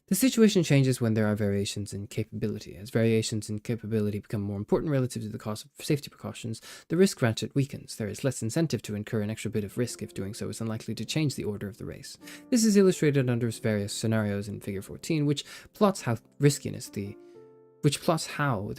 The situation changes when there are variations in capability. As variations in capability become more important relative to the cost of safety precautions, the risk ratchet weakens. There is less incentive to incur an extra bit of risk if doing so is unlikely to change the order of the race. This is illustrated under various scenarios in Figure 14, which plots how the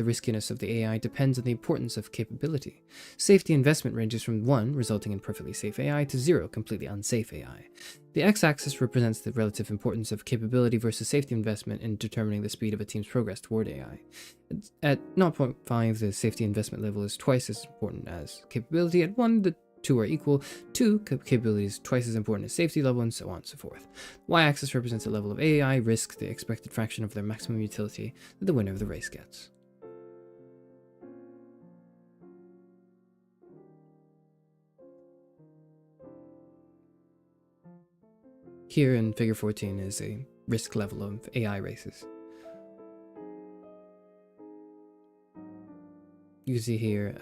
riskiness of the AI depends on the importance of capability. Safety investment ranges from 1, resulting in perfectly safe AI, to 0, completely unsafe AI. The x-axis represents the relative importance of capability versus safety investment in determining the speed of a team's progress toward AI. At 0.5, the safety investment level is twice as important as capability. At 1, the two are equal. 2, capability is twice as important as safety level, and so on and so forth. The y-axis represents the level of AI risk, the expected fraction of their maximum utility that the winner of the race gets. Here in Figure 14 is a risk level of AI races. You can see here,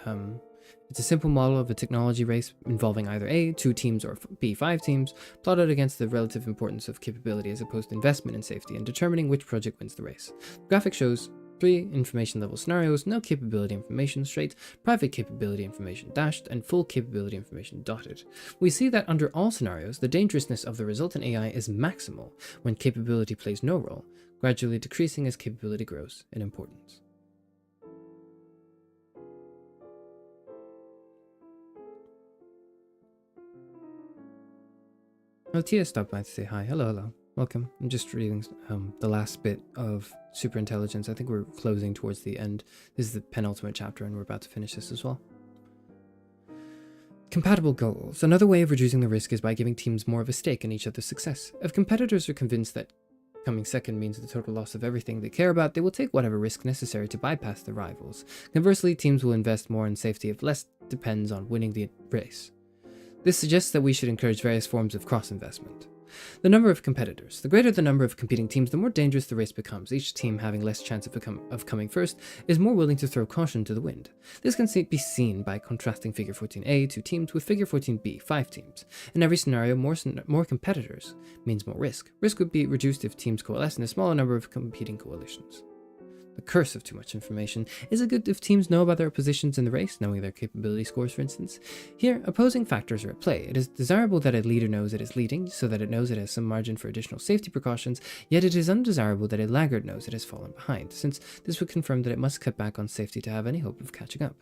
it's a simple model of a technology race involving either A, 2 teams, or B, 5 teams, plotted against the relative importance of capability as opposed to investment in safety, and determining which project wins the race. The graphic shows 3 information level scenarios: no capability information straight, private capability information dashed, and full capability information dotted. We see that under all scenarios, the dangerousness of the resultant AI is maximal when capability plays no role, gradually decreasing as capability grows in importance. Tia stopped by to say hi. Hello. Welcome. I'm just reading the last bit of Superintelligence. I think we're closing towards the end. This is the penultimate chapter, and we're about to finish this as well. Compatible goals. Another way of reducing the risk is by giving teams more of a stake in each other's success. If competitors are convinced that coming second means the total loss of everything they care about, they will take whatever risk necessary to bypass their rivals. Conversely, teams will invest more in safety if less depends on winning the race. This suggests that we should encourage various forms of cross-investment. The number of competitors. The greater the number of competing teams, the more dangerous the race becomes. Each team having less chance of coming first is more willing to throw caution to the wind. This can be seen by contrasting Figure 14a, 2 teams, with Figure 14b, 5 teams. In every scenario, more competitors means more risk. Risk would be reduced if teams coalesce in a smaller number of competing coalitions. The curse of too much information. Is it good if teams know about their positions in the race, knowing their capability scores, for instance? Here, opposing factors are at play. It is desirable that a leader knows it is leading, so that it knows it has some margin for additional safety precautions, yet it is undesirable that a laggard knows it has fallen behind, since this would confirm that it must cut back on safety to have any hope of catching up.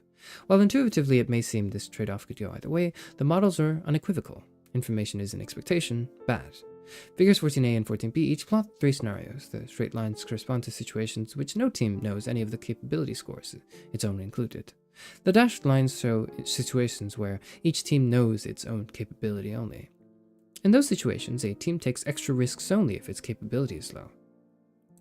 While intuitively it may seem this trade-off could go either way, the models are unequivocal. Information is an expectation, bad. Figures 14a and 14b each plot 3 scenarios. The straight lines correspond to situations which no team knows any of the capability scores, its own included. The dashed lines show situations where each team knows its own capability only. In those situations, a team takes extra risks only if its capability is low.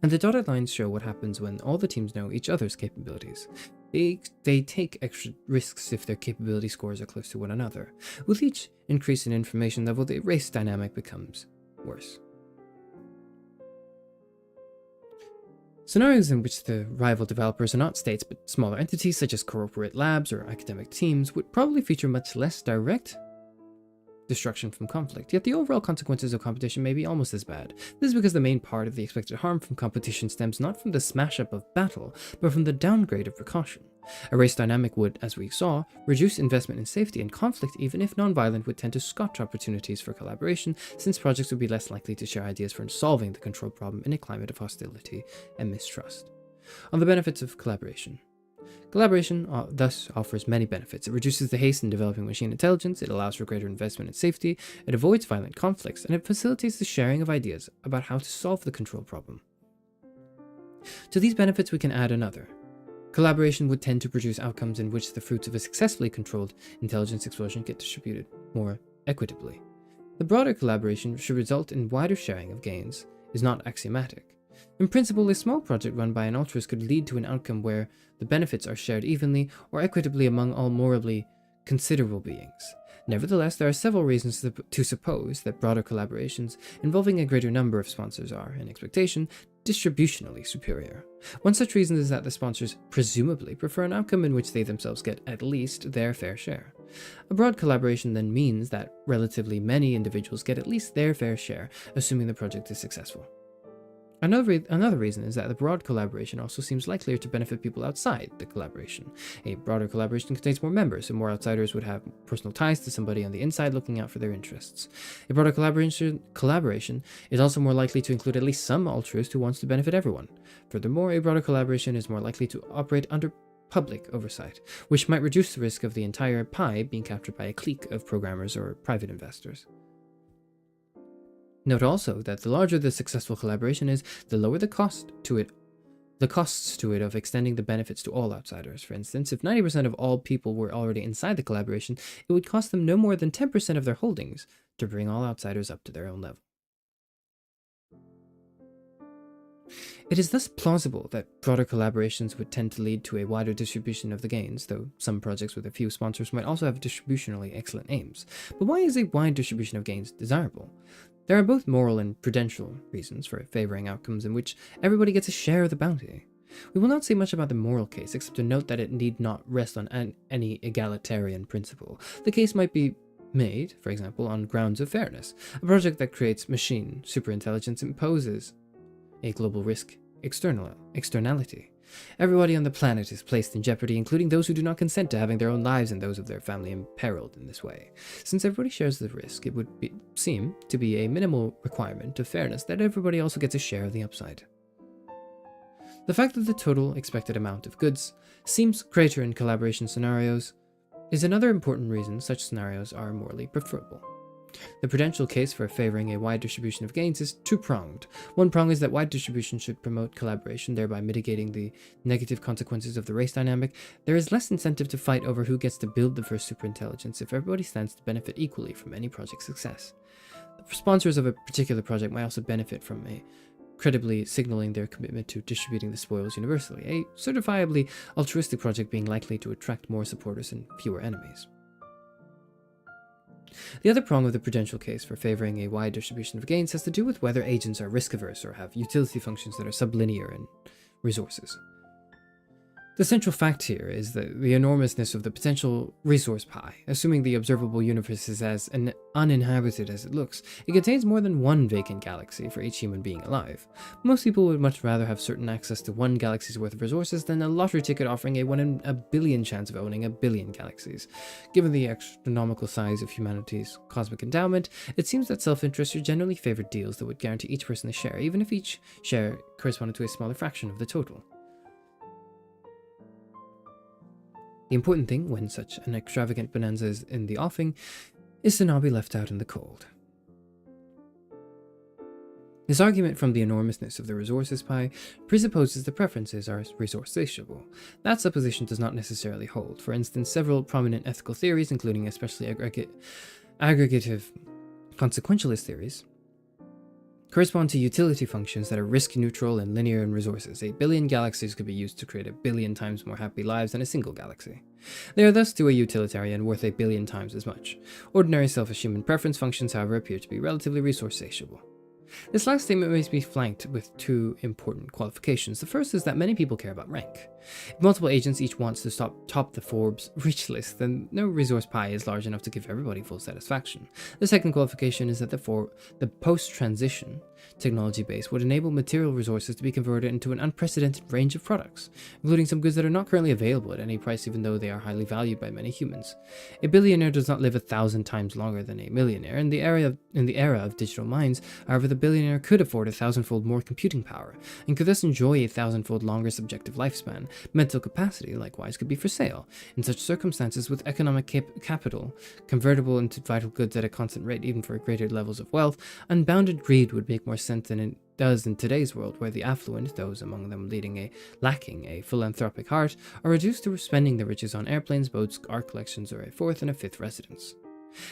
And the dotted lines show what happens when all the teams know each other's capabilities. They take extra risks if their capability scores are close to one another. With each increase in information level, the race dynamic becomes worse. Scenarios in which the rival developers are not states but smaller entities such as corporate labs or academic teams would probably feature much less direct destruction from conflict, yet the overall consequences of competition may be almost as bad. This is because the main part of the expected harm from competition stems not from the smash-up of battle, but from the downgrade of precaution. A race dynamic would, as we saw, reduce investment in safety, and conflict, even if non-violent, would tend to scotch opportunities for collaboration, since projects would be less likely to share ideas for solving the control problem in a climate of hostility and mistrust. On the benefits of collaboration. Collaboration thus offers many benefits. It reduces the haste in developing machine intelligence, it allows for greater investment in safety, it avoids violent conflicts, and it facilitates the sharing of ideas about how to solve the control problem. To these benefits we can add another. Collaboration would tend to produce outcomes in which the fruits of a successfully controlled intelligence explosion get distributed more equitably. The broader collaboration should result in wider sharing of gains is not axiomatic. In principle, a small project run by an altruist could lead to an outcome where the benefits are shared evenly or equitably among all morally considerable beings. Nevertheless, there are several reasons to suppose that broader collaborations involving a greater number of sponsors are, in expectation, distributionally superior. One such reason is that the sponsors presumably prefer an outcome in which they themselves get at least their fair share. A broad collaboration then means that relatively many individuals get at least their fair share, assuming the project is successful. Another reason is that the broad collaboration also seems likelier to benefit people outside the collaboration. A broader collaboration contains more members, and more outsiders would have personal ties to somebody on the inside looking out for their interests. A broader collaboration is also more likely to include at least some altruist who wants to benefit everyone. Furthermore, a broader collaboration is more likely to operate under public oversight, which might reduce the risk of the entire pie being captured by a clique of programmers or private investors. Note also that the larger the successful collaboration is, the lower the costs to it of extending the benefits to all outsiders. For instance, if 90% of all people were already inside the collaboration, it would cost them no more than 10% of their holdings to bring all outsiders up to their own level. It is thus plausible that broader collaborations would tend to lead to a wider distribution of the gains, though some projects with a few sponsors might also have distributionally excellent aims. But why is a wide distribution of gains desirable? There are both moral and prudential reasons for favoring outcomes in which everybody gets a share of the bounty. We will not say much about the moral case, except to note that it need not rest on any egalitarian principle. The case might be made, for example, on grounds of fairness. A project that creates machine superintelligence imposes a global risk externality. Everybody on the planet is placed in jeopardy, including those who do not consent to having their own lives and those of their family imperiled in this way. Since everybody shares the risk, it would seem to be a minimal requirement of fairness that everybody also gets a share of the upside. The fact that the total expected amount of goods seems greater in collaboration scenarios is another important reason such scenarios are morally preferable. The prudential case for favoring a wide distribution of gains is two-pronged. One prong is that wide distribution should promote collaboration, thereby mitigating the negative consequences of the race dynamic. There is less incentive to fight over who gets to build the first superintelligence if everybody stands to benefit equally from any project's success. The sponsors of a particular project might also benefit from a credibly signaling their commitment to distributing the spoils universally, a certifiably altruistic project being likely to attract more supporters and fewer enemies. The other prong of the prudential case for favoring a wide distribution of gains has to do with whether agents are risk-averse or have utility functions that are sublinear in resources. The central fact here is the enormousness of the potential resource pie. Assuming the observable universe is as uninhabited as it looks, it contains more than one vacant galaxy for each human being alive. Most people would much rather have certain access to one galaxy's worth of resources than a lottery ticket offering a 1 in a billion chance of owning a billion galaxies. Given the astronomical size of humanity's cosmic endowment, it seems that self-interests are generally favored deals that would guarantee each person a share, even if each share corresponded to a smaller fraction of the total. The important thing when such an extravagant bonanza is in the offing is to not be left out in the cold. This argument from the enormousness of the resources pie presupposes the preferences are resource-satiable. That supposition does not necessarily hold. For instance, several prominent ethical theories, including especially aggregative consequentialist theories, correspond to utility functions that are risk-neutral and linear in resources. 8 billion galaxies could be used to create 1 billion times more happy lives than a single galaxy. They are thus, to a utilitarian, worth 1 billion times as much. Ordinary selfish human preference functions, however, appear to be relatively resource-satiable. This last statement may be flanked with two important qualifications. The first is that many people care about rank. If multiple agents each wants to top the Forbes rich list, then no resource pie is large enough to give everybody full satisfaction. The second qualification is that the post-transition technology base would enable material resources to be converted into an unprecedented range of products, including some goods that are not currently available at any price even though they are highly valued by many humans. A billionaire does not live 1,000 times longer than a millionaire. In the era of digital minds, however, the billionaire could afford 1,000-fold more computing power, and could thus enjoy a 1,000-fold longer subjective lifespan. Mental capacity, likewise, could be for sale. In such circumstances, with economic capital convertible into vital goods at a constant rate even for greater levels of wealth, unbounded greed would make more sense than it does in today's world, where the affluent, those among them lacking a philanthropic heart, are reduced to spending their riches on airplanes, boats, art collections, or a fourth and a fifth residence.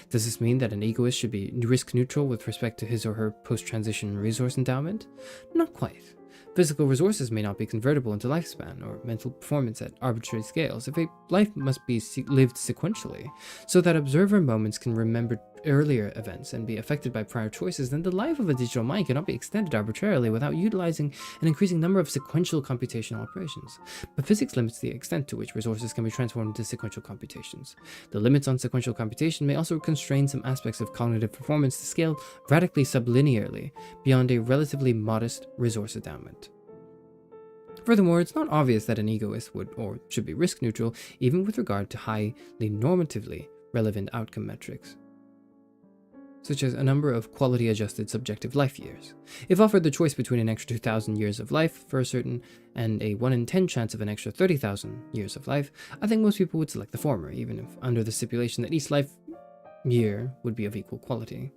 Does this mean that an egoist should be risk neutral with respect to his or her post-transition resource endowment? Not quite. Physical resources may not be convertible into lifespan or mental performance at arbitrary scales. If a life must be lived sequentially, so that observer moments can remember earlier events and be affected by prior choices, then the life of a digital mind cannot be extended arbitrarily without utilizing an increasing number of sequential computational operations. But physics limits the extent to which resources can be transformed into sequential computations. The limits on sequential computation may also constrain some aspects of cognitive performance to scale radically sublinearly beyond a relatively modest resource endowment. Furthermore, it's not obvious that an egoist would or should be risk neutral, even with regard to highly normatively relevant outcome metrics, such as a number of quality-adjusted subjective life years. If offered the choice between an extra 2,000 years of life for a certain and a 1 in 10 chance of an extra 30,000 years of life, I think most people would select the former, even if under the stipulation that each life year would be of equal quality.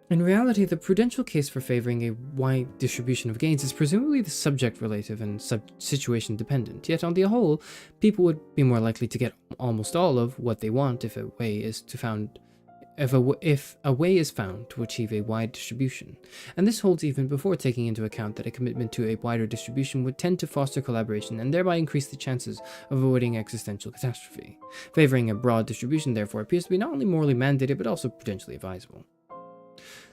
In reality, the prudential case for favoring a wide distribution of gains is presumably the subject-relative and situation-dependent, yet on the whole, people would be more likely to get almost all of what they want if a way is found to achieve a wide distribution. And this holds even before taking into account that a commitment to a wider distribution would tend to foster collaboration and thereby increase the chances of avoiding existential catastrophe. Favoring a broad distribution, therefore, appears to be not only morally mandated but also prudentially advisable.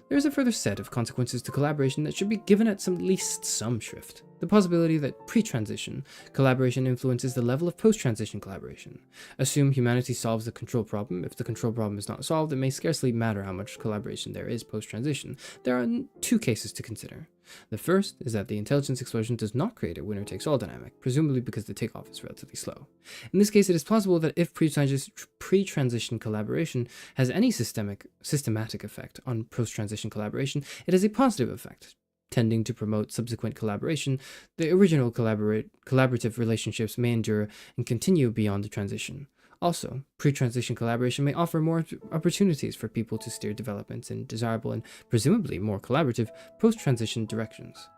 There is a further set of consequences to collaboration that should be given at least some shrift. The possibility that pre-transition collaboration influences the level of post-transition collaboration. Assume humanity solves the control problem. If the control problem is not solved, it may scarcely matter how much collaboration there is post-transition. There are two cases to consider. The first is that the intelligence explosion does not create a winner-takes-all dynamic, presumably because the takeoff is relatively slow. In this case, it is plausible that if pre-transition collaboration has any systematic effect on post-transition collaboration, it has a positive effect, tending to promote subsequent collaboration. The original collaborative relationships may endure and continue beyond the transition. Also, pre-transition collaboration may offer more opportunities for people to steer developments in desirable and presumably more collaborative post-transition directions.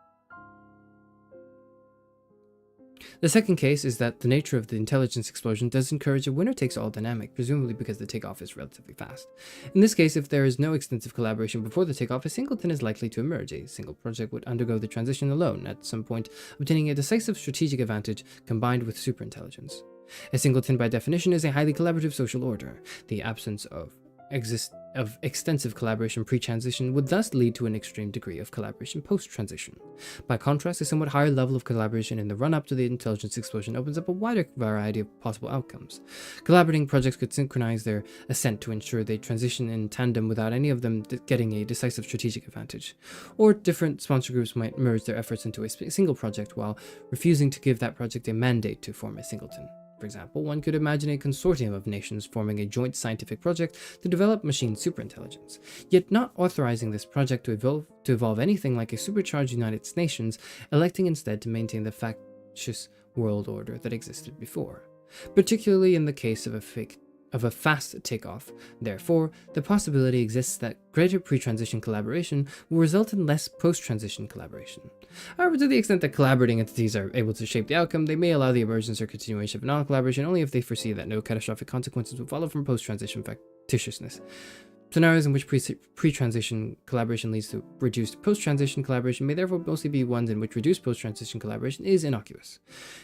The second case is that the nature of the intelligence explosion does encourage a winner-takes-all dynamic, presumably because the takeoff is relatively fast. In this case, if there is no extensive collaboration before the takeoff, a singleton is likely to emerge. A single project would undergo the transition alone, at some point obtaining a decisive strategic advantage combined with superintelligence. A singleton, by definition, is a highly collaborative social order. The absence of extensive collaboration pre-transition would thus lead to an extreme degree of collaboration post-transition. By contrast, a somewhat higher level of collaboration in the run-up to the intelligence explosion opens up a wider variety of possible outcomes. Collaborating projects could synchronize their ascent to ensure they transition in tandem without any of them getting a decisive strategic advantage. Or different sponsor groups might merge their efforts into a single project while refusing to give that project a mandate to form a singleton. For example, one could imagine a consortium of nations forming a joint scientific project to develop machine superintelligence, yet not authorizing this project to evolve anything like a supercharged United Nations, electing instead to maintain the factious world order that existed before. Particularly in the case of a fast takeoff. Therefore, the possibility exists that greater pre-transition collaboration will result in less post-transition collaboration. However, to the extent that collaborating entities are able to shape the outcome, they may allow the emergence or continuation of non-collaboration only if they foresee that no catastrophic consequences will follow from post-transition factitiousness. Scenarios in which pre-transition collaboration leads to reduced post-transition collaboration may therefore mostly be ones in which reduced post-transition collaboration is innocuous.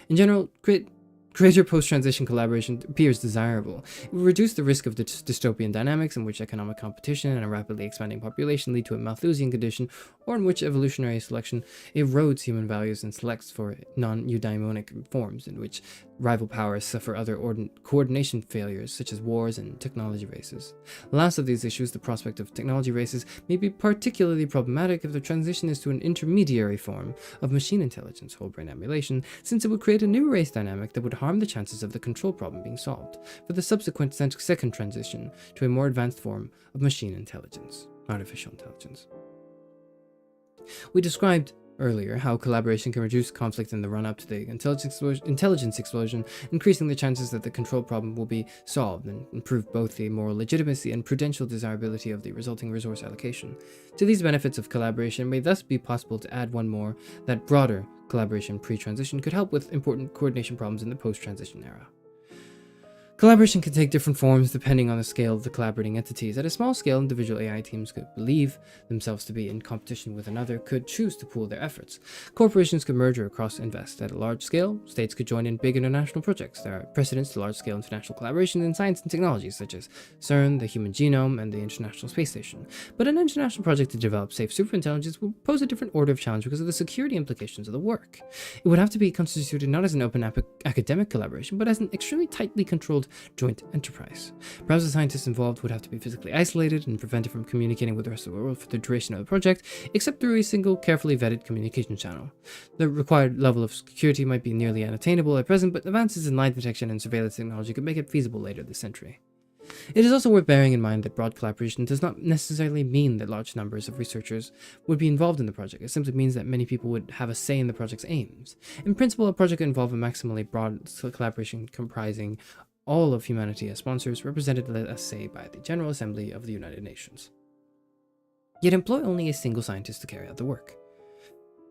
In general, greater post-transition collaboration appears desirable. It will reduce the risk of the dystopian dynamics in which economic competition and a rapidly expanding population lead to a Malthusian condition, or in which evolutionary selection erodes human values and selects for non-eudaimonic forms, in which rival powers suffer other coordination failures, such as wars and technology races. The last of these issues, the prospect of technology races, may be particularly problematic if the transition is to an intermediary form of machine intelligence, whole brain emulation, since it would create a new race dynamic that would harm the chances of the control problem being solved for the subsequent second transition to a more advanced form of machine intelligence, artificial intelligence. We described earlier how collaboration can reduce conflict in the run-up to the intelligence explosion, increasing the chances that the control problem will be solved and improve both the moral legitimacy and prudential desirability of the resulting resource allocation. To these benefits of collaboration, it may thus be possible to add one more, that broader collaboration pre-transition could help with important coordination problems in the post-transition era. Collaboration can take different forms depending on the scale of the collaborating entities. At a small scale, individual AI teams could believe themselves to be in competition with another, could choose to pool their efforts. Corporations could merge or cross-invest. At a large scale, states could join in big international projects. There are precedents to large-scale international collaboration in science and technology, such as CERN, the Human Genome, and the International Space Station. But an international project to develop safe superintelligence would pose a different order of challenge because of the security implications of the work. It would have to be constituted not as an open academic collaboration, but as an extremely tightly controlled joint enterprise. Perhaps the scientists involved would have to be physically isolated and prevented from communicating with the rest of the world for the duration of the project, except through a single, carefully vetted communication channel. The required level of security might be nearly unattainable at present, but advances in lie detection and surveillance technology could make it feasible later this century. It is also worth bearing in mind that broad collaboration does not necessarily mean that large numbers of researchers would be involved in the project. It simply means that many people would have a say in the project's aims. In principle, a project could involve a maximally broad collaboration comprising all of humanity as sponsors, represented, let us say, by the General Assembly of the United Nations. Yet employ only a single scientist to carry out the work.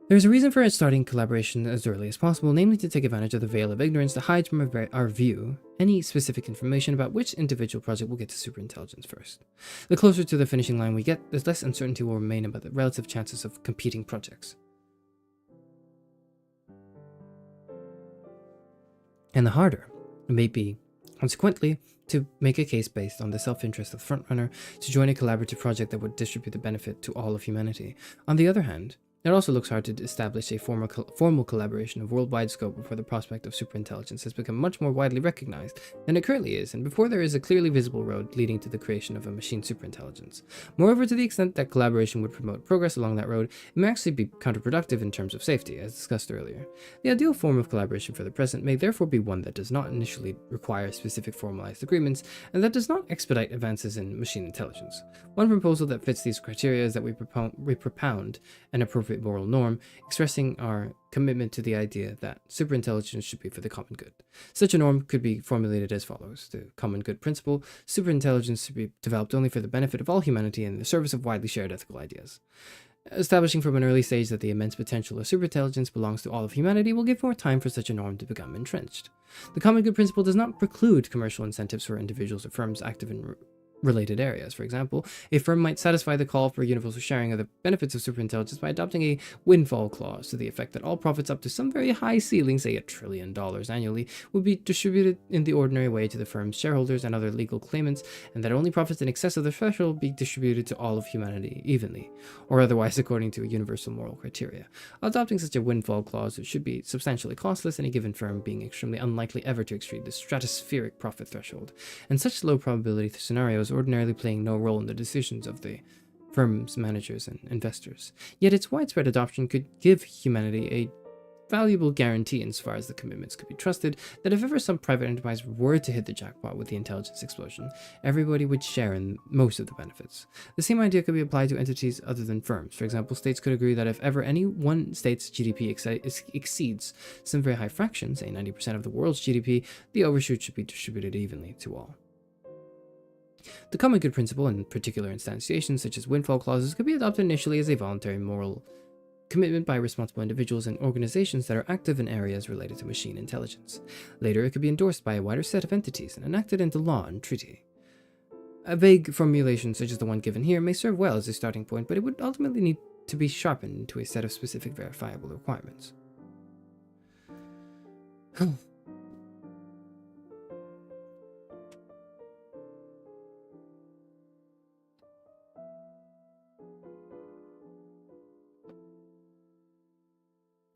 There is a reason for starting collaboration as early as possible, namely to take advantage of the veil of ignorance that hides from our view any specific information about which individual project will get to superintelligence first. The closer to the finishing line we get, the less uncertainty will remain about the relative chances of competing projects. And the harder it may be, consequently, to make a case based on the self-interest of the frontrunner to join a collaborative project that would distribute the benefit to all of humanity. On the other hand, it also looks hard to establish a formal collaboration of worldwide scope before the prospect of superintelligence has become much more widely recognized than it currently is, and before there is a clearly visible road leading to the creation of a machine superintelligence. Moreover, to the extent that collaboration would promote progress along that road, it may actually be counterproductive in terms of safety, as discussed earlier. The ideal form of collaboration for the present may therefore be one that does not initially require specific formalized agreements, and that does not expedite advances in machine intelligence. One proposal that fits these criteria is that we propound an appropriate moral norm, expressing our commitment to the idea that superintelligence should be for the common good. Such a norm could be formulated as follows. The common good principle: superintelligence should be developed only for the benefit of all humanity and in the service of widely shared ethical ideas. Establishing from an early stage that the immense potential of superintelligence belongs to all of humanity will give more time for such a norm to become entrenched. The common good principle does not preclude commercial incentives for individuals or firms active in related areas. For example, a firm might satisfy the call for universal sharing of the benefits of superintelligence by adopting a windfall clause to the effect that all profits up to some very high ceiling, say $1 trillion annually, would be distributed in the ordinary way to the firm's shareholders and other legal claimants, and that only profits in excess of the threshold be distributed to all of humanity evenly, or otherwise according to a universal moral criteria. Adopting such a windfall clause should be substantially costless, any given firm being extremely unlikely ever to exceed the stratospheric profit threshold, and such low probability scenarios ordinarily playing no role in the decisions of the firm's managers and investors. Yet its widespread adoption could give humanity a valuable guarantee insofar as the commitments could be trusted that if ever some private enterprise were to hit the jackpot with the intelligence explosion, everybody would share in most of the benefits. The same idea could be applied to entities other than firms. For example, states could agree that if ever any one state's GDP exceeds some very high fraction, say 90% of the world's GDP, the overshoot should be distributed evenly to all. The common good principle and particular instantiations such as windfall clauses could be adopted initially as a voluntary moral commitment by responsible individuals and organizations that are active in areas related to machine intelligence. Later, it could be endorsed by a wider set of entities and enacted into law and treaty. A vague formulation such as the one given here may serve well as a starting point, but it would ultimately need to be sharpened into a set of specific verifiable requirements.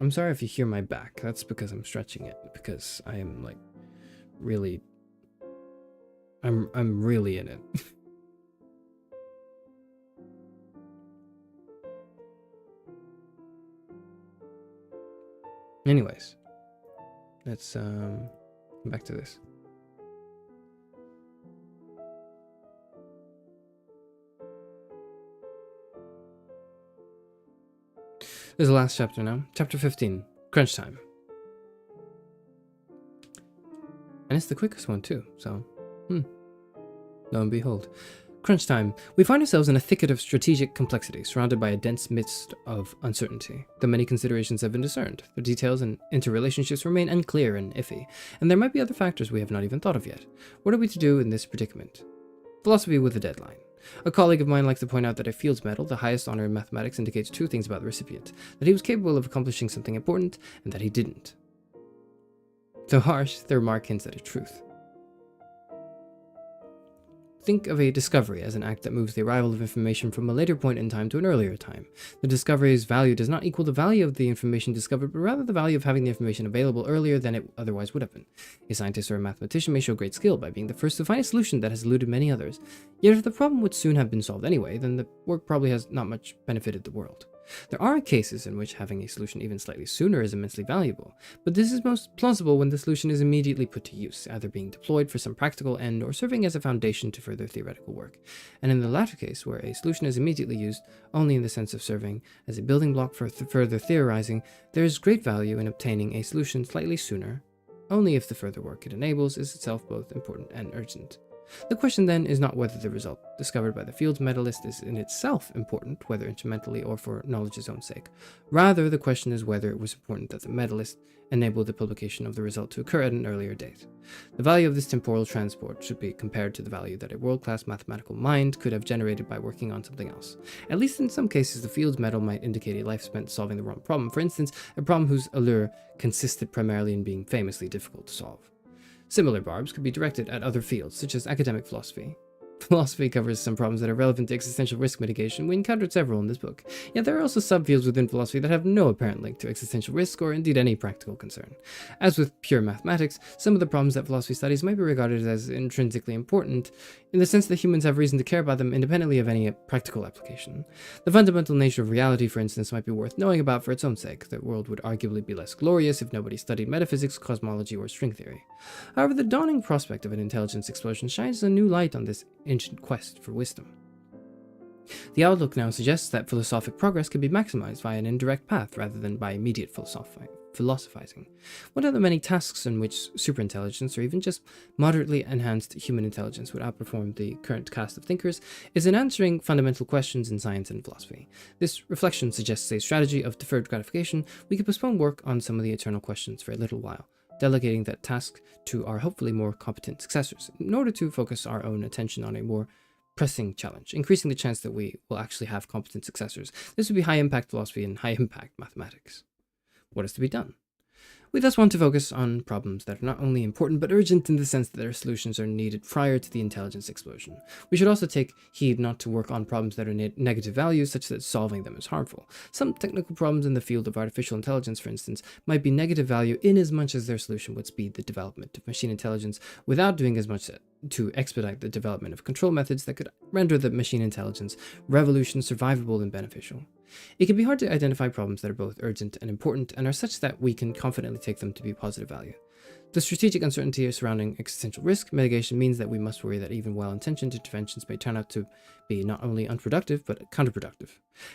I'm sorry if you hear my back. That's because I'm stretching it, because I am like really I'm really in it. Anyways, let's come back to this. This is the last chapter now. Chapter 15. Crunch time. And it's the quickest one too, so lo and behold. Crunch time. We find ourselves in a thicket of strategic complexity, surrounded by a dense mist of uncertainty. Though many considerations have been discerned, the details and interrelationships remain unclear and iffy, and there might be other factors we have not even thought of yet. What are we to do in this predicament? Philosophy with a deadline. A colleague of mine likes to point out that a Fields Medal, the highest honor in mathematics, indicates two things about the recipient: that he was capable of accomplishing something important, and that he didn't. Though harsh, the remark hints at a truth. Think of a discovery as an act that moves the arrival of information from a later point in time to an earlier time. The discovery's value does not equal the value of the information discovered, but rather the value of having the information available earlier than it otherwise would have been. A scientist or a mathematician may show great skill by being the first to find a solution that has eluded many others. Yet if the problem would soon have been solved anyway, then the work probably has not much benefited the world. There are cases in which having a solution even slightly sooner is immensely valuable, but this is most plausible when the solution is immediately put to use, either being deployed for some practical end or serving as a foundation to further theoretical work. And in the latter case, where a solution is immediately used only in the sense of serving as a building block for further theorizing, there is great value in obtaining a solution slightly sooner, only if the further work it enables is itself both important and urgent. The question then is not whether the result discovered by the Fields medalist is in itself important, whether instrumentally or for knowledge's own sake. Rather, the question is whether it was important that the medalist enabled the publication of the result to occur at an earlier date. The value of this temporal transport should be compared to the value that a world-class mathematical mind could have generated by working on something else. At least in some cases, the Fields medal might indicate a life spent solving the wrong problem, for instance, a problem whose allure consisted primarily in being famously difficult to solve. Similar barbs could be directed at other fields, such as academic philosophy. Philosophy covers some problems that are relevant to existential risk mitigation. We encountered several in this book. Yet there are also subfields within philosophy that have no apparent link to existential risk or indeed any practical concern. As with pure mathematics, some of the problems that philosophy studies might be regarded as intrinsically important, in the sense that humans have reason to care about them independently of any practical application. The fundamental nature of reality, for instance, might be worth knowing about for its own sake. The world would arguably be less glorious if nobody studied metaphysics, cosmology, or string theory. However, the dawning prospect of an intelligence explosion shines a new light on this ancient quest for wisdom. The outlook now suggests that philosophic progress can be maximized via an indirect path rather than by immediate philosophizing. One of the many tasks in which superintelligence, or even just moderately enhanced human intelligence, would outperform the current cast of thinkers is in answering fundamental questions in science and philosophy. This reflection suggests a strategy of deferred gratification. We could postpone work on some of the eternal questions for a little while, delegating that task to our hopefully more competent successors, in order to focus our own attention on a more pressing challenge, increasing the chance that we will actually have competent successors. This would be high-impact philosophy and high-impact mathematics. What is to be done? We thus want to focus on problems that are not only important but urgent in the sense that their solutions are needed prior to the intelligence explosion. We should also take heed not to work on problems that are negative values, such that solving them is harmful. Some technical problems in the field of artificial intelligence, for instance, might be negative value inasmuch as their solution would speed the development of machine intelligence without doing as much to expedite the development of control methods that could render the machine intelligence revolution survivable and beneficial. It can be hard to identify problems that are both urgent and important and are such that we can confidently take them to be positive value. The strategic uncertainty surrounding existential risk mitigation means that we must worry that even well-intentioned interventions may turn out to be not only unproductive but counterproductive.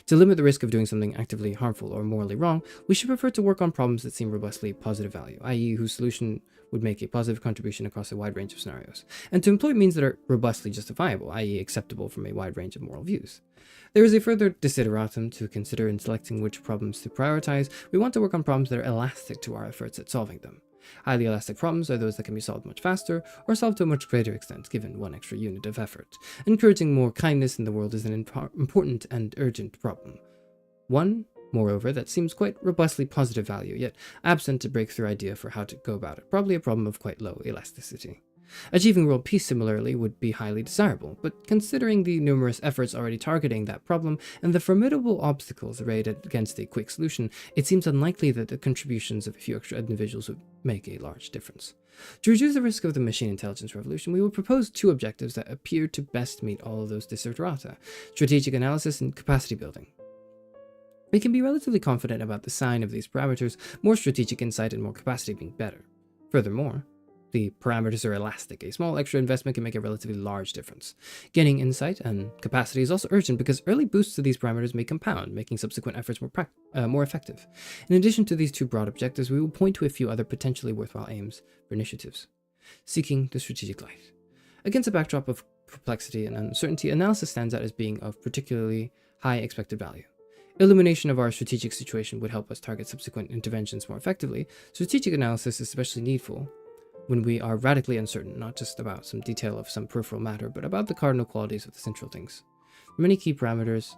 To limit the risk of doing something actively harmful or morally wrong, we should prefer to work on problems that seem robustly positive value, i.e. whose solution would make a positive contribution across a wide range of scenarios, and to employ means that are robustly justifiable, i.e. acceptable from a wide range of moral views. There is a further desideratum to consider in selecting which problems to prioritize. We want to work on problems that are elastic to our efforts at solving them. Highly elastic problems are those that can be solved much faster, or solved to a much greater extent given one extra unit of effort. Encouraging more kindness in the world is an important and urgent problem. One, moreover, that seems quite robustly positive value, yet absent a breakthrough idea for how to go about it, probably a problem of quite low elasticity. Achieving world peace, similarly, would be highly desirable, but considering the numerous efforts already targeting that problem and the formidable obstacles arrayed against a quick solution, it seems unlikely that the contributions of a few extra individuals would make a large difference. To reduce the risk of the machine intelligence revolution, we will propose two objectives that appear to best meet all of those desiderata: strategic analysis and capacity building. We can be relatively confident about the sign of these parameters, more strategic insight and more capacity being better. Furthermore, the parameters are elastic. A small extra investment can make a relatively large difference. Gaining insight and capacity is also urgent because early boosts to these parameters may compound, making subsequent efforts more effective. In addition to these two broad objectives, we will point to a few other potentially worthwhile aims for initiatives. Seeking the strategic light. Against a backdrop of complexity and uncertainty, analysis stands out as being of particularly high expected value. Illumination of our strategic situation would help us target subsequent interventions more effectively. Strategic analysis is especially needful when we are radically uncertain, not just about some detail of some peripheral matter, but about the cardinal qualities of the central things. For many key parameters,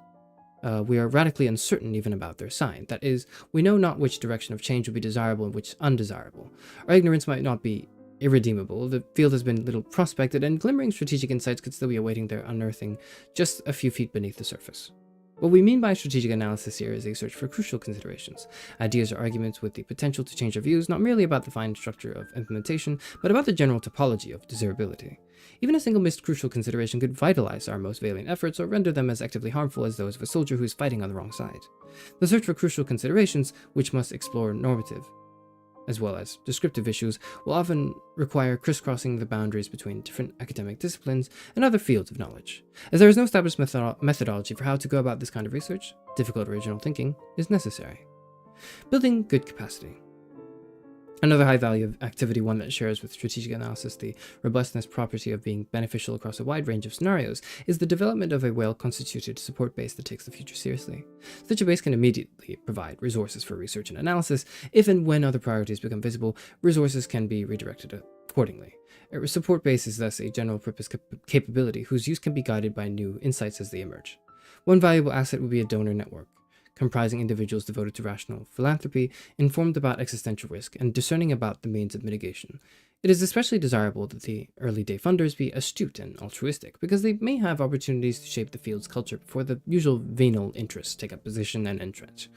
we are radically uncertain even about their sign. That is, we know not which direction of change would be desirable and which undesirable. Our ignorance might not be irredeemable. The field has been little prospected, and glimmering strategic insights could still be awaiting their unearthing just a few feet beneath the surface. What we mean by strategic analysis here is a search for crucial considerations, ideas or arguments with the potential to change our views, not merely about the fine structure of implementation, but about the general topology of desirability. Even a single missed crucial consideration could vitalize our most valiant efforts or render them as actively harmful as those of a soldier who is fighting on the wrong side. The search for crucial considerations, which must explore normative as well as descriptive issues, will often require crisscrossing the boundaries between different academic disciplines and other fields of knowledge. As there is no established methodology for how to go about this kind of research, difficult original thinking is necessary. Building good capacity. Another high-value activity, one that shares with strategic analysis the robustness property of being beneficial across a wide range of scenarios, is the development of a well-constituted support base that takes the future seriously. Such a base can immediately provide resources for research and analysis. If and when other priorities become visible, resources can be redirected accordingly. A support base is thus a general-purpose capability whose use can be guided by new insights as they emerge. One valuable asset would be a donor network, comprising individuals devoted to rational philanthropy, informed about existential risk, and discerning about the means of mitigation. It is especially desirable that the early-day funders be astute and altruistic, because they may have opportunities to shape the field's culture before the usual venal interests take up position and entrench.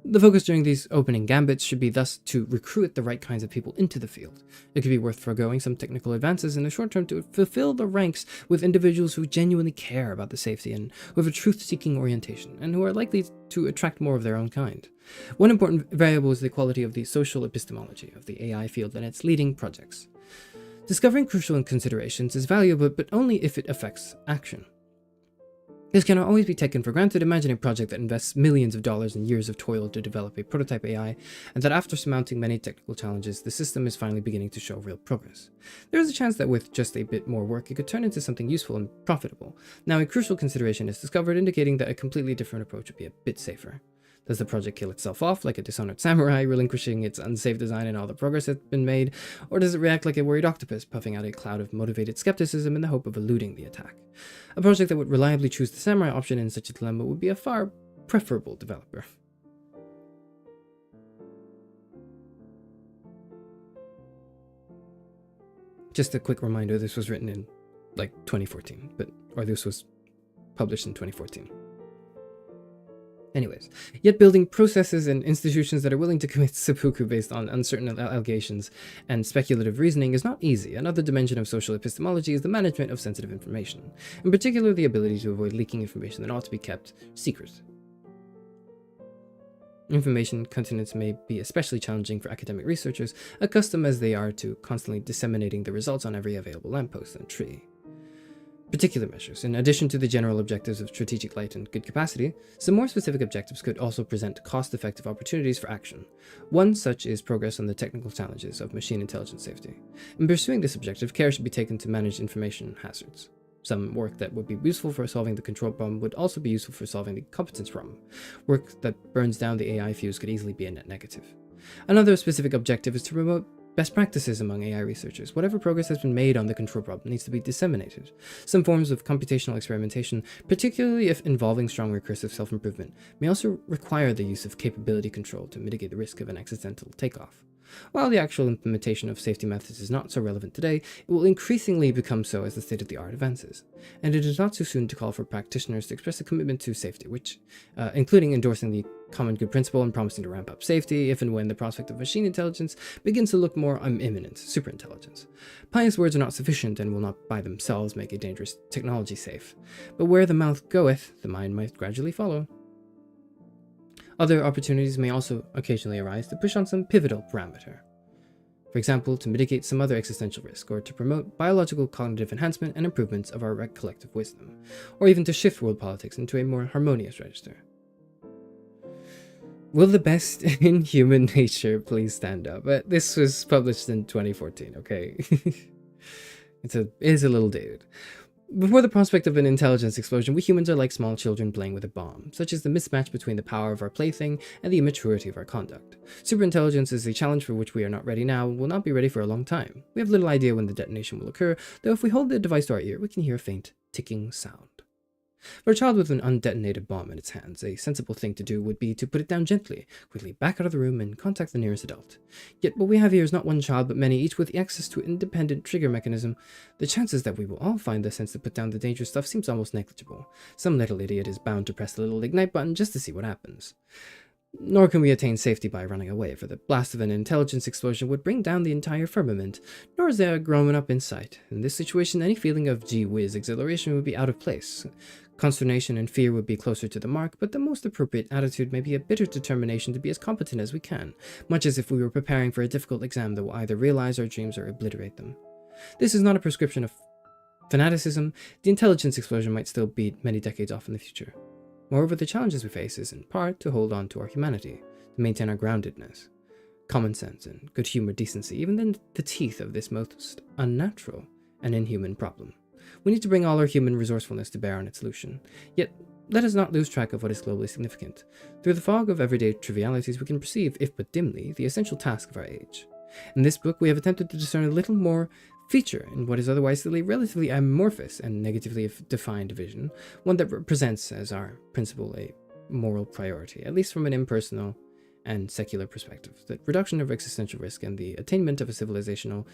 The focus during these opening gambits should be thus to recruit the right kinds of people into the field. It could be worth foregoing some technical advances in the short term to fulfill the ranks with individuals who genuinely care about the safety and who have a truth-seeking orientation, and who are likely to attract more of their own kind. One important variable is the quality of the social epistemology of the AI field and its leading projects. Discovering crucial considerations is valuable, but only if it affects action. This cannot always be taken for granted. Imagine a project that invests millions of dollars and years of toil to develop a prototype AI, and that after surmounting many technical challenges, the system is finally beginning to show real progress. There is a chance that with just a bit more work, it could turn into something useful and profitable. Now, a crucial consideration is discovered, indicating that a completely different approach would be a bit safer. Does the project kill itself off like a dishonored samurai, relinquishing its unsafe design and all the progress that's been made, or does it react like a worried octopus, puffing out a cloud of motivated skepticism in the hope of eluding the attack? A project that would reliably choose the samurai option in such a dilemma would be a far preferable developer. Just a quick reminder, this was written in, like, 2014, or this was published in 2014. Anyways, yet building processes and institutions that are willing to commit seppuku based on uncertain allegations and speculative reasoning is not easy. Another dimension of social epistemology is the management of sensitive information, in particular the ability to avoid leaking information that ought to be kept secret. Information continents may be especially challenging for academic researchers, accustomed as they are to constantly disseminating the results on every available lamppost and tree. Particular measures, in addition to the general objectives of strategic light and good capacity, some more specific objectives could also present cost-effective opportunities for action. One such is progress on the technical challenges of machine intelligence safety. In pursuing this objective, care should be taken to manage information hazards. Some work that would be useful for solving the control problem would also be useful for solving the competence problem. Work that burns down the AI fuse could easily be a net negative. Another specific objective is to promote best practices among AI researchers. Whatever progress has been made on the control problem needs to be disseminated. Some forms of computational experimentation, particularly if involving strong recursive self-improvement, may also require the use of capability control to mitigate the risk of an accidental takeoff. While the actual implementation of safety methods is not so relevant today, it will increasingly become so as the state-of-the-art advances. And it is not too soon to call for practitioners to express a commitment to safety, which, including endorsing the common good principle and promising to ramp up safety if and when the prospect of machine intelligence begins to look more imminent, superintelligence. Pious words are not sufficient and will not by themselves make a dangerous technology safe. But where the mouth goeth, the mind might gradually follow. Other opportunities may also occasionally arise to push on some pivotal parameter. For example, to mitigate some other existential risk, or to promote biological cognitive enhancement and improvements of our collective wisdom, or even to shift world politics into a more harmonious register. Will the best in human nature please stand up? This was published in 2014, okay? It is a little dated. Before the prospect of an intelligence explosion, we humans are like small children playing with a bomb. Such is the mismatch between the power of our plaything and the immaturity of our conduct. Superintelligence is a challenge for which we are not ready now and will not be ready for a long time. We have little idea when the detonation will occur, though if we hold the device to our ear, we can hear a faint ticking sound. For a child with an undetonated bomb in its hands, a sensible thing to do would be to put it down gently, quickly back out of the room, and contact the nearest adult. Yet what we have here is not one child, but many, each with access to an independent trigger mechanism. The chances that we will all find the sense to put down the dangerous stuff seems almost negligible. Some little idiot is bound to press the little ignite button just to see what happens. Nor can we attain safety by running away, for the blast of an intelligence explosion would bring down the entire firmament, nor is there a grown-up in sight. In this situation, any feeling of gee-whiz exhilaration would be out of place. Consternation and fear would be closer to the mark, but the most appropriate attitude may be a bitter determination to be as competent as we can, much as if we were preparing for a difficult exam that will either realize our dreams or obliterate them. This is not a prescription of fanaticism. The intelligence explosion might still be many decades off in the future. Moreover, the challenges we face is in part to hold on to our humanity, to maintain our groundedness, common sense, and good humor, decency, even in the teeth of this most unnatural and inhuman problem. We need to bring all our human resourcefulness to bear on its solution. Yet, let us not lose track of what is globally significant. Through the fog of everyday trivialities, we can perceive, if but dimly, the essential task of our age. In this book, we have attempted to discern a little more feature in what is otherwise still a relatively amorphous and negatively defined vision, one that represents as our principle a moral priority, at least from an impersonal and secular perspective, the reduction of existential risk and the attainment of a civilizational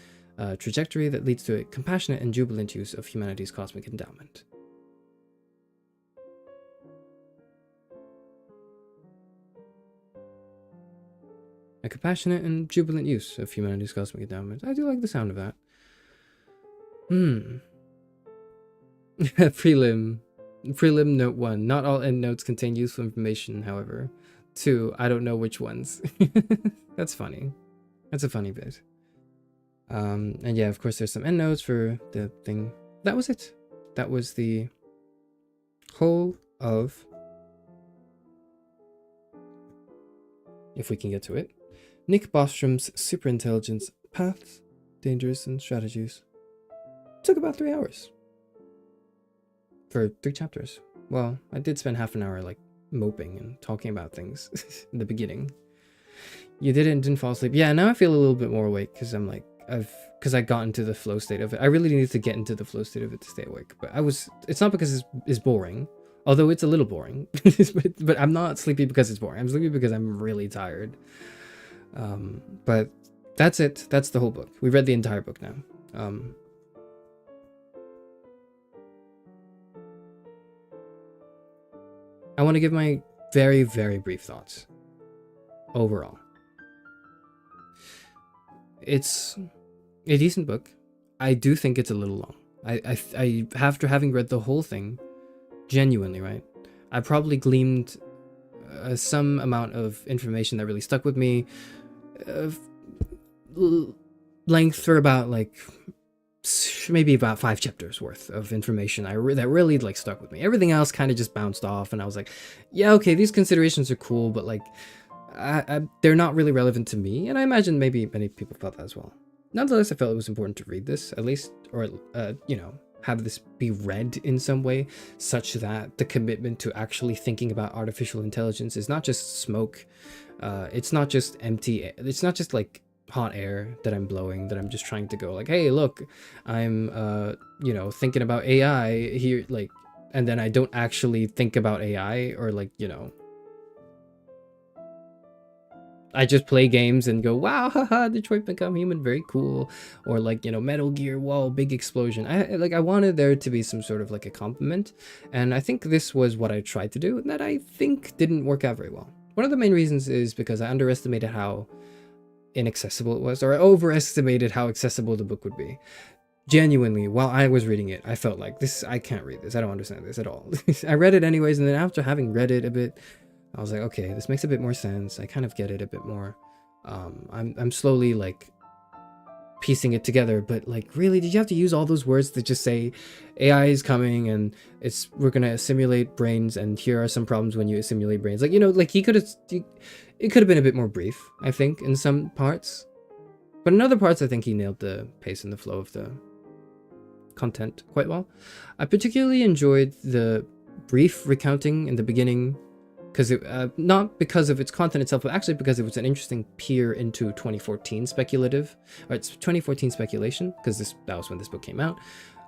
trajectory that leads to a compassionate and jubilant use of humanity's cosmic endowment. A compassionate and jubilant use of humanity's cosmic endowment. I do like the sound of that. Prelim note 1. Not all endnotes contain useful information, however. 2. I don't know which ones. That's funny. That's a funny bit. And yeah, of course, there's some endnotes for the thing. That was it. That was the whole of, if we can get to it, Nick Bostrom's Superintelligence Paths, Dangers, and Strategies. Took about 3 hours. For 3 chapters. Well, I did spend half an hour like moping and talking about things in the beginning. You didn't fall asleep. Yeah, now I feel a little bit more awake because I'm like, because I got into the flow state of it. I really needed to get into the flow state of it to stay awake. But it's not because it's boring, although it's a little boring. but I'm not sleepy because it's boring. I'm sleepy because I'm really tired. But that's it. That's the whole book. We read the entire book now. I want to give my very, very brief thoughts overall. It's a decent book. I do think it's a little long. I after having read the whole thing, genuinely, right? I probably gleaned some amount of information that really stuck with me. Length for about like maybe about 5 chapters worth of information that really like stuck with me. Everything else kind of just bounced off, and I was like, yeah, okay, these considerations are cool, but like they're not really relevant to me, and I imagine maybe many people felt that as well. Nonetheless, I felt it was important to read this, at least, or you know, have this be read in some way, such that the commitment to actually thinking about artificial intelligence is not just smoke. It's not just empty. It's not just like hot air that I'm blowing, that I'm just trying to go like, hey, look, I'm you know, thinking about AI here, like, and then I don't actually think about AI, or like, you know, I just play games and go, wow, haha, Detroit Become Human, very cool. Or like, you know, Metal Gear, whoa, big explosion. I wanted there to be some sort of like a compliment, and I think this was what I tried to do, and that I think didn't work out very well. One of the main reasons is because I underestimated how inaccessible it was, or I overestimated how accessible the book would be. Genuinely, while I was reading it, I felt like I can't read this. I don't understand this at all. I read it anyways, and then after having read it a bit, I was like, okay, this makes a bit more sense. I kind of get it a bit more. I'm slowly like piecing it together, but like, really, did you have to use all those words to just say AI is coming and we're gonna simulate brains, and here are some problems when you simulate brains? Like, you know, like it could have been a bit more brief, I think, in some parts, but in other parts I think he nailed the pace and the flow of the content quite well. I particularly enjoyed the brief recounting in the beginning, because not because of its content itself, but actually because it was an interesting peer into 2014 speculative, or it's 2014 speculation, because that was when this book came out.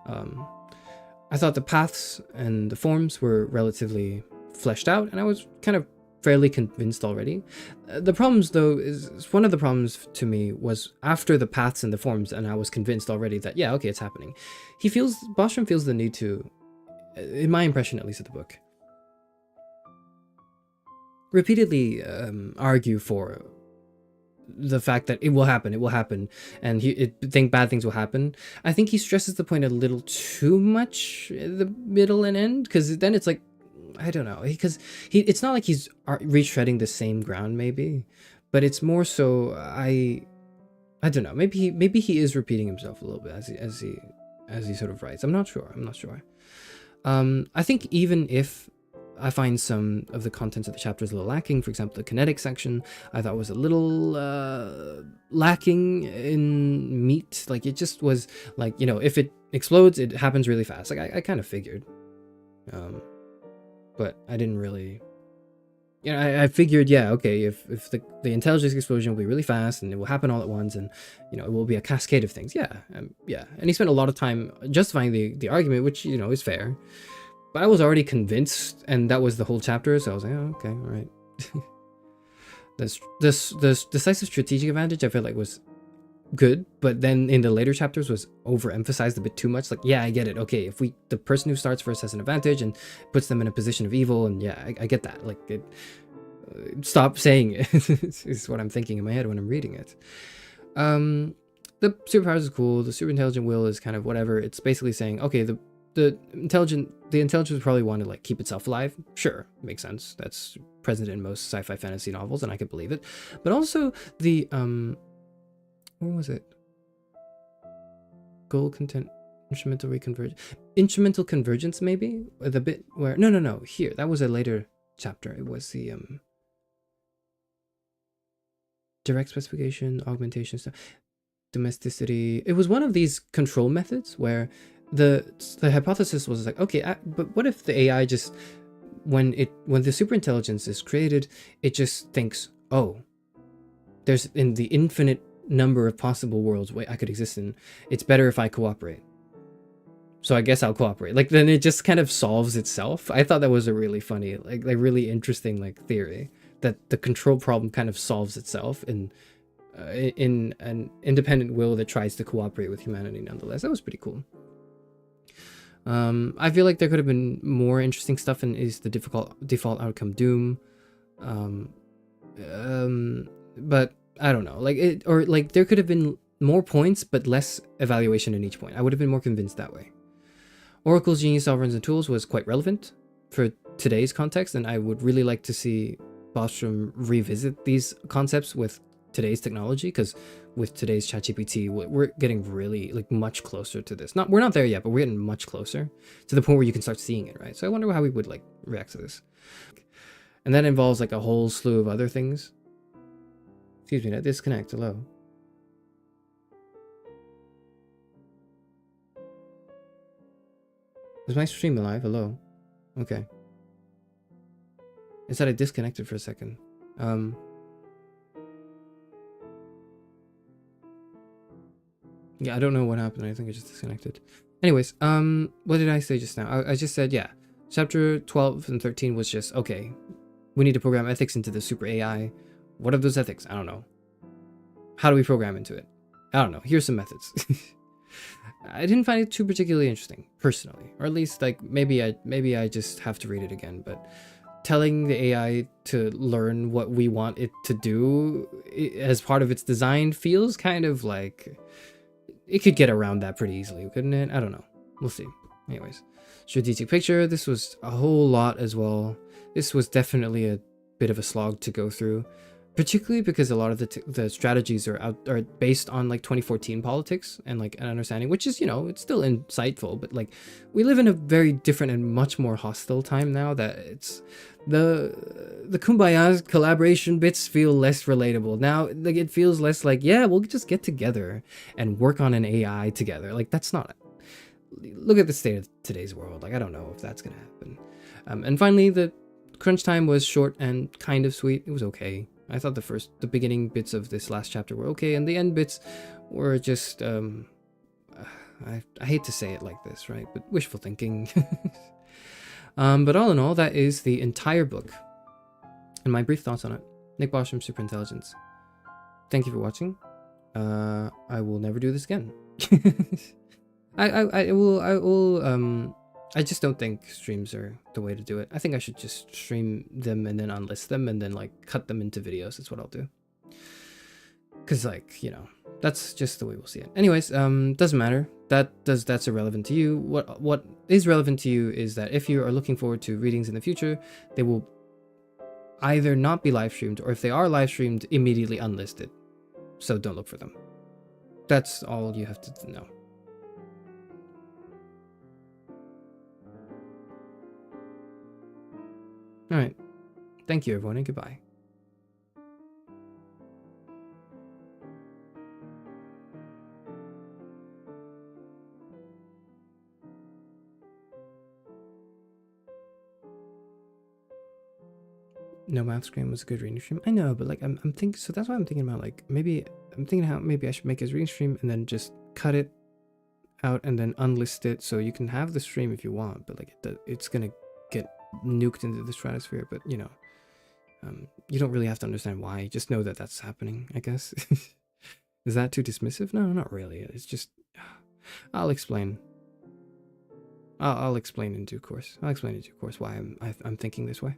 I thought the paths and the forms were relatively fleshed out, and I was kind of fairly convinced already. The problems, though, is one of the problems to me was after the paths and the forms, and I was convinced already that, yeah, okay, it's happening. Bostrom feels the need to, in my impression at least of the book, repeatedly argue for the fact that it will happen, and think bad things will happen. I think he stresses the point a little too much in the middle and end, because then it's like, I don't know, because it's not like he's retreading the same ground, maybe, but it's more so, I don't know, maybe he is repeating himself a little bit as he sort of writes. I'm not sure. I think even if I find some of the contents of the chapters a little lacking, for example, the kinetic section I thought was a little lacking in meat. Like, it just was like, you know, if it explodes, it happens really fast. Like, I kind of figured, but I didn't really, you know, I figured, yeah, okay, if the intelligence explosion will be really fast and it will happen all at once, and, you know, it will be a cascade of things. Yeah. And he spent a lot of time justifying the argument, which, you know, is fair. But I was already convinced, and that was the whole chapter, so I was like, oh, okay, all right. This decisive strategic advantage I felt like was good, but then in the later chapters was overemphasized a bit too much. Like, yeah, I get it. Okay, if the person who starts first has an advantage and puts them in a position of evil, and yeah, I get that. Like, stop saying it is what I'm thinking in my head when I'm reading it. The superpowers is cool. The super intelligent will is kind of whatever. It's basically saying, okay, the intelligence would probably want to like keep itself alive. Sure, makes sense. That's present in most sci-fi fantasy novels, and I could believe it. But also the what was it? Goal content. Instrumental convergence, maybe? The bit where... No. Here, that was a later chapter. It was the direct specification, augmentation stuff, domesticity. It was one of these control methods where the hypothesis was like, okay, but what if the AI just, when the superintelligence is created, it just thinks, oh, there's in the infinite number of possible worlds I could exist in, it's better if I cooperate. So I guess I'll cooperate. Like, then it just kind of solves itself. I thought that was a really funny, like really interesting, like, theory, that the control problem kind of solves itself in an independent will that tries to cooperate with humanity nonetheless. That was pretty cool. I feel like there could have been more interesting stuff in is the default outcome doom. But I don't know, like there could have been more points but less evaluation in each point. I would have been more convinced that way. Oracle's Genius Sovereigns and Tools was quite relevant for today's context, and I would really like to see Bostrom revisit these concepts with today's technology, because with today's ChatGPT, we're getting really, like, much closer to this. We're not there yet, but we're getting much closer to the point where you can start seeing it, right? So I wonder how we would, like, react to this. And that involves, like, a whole slew of other things. Excuse me, that disconnect, hello. Is my stream alive? Hello? Okay. It said I disconnected for a second. Yeah, I don't know what happened. I think I just disconnected. Anyways, what did I say just now? I just said, yeah, chapter 12 and 13 was just, okay, we need to program ethics into the super AI. What are those ethics? I don't know. How do we program into it? I don't know. Here's some methods. I didn't find it too particularly interesting, personally, or at least, like, maybe I just have to read it again. But telling the AI to learn what we want it to do as part of its design feels kind of like it could get around that pretty easily, couldn't it? I don't know. We'll see. Anyways, strategic picture. This was a whole lot as well. This was definitely a bit of a slog to go through, particularly because a lot of the strategies are based on, like, 2014 politics and, like, an understanding, which is, you know, it's still insightful, but, like, we live in a very different and much more hostile time now that it's the kumbaya collaboration bits feel less relatable now. Like, it feels less like, yeah, we'll just get together and work on an AI together. Like, that's not it. Look at the state of today's world. Like, I don't know if that's gonna happen. And finally, the crunch time was short and kind of sweet. It was okay. I thought the beginning bits of this last chapter were okay, and the end bits were just, I hate to say it like this, right? But wishful thinking. But all in all, that is the entire book, and my brief thoughts on it. Nick Bostrom, Superintelligence. Thank you for watching. I will never do this again. I will. I just don't think streams are the way to do it. I think I should just stream them and then unlist them and then, like, cut them into videos. That's what I'll do. Because, like, you know, that's just the way we'll see it. Anyways, doesn't matter. That's irrelevant to you. What is relevant to you is that if you are looking forward to readings in the future, they will either not be live streamed, or if they are live streamed, immediately unlisted. So don't look for them. That's all you have to know. Alright. Thank you, everyone, and goodbye. No math stream was a good reading stream. I know, but, like, I'm thinking, so that's why I'm thinking about, like, maybe I'm thinking how maybe I should make a reading stream and then just cut it out and then unlist it, so you can have the stream if you want, but, like, it's gonna get nuked into the stratosphere. But, you know, you don't really have to understand why. Just know that that's happening, I guess. Is that too dismissive? No, not really. It's just, I'll explain. I'll explain in due course. I'll explain in due course why I'm thinking this way.